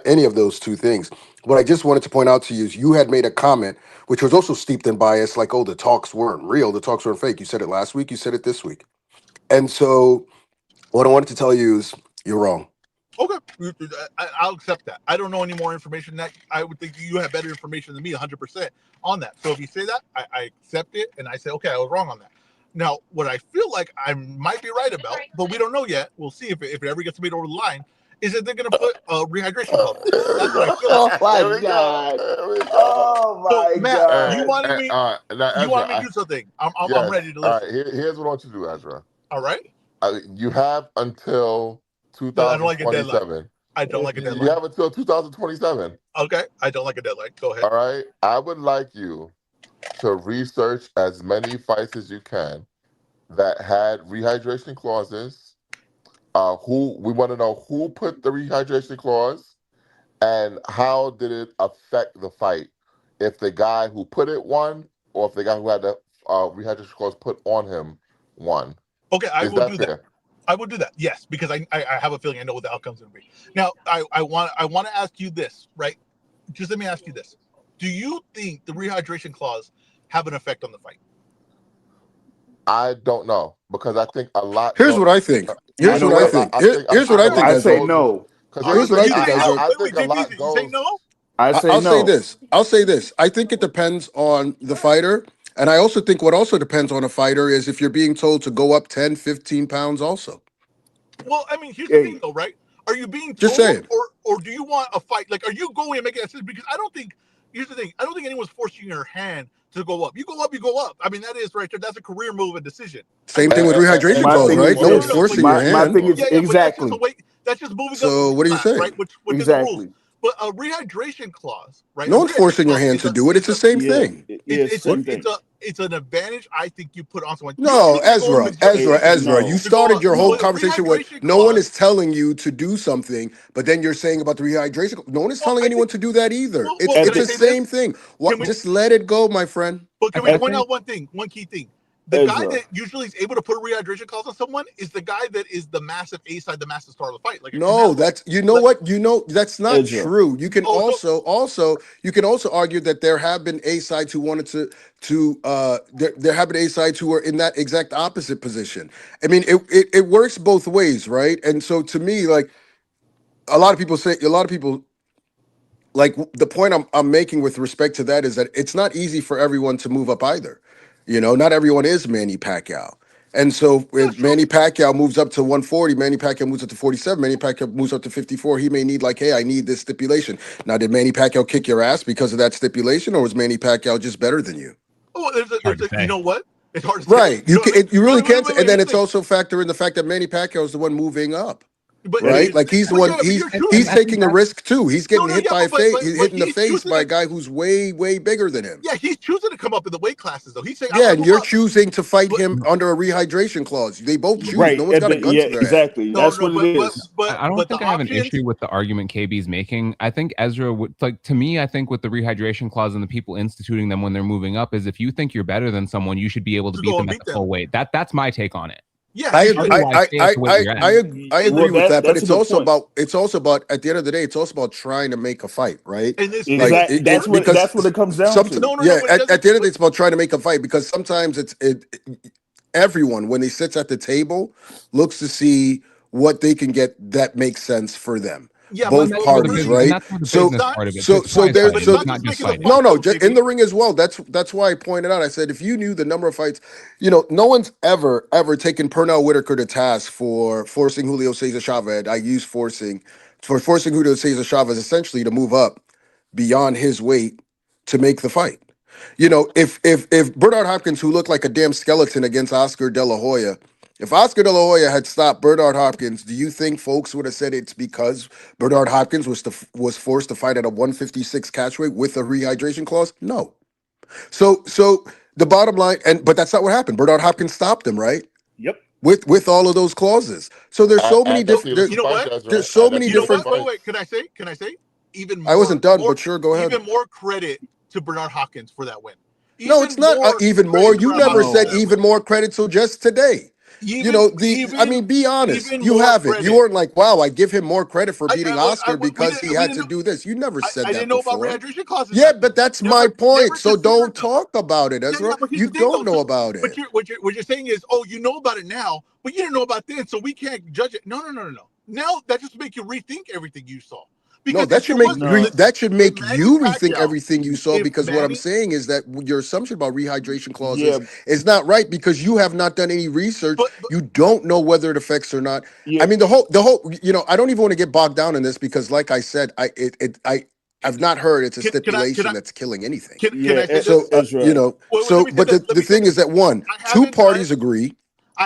any of those two things. What I just wanted to point out to you is you had made a comment which was also steeped in bias, like, oh, the talks weren't real, the talks weren't fake. You said it last week, you said it this week. And so what I wanted to tell you is you're wrong. Okay, I'll accept that. I don't know any more information that I would think you have better information than me 100% on that. So if you say that, I accept it and I say, okay, I was wrong on that. Now, what I feel like I might be right about, but we don't know yet, we'll see if it ever gets made over the line, is that they're going to put a rehydration club. That's what I feel like. Oh my God. Oh my God. You wanted me to do something. I'm ready to listen. All right, here's what I want you to do, Ezra. All right. You have until 2027. I don't like a deadline. You have until 2027. Okay. I don't like a deadline. Go ahead. All right. I would like you to research as many fights as you can that had rehydration clauses. We want to know who put the rehydration clause and how did it affect the fight. If the guy who put it won, or if the guy who had the rehydration clause put on him won. Okay, I will do that. I will do that. Yes, because I have a feeling I know what the outcome's going to be. Now, I want to ask you this, right? Just let me ask you this: do you think the rehydration clause have an effect on the fight? I don't know because I think a lot. Here's what I think. Here's what I think. Here's what I think. I say no. Here's what I think. I think a lot goes. Say no. I'll say this. I think it depends on the fighter. And I also think what also depends on a fighter is if you're being told to go up 10, 15 pounds also. Well, I mean, here's the thing though, right? Are you being told, just saying, or do you want a fight? Like, are you going and making a decision? Because I don't think, here's the thing, I don't think anyone's forcing your hand to go up. You go up, you go up. I mean, that is right there. That's a career move and decision. Same thing with rehydration clause, right? No one's forcing your hand. My thing is exactly. That's just moving. So what are you saying? Right? Which exactly. is the rules. But a rehydration clause, right? No one's forcing your hand to do it. It's the same thing. It's it's an advantage I think you put on someone. No, Ezra. You started your whole with conversation with no one is telling you to do something, but then you're saying about the rehydration. No one is telling anyone to do that either. It's the same thing. Just let it go, my friend. But can we point out one key thing? The guy that usually is able to put a rehydration clause on someone is the guy that is the massive A side, the massive star of the fight. Like no, that's that's not true. You can also argue that there have been A sides who wanted there have been A sides who are in that exact opposite position. I mean, it works both ways, right? And so to me, like a lot of people like the point I'm making with respect to that is that it's not easy for everyone to move up either. You know, not everyone is Manny Pacquiao. And so if Manny Pacquiao moves up to 140, Manny Pacquiao moves up to 47, Manny Pacquiao moves up to 54, he may need like, hey, I need this stipulation. Now, did Manny Pacquiao kick your ass because of that stipulation, or was Manny Pacquiao just better than you? Oh, you know what? It's hard to say. Right. You really can't. And then it's like, also factor in the fact that Manny Pacquiao is the one moving up. Right, like he's the one. He's taking a risk too. He's getting hit by hit in the face by a guy who's way bigger than him. Yeah, he's choosing to come up in the weight classes though. He's saying, and you're choosing to fight him under a rehydration clause. They both choose. No one's got a gun to their exactly. That's what it is. I don't think I have an issue with the argument KB's making. I think Ezra would to me. I think with the rehydration clause and the people instituting them when they're moving up is if you think you're better than someone, you should be able to beat them at the full weight. That's my take on it. Yeah, I agree with that, but it's also about at the end of the day, it's also about trying to make a fight, right? And that's what it comes down to. At the end of the day, it's about trying to make a fight because sometimes everyone when they sits at the table looks to see what they can get that makes sense for them. Yeah, both parties, right? So there's in the ring as well. That's why I pointed out. I said if you knew the number of fights, no one's ever taken Pernell Whitaker to task for forcing Julio Cesar Chavez. I use forcing Julio Cesar Chavez essentially to move up beyond his weight to make the fight. If Bernard Hopkins, who looked like a damn skeleton against Oscar De La Hoya. If Oscar De La Hoya had stopped Bernard Hopkins, do you think folks would have said it's because Bernard Hopkins was forced to fight at a 156 catch weight with a rehydration clause? No. So the bottom line, but that's not what happened. Bernard Hopkins stopped him, right? Yep. With all of those clauses. So there's so many different. There's so many different. Wait. Can I say? Even more, I wasn't done, but sure, go ahead. Even more credit to Bernard Hopkins for that win. No, it's not even more. You never said even more credit till just today. Be honest. You haven't. Credit. You weren't like, wow, I give him more credit for beating Oscar because he had to do this. You never said that didn't know before. about rehydration clauses. Yeah, but that's my point. So don't talk about it, Ezra. You don't know about it. What you're saying is, you know about it now, but you didn't know about then, so we can't judge it. No. Now that just make you rethink everything you saw. No, that should make you rethink everything you saw, because what I'm saying is that your assumption about rehydration clauses is not right because you have not done any research. You don't know whether it affects or not. I mean, the whole I don't even want to get bogged down in this because, like I said, I've not heard it's a stipulation that's killing anything. Can I say this? But the thing is that two parties agree.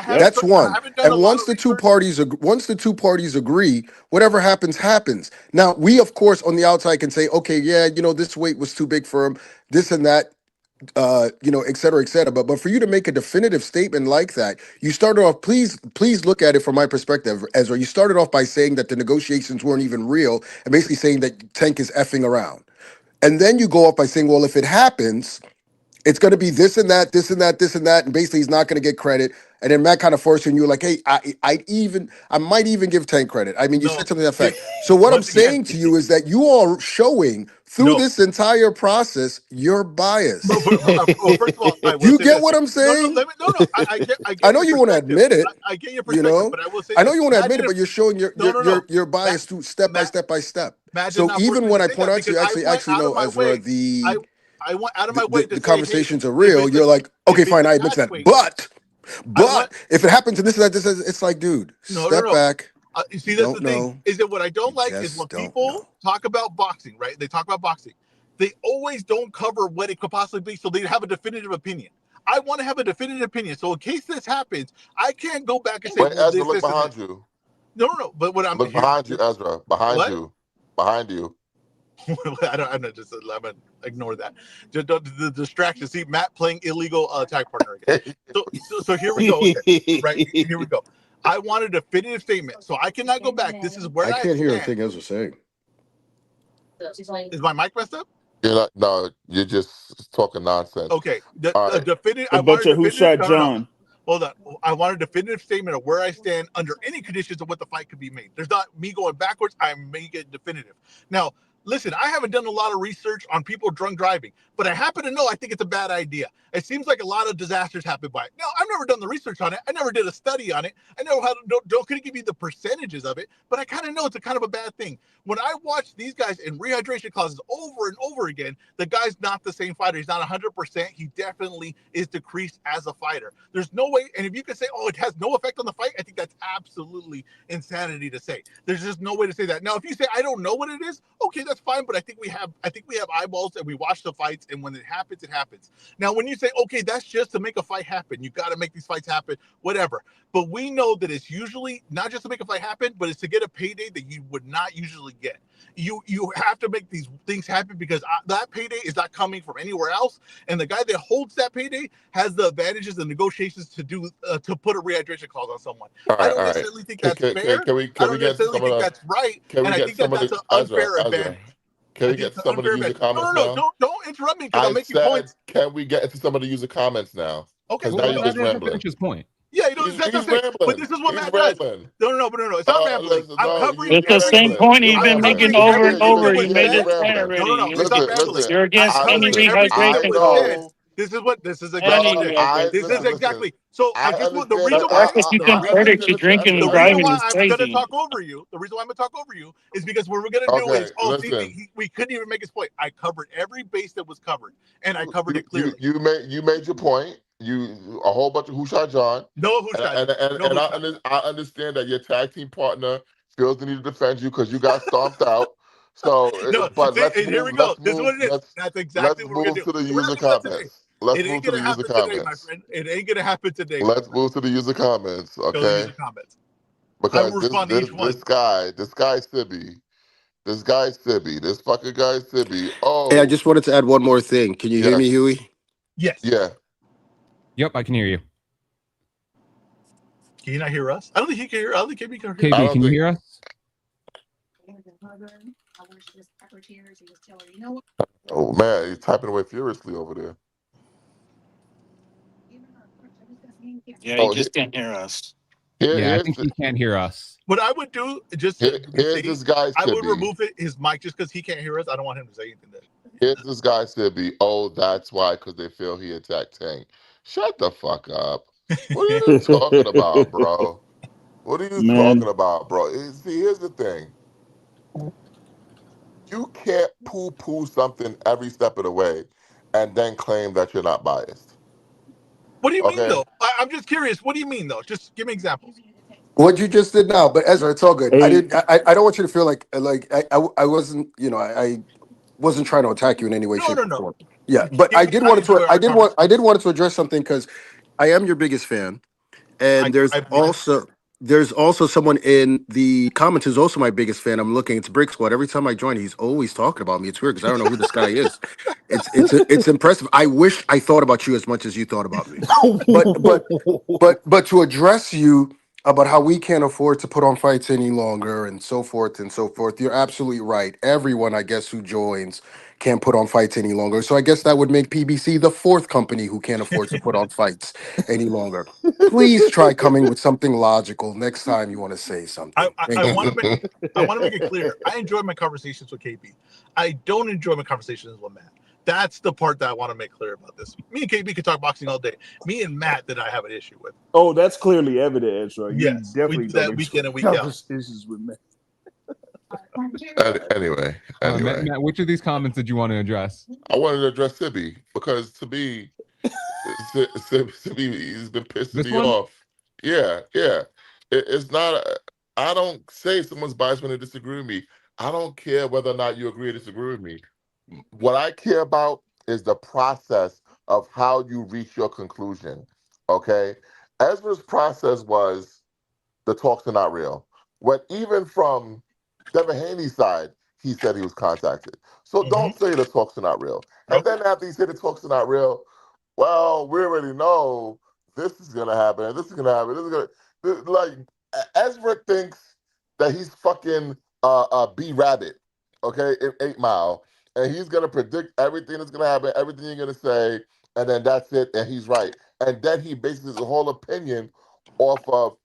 That's one. And once the two parties agree, whatever happens. Now, we of course on the outside can say, okay, yeah, this weight was too big for him, this and that, et cetera, et cetera. But for you to make a definitive statement like that, you started off, please look at it from my perspective, Ezra. You started off by saying that the negotiations weren't even real and basically saying that Tank is effing around. And then you go off by saying, well, if it happens, it's going to be this and that, this and that, this and that, and basically he's not going to get credit. And then Matt kind of forced you, and you were like, hey, I might even give Tank credit. I mean, you said something to that effect. So what I'm saying to you is that you are showing through this entire process your bias. First of all, you get what I'm saying? I know you want to admit it. I get your perspective, but I will say I know you want to admit it, but you're showing your bias through step by step. So even when I point out to you, actually no, Ezra, I went out of my way to the conversations are real. You're like, okay, fine, I admit that. But if it happens and this and that, it's like, dude, step back. You see, that's the thing. Is that what I don't like is when people talk about boxing, right? They talk about boxing. They always don't cover what it could possibly be, so they have a definitive opinion. I want to have a definitive opinion. So in case this happens, I can't go back and say, well, Ezra, look behind you. No. But what I'm look behind you, Ezra. Behind you. I'm gonna ignore that. Just the distraction. See Matt playing illegal tag partner again. So here we go. Right here we go. I want a definitive statement, so I cannot go back. This is where I I can't hear a stand. thing Ezra's saying. Is my mic messed up? No, you're just talking nonsense. Okay. All right. Definitive. A I want bunch a of Who definitive. Shot No. John. Hold on. I want a definitive statement of where I stand under any conditions of what the fight could be made. There's not me going backwards. I'm making it definitive. Now, listen, I haven't done a lot of research on people drunk driving, but I happen to know I think it's a bad idea. It seems like a lot of disasters happen by it. Now, I've never done the research on it. I never did a study on it. I know how to, couldn't give you the percentages of it, but I kind of know it's a kind of a bad thing. When I watch these guys in rehydration classes over and over again, the guy's not the same fighter. He's not 100%. He definitely is decreased as a fighter. There's no way. And if you could say, oh, it has no effect on the fight, I think that's absolutely insanity to say. There's just no way to say that. Now, if you say, I don't know what it is, okay, that's fine. But I think we have eyeballs and we watch the fights. And when it happens, it happens. Now, when you say, okay, that's just to make a fight happen, you got to make these fights happen, whatever. But we know that it's usually not just to make a fight happen, but it's to get a payday that you would not usually get. You have to make these things happen because that payday is not coming from anywhere else, and the guy that holds that payday has the advantages and negotiations to do to put a rehydration clause on someone. I don't necessarily think that's fair. I don't necessarily think that's right, and I think that's an unfair advantage. Can we get some of the user comments now? Don't interrupt me because I'm making points. Can we get into some of the user comments now? Okay, now you're just rambling. His point. Yeah, that's rambling. But this is what Matt does. No. It's not rambling. I'm covering. It's the same point he's been making over and over. You made this point already. No. It's not rambling. You're against any rehydration clause. This is exactly. This is exactly. So I just want the reason why you can predict you drinking and driving is I'm crazy. going to talk over you. The reason why I'm going to talk over you is because what we're going to do is, we couldn't even make his point. I covered every base that was covered, and I covered it clearly. You made your point. A whole bunch of Who Shot John. No Who Shot. I understand that your tag team partner feels the need to defend you because you got stomped out. So, here we go. This is what it is. That's exactly what we're going to do. Let's move to the user comments. It ain't gonna happen today, my friend. It ain't gonna happen today. Let's move to the user comments, okay? Because this guy Sibby, this fucking guy Sibby. Oh, hey, I just wanted to add one more thing. Can you hear me, Huey? Yes. Yeah. Yep, I can hear you. Can you not hear us? I don't think he can hear. I don't think KB can hear. KB, can you hear us? Oh man, he's typing away furiously over there. Yeah, he just can't hear us. I think he can't hear us. What I would do, here's this guy. I would remove his mic just because he can't hear us. I don't want him to say anything. Here's this guy Sibby. Oh, that's why, because they feel he attacked Tank. Shut the fuck up. What are you talking about, bro? What are you talking about, bro? See, here's the thing. You can't poo-poo something every step of the way and then claim that you're not biased. What do you mean, though? I'm just curious. What do you mean, though? Just give me examples. What you just did now, but Ezra, it's all good. I don't want you to feel like I wasn't, I wasn't trying to attack you in any way, shape, or form. Yeah, but I did want to address something because I am your biggest fan, and there's also someone in the comments who's also my biggest fan. I'm looking. It's Brick Squad. Every time I join, he's always talking about me. It's weird because I don't know who this guy is. It's impressive. I wish I thought about you as much as you thought about me. But to address you about how we can't afford to put on fights any longer and so forth and so forth, you're absolutely right. Everyone, I guess, who joins can't put on fights any longer. So I guess that would make PBC the fourth company who can't afford to put on fights any longer. Please try coming with something logical next time you want to say something. I want to make it clear. I enjoy my conversations with KB. I don't enjoy my conversations with Matt. That's the part that I want to make clear about this. Me and KB could talk boxing all day. Me and Matt that I have an issue with. Oh, that's clearly evident, right? Yes, definitely we do that week in and week out. Conversations with Matt. Anyway. Matt, which of these comments did you want to address? I wanted to address Sibby because Sibby he's been pissing me off. Yeah. It's not. I don't say someone's biased when they disagree with me. I don't care whether or not you agree or disagree with me. What I care about is the process of how you reach your conclusion. Okay, Ezra's process was the talks are not real. When even from Devin Haney's side, he said he was contacted. So don't say the talks are not real. And then after he said the talks are not real, well, we already know this is gonna happen. This is gonna happen. This is gonna like Ezra thinks that he's fucking B Rabbit, okay, in 8 Mile, and he's gonna predict everything that's gonna happen, everything you're gonna say, and then that's it, and he's right. And then he bases his whole opinion off of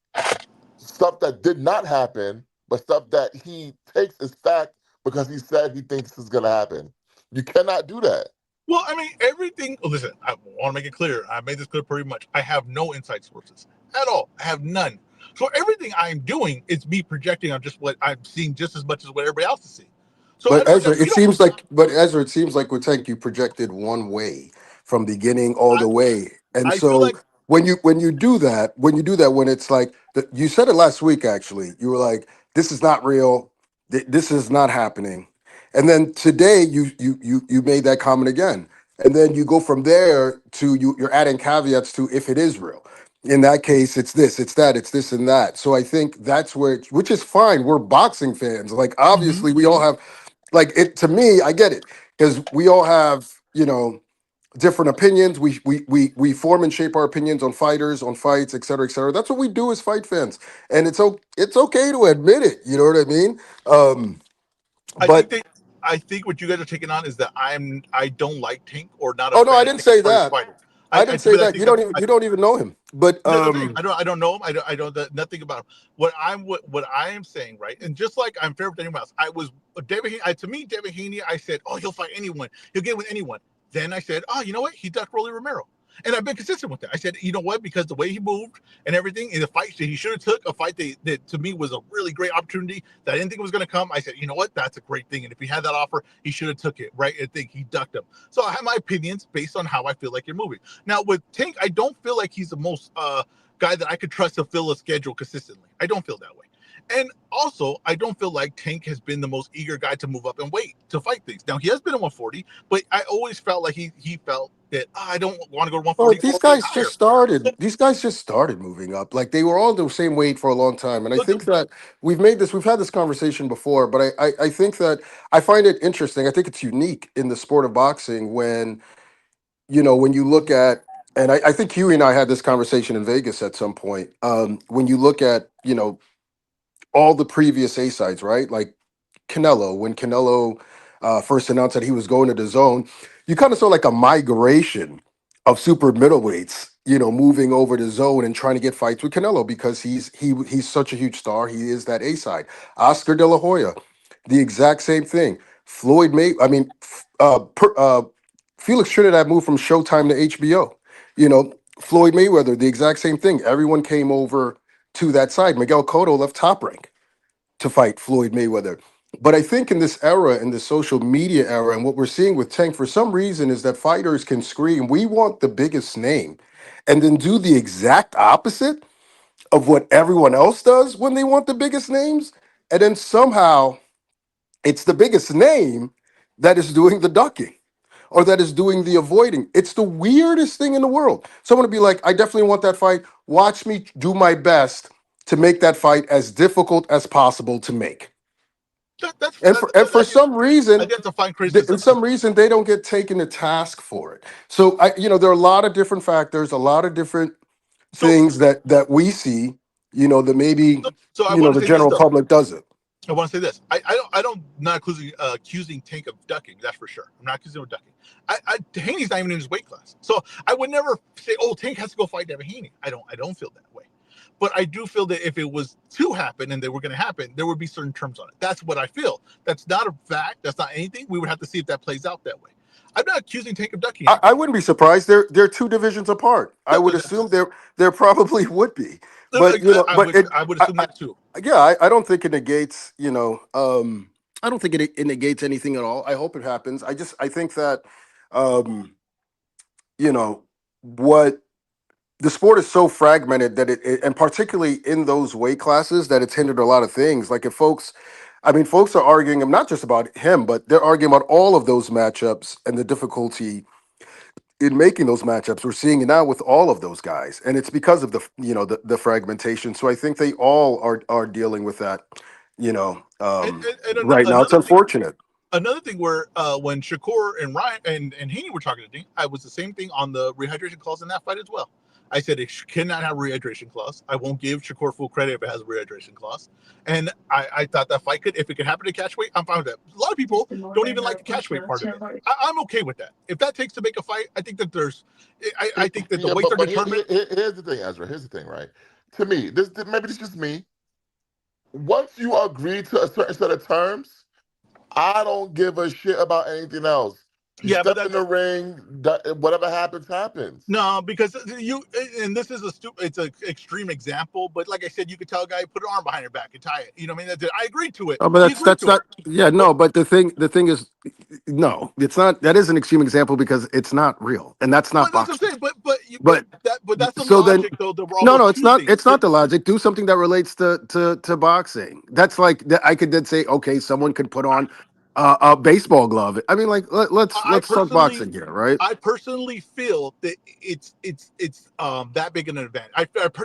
stuff that did not happen, but stuff that he takes as fact because he said he thinks is gonna happen. You cannot do that. Well, I mean, everything. Listen, I want to make it clear. I made this clear pretty much. I have no inside sources at all. I have none. So everything I'm doing is me projecting on just what I'm seeing, just as much as what everybody else is seeing. So But Ezra, it you don't. seems like, but Ezra, it seems like with Tank, you projected one way from beginning all the way, and I feel so like when you do that, when it's like you said it last week, actually, you were like, "This is not real. This is not happening," and then today you made that comment again, and then you go from there to you're adding caveats to if it is real. In that case, it's this, it's that, it's this and that. So I think that's where, which is fine. We're boxing fans. Like obviously, we all have like it to me I get it because we all have different opinions. We form and shape our opinions on fighters, on fights, et cetera. That's what we do as fight fans, and it's okay to admit it, you know what I mean? I But think what you guys are taking on is that I don't like Tank or not a oh no, I fan of didn't Tank as say far as that. fighter. I didn't say But I that. think that You don't even know him, but no, I don't know him. I don't nothing about him. What I am saying, right? And just like I'm fair with anyone else, I was David. To me, David Haney. I said, oh, he'll fight anyone. He'll get with anyone. Then I said, oh, you know what? He ducked Rolly Romero. And I've been consistent with that. I said, you know what? Because the way he moved and everything in the fight that he should have took, a fight that to me was a really great opportunity that I didn't think was going to come. I said, you know what? That's a great thing. And if he had that offer, he should have took it, right? I think he ducked him. So I have my opinions based on how I feel like you're moving. Now with Tank, I don't feel like he's the most guy that I could trust to fill a schedule consistently. I don't feel that way. And also, I don't feel like Tank has been the most eager guy to move up and weight to fight things. Now he has been at 140, but I always felt like he felt that I don't want to go to well, 140. these guys just started. These guys just started moving up. Like they were all the same weight for a long time, and I think that we've had this conversation before. But I think that I find it interesting. I think it's unique in the sport of boxing when when you look at, and I think Huey and I had this conversation in Vegas at some point. When you look at all the previous A sides, right? Like Canelo, when Canelo first announced that he was going to the zone, you kind of saw like a migration of super middleweights, moving over the zone and trying to get fights with Canelo because he's such a huge star. He is that A side. Oscar De La Hoya, the exact same thing. Felix Trinidad moved from Showtime to HBO. Floyd Mayweather, the exact same thing. Everyone came over to that side. Miguel Cotto left Top Rank to fight Floyd Mayweather. But I think in this era, in the social media era, and what we're seeing with Tank for some reason is that fighters can scream, we want the biggest name, and then do the exact opposite of what everyone else does when they want the biggest names. And then somehow it's the biggest name that is doing the ducking or that is doing the avoiding. It's the weirdest thing in the world. Someone to be like, I definitely want that fight. Watch me do my best to make that fight as difficult as possible to make. For some reason, I get to find criticism. in some reason, they don't get taken to task for it. So there are a lot of different factors, a lot of different things that we see, that maybe So I want to the say general this, though. public doesn't. I want to say this. I don't not accusing Tank of ducking. That's for sure. I'm not accusing him of ducking. Haney's not even in his weight class, so I would never say, "Oh, Tank has to go fight Devin Haney." I don't feel that way. But I do feel that if it was to happen and they were going to happen, there would be certain terms on it. That's what I feel. That's not a fact. That's not anything. We would have to see if that plays out that way. I'm not accusing Tank of ducking. I wouldn't be surprised. They're two divisions apart. I would assume there probably would be. But I would assume that too. Yeah, I don't think it negates. I don't think it negates anything at all. I hope it happens. I think that, what the sport is so fragmented that and particularly in those weight classes, that it's hindered a lot of things. Like if folks are arguing, not just about him, but they're arguing about all of those matchups and the difficulty in making those matchups. We're seeing it now with all of those guys, and it's because of the fragmentation. So I think they all are dealing with that. You know, and right now it's another thing. unfortunate. Another thing where when Shakur and Ryan and Haney were talking to me, I was the same thing on the rehydration clause in that fight as well. I said it cannot have a rehydration clause. I won't give Shakur full credit if it has a rehydration clause. And I thought that fight if it could happen to catch weight, I'm fine with that. A lot of people don't even like the catch weight part of it. I'm okay with that. If that takes to make a fight, I think that I think that the weights are determined. Here's the thing, Ezra. Here's the thing, right? To me, maybe it's just me. Once you agree to a certain set of terms, I don't give a shit about anything else. You step in the ring, whatever happens, happens. No, because and this is it's an extreme example, but like I said, you could tell a guy put an arm behind your back and tie it. You know what I mean? I agreed to it. Oh, but that's not. Yeah, no. But the thing is, no, it's not. That is an extreme example because it's not real, and that's not boxing. That's what I'm saying. But that's the so logic, then, though. No, it's not. It's not the logic. Do something that relates to boxing. That's like I could then say, okay, someone could put on a baseball glove. I mean, like let's talk boxing here, right? I personally feel that it's that big an event.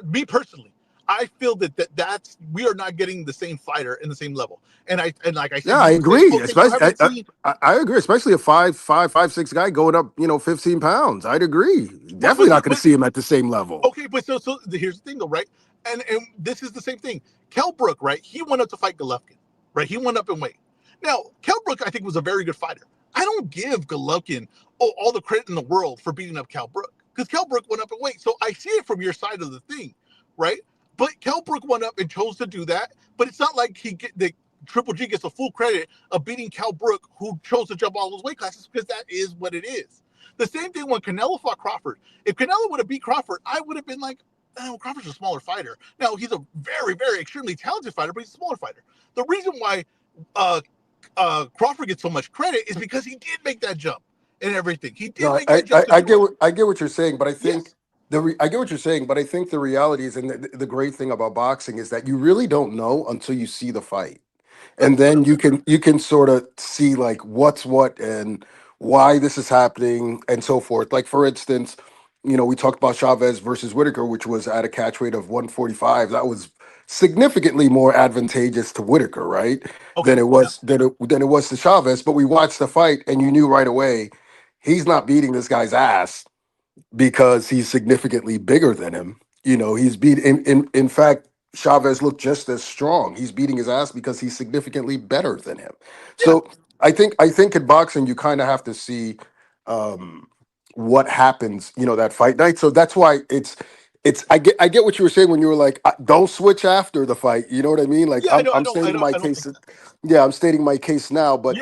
Me personally, I feel that's we are not getting the same fighter in the same level. And like I said, yeah, I agree. Especially, I agree. Especially a 5'6" guy going up, 15 pounds. I'd agree. Definitely not going to see him at the same level. Okay, but so here's the thing, though, right? And this is the same thing. Kell Brook, right? He went up to fight Golovkin, right? He went up in weight. Now, Kell Brook, I think, was a very good fighter. I don't give Golovkin all the credit in the world for beating up Kell Brook because Kell Brook went up in weight. So I see it from your side of the thing, right? But Kell Brook went up and chose to do that. But it's not like the Triple G gets the full credit of beating Kell Brook, who chose to jump all those weight classes, because that is what it is. The same thing when Canelo fought Crawford. If Canelo would have beat Crawford, I would have been like, oh, Crawford's a smaller fighter. Now, he's a very, very extremely talented fighter, but he's a smaller fighter. The reason why Crawford gets so much credit is because he did make that jump and everything. He did make that jump. I get what you're saying, but I think I get what you're saying, but I think the reality is, and the great thing about boxing is that you really don't know until you see the fight, and then you can sort of see like what's what and why this is happening and so forth. Like for instance, we talked about Chavez versus Whitaker, which was at a catch weight of 145. That was significantly more advantageous to Whitaker, right? Than it was than it was to Chavez. But we watched the fight, and you knew right away he's not beating this guy's ass because he's significantly bigger than him. He's in fact, Chavez looked just as strong. He's beating his ass because he's significantly better than him. So I think in boxing you kind of have to see what happens, that fight night. So that's why it's I get what you were saying when you were like, don't switch after the fight. You know what I mean? Like I'm stating my case. Yeah, I'm stating my case now, but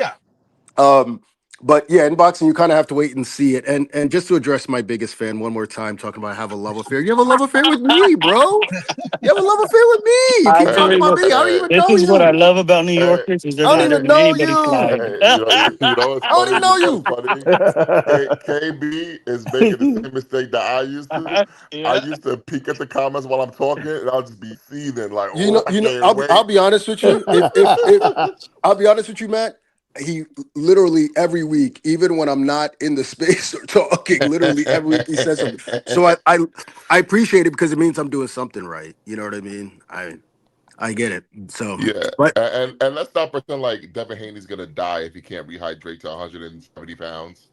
but yeah, in boxing you kind of have to wait and see it. And just to address my biggest fan one more time, talking about have a love affair. You have a love affair with me, bro. You have a love affair with me. You keep talking about me. I don't even know you. This is what I love about New Yorkers. Is they're I don't even know you. You know what's I don't even know you. Funny? KB is making the same mistake that I used to. I used to peek at the comments while I'm talking, and I'll just be seething like, I'll be honest with you. If I'll be honest with you, Matt. He literally every week, even when I'm not in the space or talking, literally every week he says something. So I appreciate it because it means I'm doing something right. You know what I mean? I get it. So yeah, but and let's not pretend like Devin Haney's gonna die if he can't rehydrate to 170 pounds.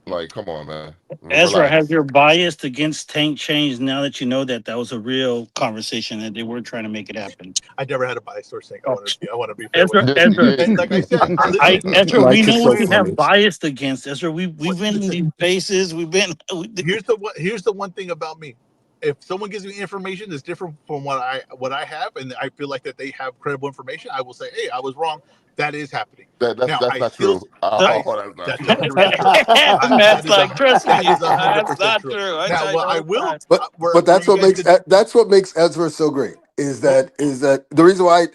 Like, come on, man. Ezra, has your bias against Tank changed now that you know that was a real conversation and they weren't trying to make it happen? I never had a bias towards Tank. I want to be fair. Ezra, and like I said, Ezra, we know what you have biased against. Ezra, we've been in these bases. Here's the one thing about me. If someone gives me information that's different from what I have, and I feel like that they have credible information, I will say, hey, I was wrong. That is happening. That's not true. That's like, trust me, that's not true. Now, what I will, but that's what makes Ezra so great. Is that the reason why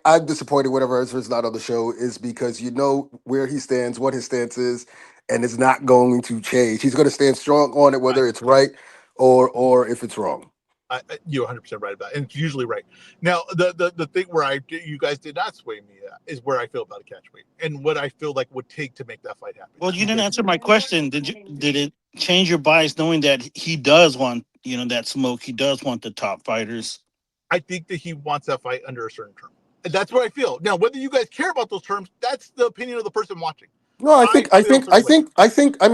I'm disappointed whenever Ezra's not on the show is because you know where he stands, what his stance is, and it's not going to change. He's going to stand strong on it, whether it's right or if it's wrong. You're 100% right about it, and it's usually right. Now, the thing where you guys did not sway me is where I feel about a catch weight and what I feel like would take to make that fight happen. Well, you didn't answer my question. Did it change your bias knowing that he does want that smoke? He does want the top fighters. I think that he wants that fight under a certain term. That's what I feel. Now, whether you guys care about those terms, that's the opinion of the person watching. No, I mean,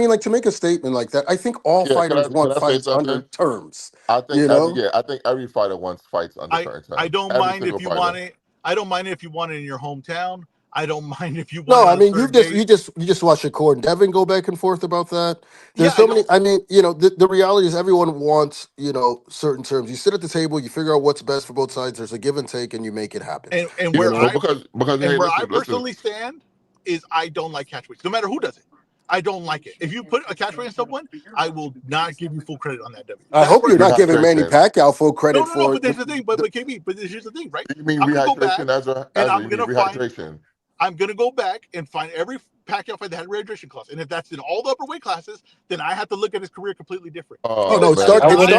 like, to make a statement like that, I think all fighters Can want I say fights under something? terms. I think You know? I think every fighter wants fights under certain terms. I don't Every mind single if you fighter. want it. I don't mind if you want it in your hometown. I don't mind if you want No, it I on a mean, certain date. you just watch Shakur and Devin go back and forth about that. There's Yeah, so many. I mean, the reality is everyone wants, certain terms. You sit at the table, you figure out what's best for both sides. There's a give and take, and you make it happen. And where because and hey, where I listen. personally stand is I don't like catchweights, no matter who does it. I don't like it. If you put a catchweight on someone, I will not give you full credit on that W. I hope you're not giving Manny Pacquiao full credit No. for. But there's the thing. But KB. But here's the thing, right? You mean I'm gonna go back, rehydration, Ezra? and Ezra, you mean rehydration? I'm gonna go back and find every Pacquiao fight that had a rehydration clause, and if that's in all the upper weight classes, then I have to look at his career completely different. Oh no! It started with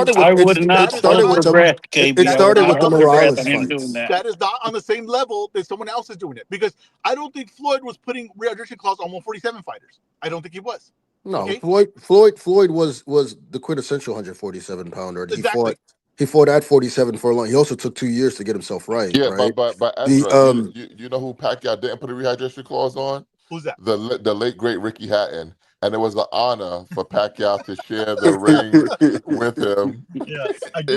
the Morales fights. That is not on the same level that someone else is doing it, because I don't think Floyd was putting rehydration clause on 147 fighters. I don't think he was. No, okay? Floyd was the quintessential 147 pounder. Exactly. He fought at 47 for a long. He also took 2 years to get himself right. Yeah, right? but Ezra, you know who Pacquiao didn't put a rehydration clause on? Who's that? The late great Ricky Hatton, and it was an honor for Pacquiao to share the ring with him. Yeah,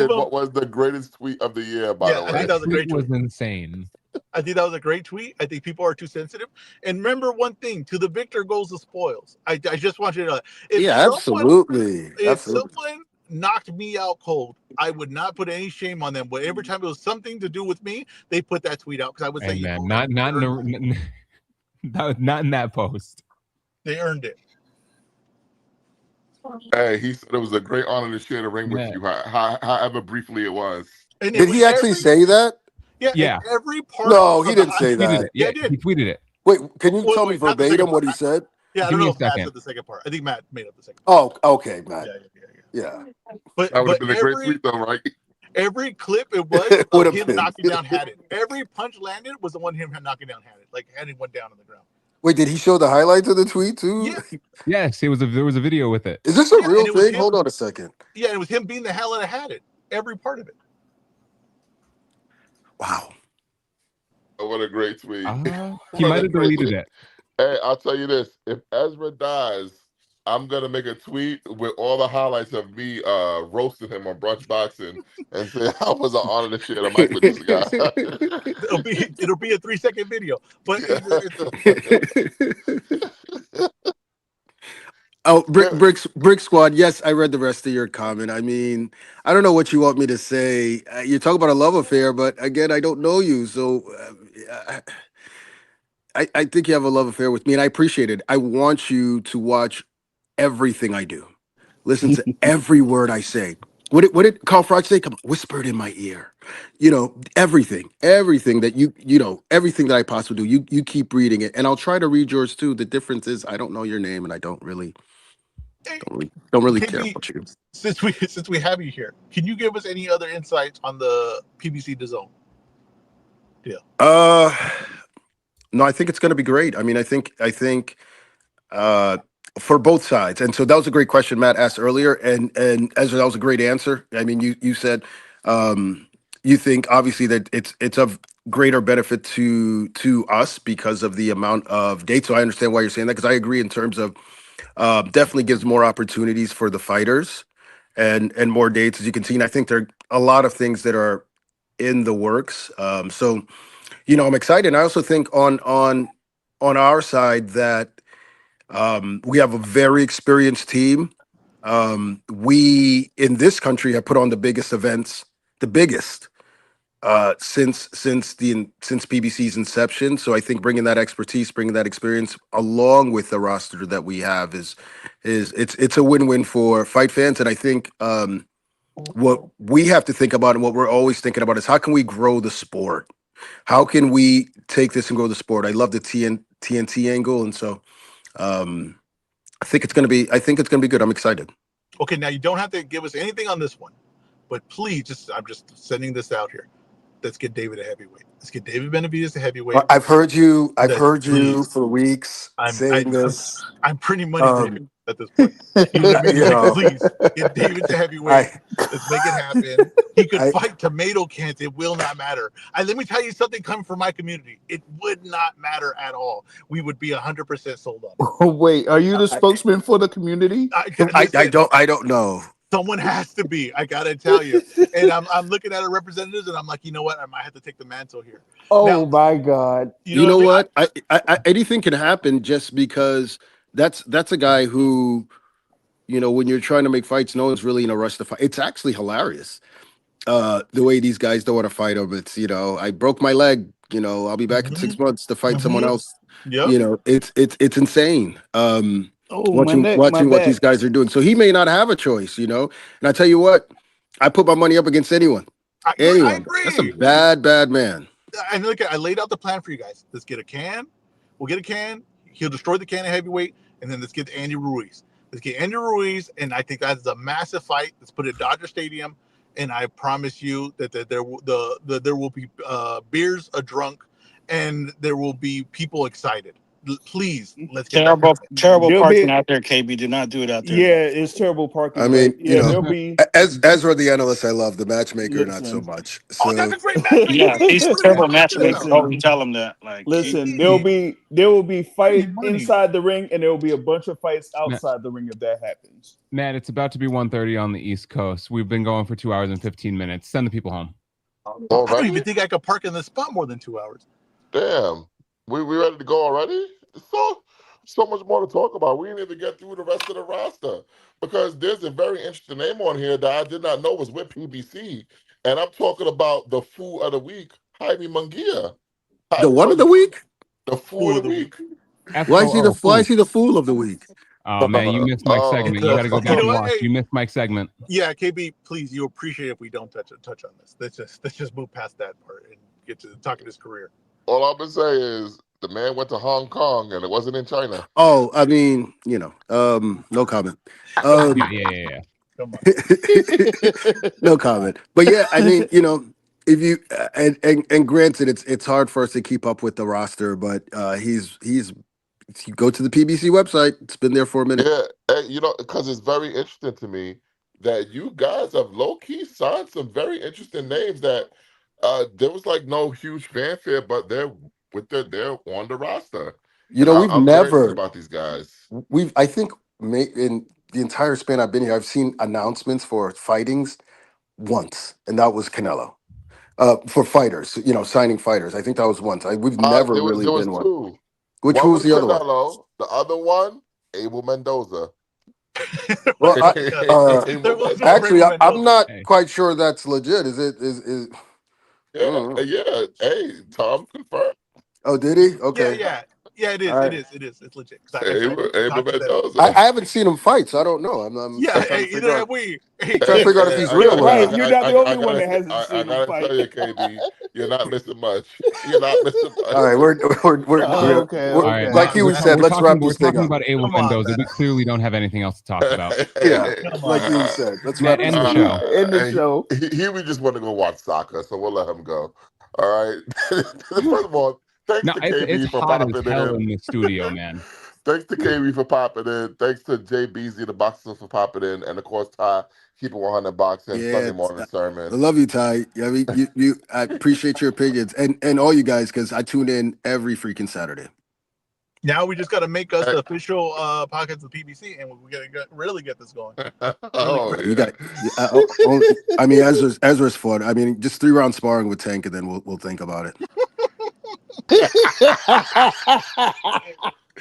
what was the greatest tweet of the year? By the way, I think that was a great tweet. Was insane. I think that was a great tweet. I think people are too sensitive. And remember one thing: to the victor goes the spoils. I just want you to. Absolutely. If someone knocked me out cold, I would not put any shame on them. But every time it was something to do with me, they put that tweet out, because I would say, man, not in that post. They earned it. Hey, he said it was a great honor to share the ring with you, however briefly it was. And did he actually say that? Yeah. Every part. No, he didn't say that. Yeah, he tweeted it. Wait, can you tell me verbatim what he said? Yeah, I don't know if Matt said the second part. I think Matt made up the second part. Oh, okay, Matt. Yeah. But that would have been a great tweet, though, right? Every clip it was of him knocking down Haddon. Every punch landed was the one him knocking down Haddon. Like Haddon went down on the ground. Wait, did he show the highlights of the tweet too? Yeah. Yes, there was a video with it. Is this a real thing? Hold on a second. Yeah, and it was him beating the hell out of Haddon. Every part of it. Wow. Oh, what a great tweet. He might have deleted it. Hey, I'll tell you this. If Ezra dies, I'm going to make a tweet with all the highlights of me roasting him on Brunch Boxing and say I was an honor to share the mic with this guy. It'll be a 3-second video. But Oh, Brick Squad. Yes, I read the rest of your comment. I mean, I don't know what you want me to say. You talk about a love affair, but again, I don't know you, so I think you have a love affair with me, and I appreciate it. I want you to watch everything I do. Listen to every word I say. What did Carl Froch say? Come on, whisper it in my ear. Everything that everything that I possibly do. You keep reading it, and I'll try to read yours too. The difference is I don't know your name, and I don't really care about you. Since we have you here, can you give us any other insights on the PBC DAZN deal? No, I think it's going to be great. I mean, I think for both sides. And so that was a great question Matt asked earlier, and Ezra, that was a great answer. I mean, you said you think obviously that it's of greater benefit to us because of the amount of dates. So I understand why you're saying that, because I agree in terms of definitely gives more opportunities for the fighters and more dates, as you can see. And I think there are a lot of things that are in the works. So I'm excited. And I also think on our side that we have a very experienced team. We in this country have put on the biggest events, since PBC's inception. So I think bringing that expertise, bringing that experience along with the roster that we have is it's a win-win for fight fans. And I think what we have to think about and what we're always thinking about is how can we grow the sport? How can we take this and grow the sport? I love the TNT angle, and so I think it's gonna be good. I'm excited. Okay, now you don't have to give us anything on this one, but please, I'm just sending this out here. Let's get David a heavyweight. Let's get David Benavidez a heavyweight. I've heard you for weeks saying this. I'm pretty much at this point. You know what I mean? You know, Please get David to heavyweight. Let's make it happen. He could fight tomato cans. It will not matter. Let me tell you something coming from my community. It would not matter at all. We would be 100% sold out. Oh, wait, are you the spokesman for the community? I don't know. Someone has to be. I gotta tell you. And I'm looking at our representatives, and I'm like, you know what? I might have to take the mantle here. Oh my God! You know what? Anything can happen just because that's a guy who, when you're trying to make fights, no one's really in a rush to fight. It's actually hilarious. The way these guys don't want to fight him. It's, I broke my leg, I'll be back in 6 months to fight someone else. Yep. It's insane. Watching what these guys are doing. So he may not have a choice, And I tell you what, I put my money up against anyone. I agree. That's a bad man. And look, I laid out the plan for you guys. Let's get a can. We'll get a can. He'll destroy the can of heavyweight, and then let's get Andy Ruiz. Let's get Andy Ruiz, and I think that's a massive fight. Let's put it at Dodger Stadium, and I promise you that there will be beers drunk, and there will be people excited. Please, let's get terrible parking out there, KB. Do not do it out there. Yeah, it's terrible parking. I mean, there'll be Ezra the analyst, I love the matchmaker, not so much. So, that's a great match. Yeah, he's a terrible matchmaker. Don't tell him that. Like, listen, there will be fight inside the ring, and there will be a bunch of fights outside the ring if that happens. Matt, it's about to be 1:30 on the East Coast. We've been going for 2 hours and 15 minutes. Send the people home. I don't even think I could park in this spot more than 2 hours. Damn. We ready to go already? So much more to talk about. We didn't even get through the rest of the roster because there's a very interesting name on here that I did not know was with PBC. And I'm talking about the Fool of the Week, Jaime Munguia. The what of the week? The Fool of the Week. Why is he the Fool of the Week? Oh, man, you missed Mike's segment. You got to go back and watch. You missed Mike's segment. Yeah, KB, please, you appreciate if we don't touch on this. Let's just move past that part and get to talking his career. All I'm gonna say is the man went to Hong Kong and it wasn't in China. Oh, I mean, no comment. Yeah. Come on. No comment. But yeah, I mean, if you and granted, it's hard for us to keep up with the roster, but he's you go to the PBC website. It's been there for a minute. Yeah, because it's very interesting to me that you guys have low key signed some very interesting names that there was like no huge fanfare, but they're on the roster. We've never about these guys. I think in the entire span I've been here, I've seen announcements for fightings once, and that was Canelo. For fighters, signing fighters. I think that was once. We've never really been one. Two. Who was the other one? Canelo, the other one, Abel Mendoza. Well, actually, I'm not quite sure that's legit. Is it? Yeah. Hey, Tom confirmed. Oh, did he? Okay. Yeah, it is. Right. It is. It's legit. I haven't seen him fight, so I don't know. I'm either have we. Trying to figure out if he's real. Right, you're not the only one that hasn't seen him fight. I gotta tell you, KB, you're not missing much. You're not missing much. All right, we're okay. Like Huey said, let's wrap this thing up. We're talking about Abel Mendoza. We clearly don't have anything else to talk about. Yeah, like Huey said, let's wrap this the show. End the show. We just want to go watch soccer, so we'll let him go. All right. First of all, thanks to KB it's for hot popping as hell in the studio, man. Thanks to KB for popping in. Thanks to Jay Beasley, the boxer, for popping in, and of course Ty, Keep It 100 Boxing, Sunday morning sermon. I love you, Ty. I mean, I appreciate your opinions and all you guys because I tune in every freaking Saturday. Now we just got to make us the official podcast of the PBC, and we got to really get this going. You got. I mean, Ezra's fun. I mean, just 3-round sparring with Tank, and then we'll think about it.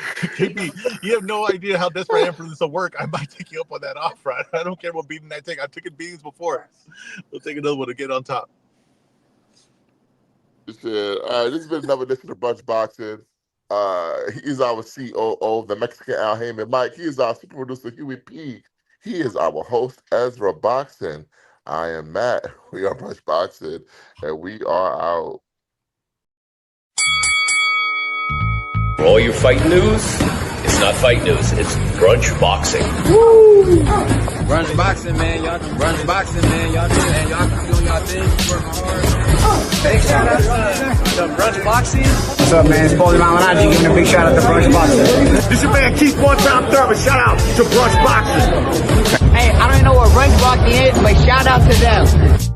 KB, you have no idea how desperate I am for this to work. I might take you up on that offer. I don't care what beating I take. I've taken beatings before. We'll take another one to get on top. All right, this has been another edition of Brunch Boxing. He's our COO, the Mexican Al Heyman. Mike, he is our super producer, Huey P. He is our host, Ezra Boxing. I am Matt. We are Brunch Boxing, and we are out. For all your fight news, It's not fight news. It's brunch boxing. Brunch boxing, man. Y'all brunch boxing, man. Y'all doing y'all thing. Working hard. Big shout out to brunch boxing. What's up, man? It's Poppin giving a big shout out to brunch boxing. This your man Keith one-time Thurman. Shout out to brunch boxing. Hey, I don't even know what brunch boxing is, but shout out to them.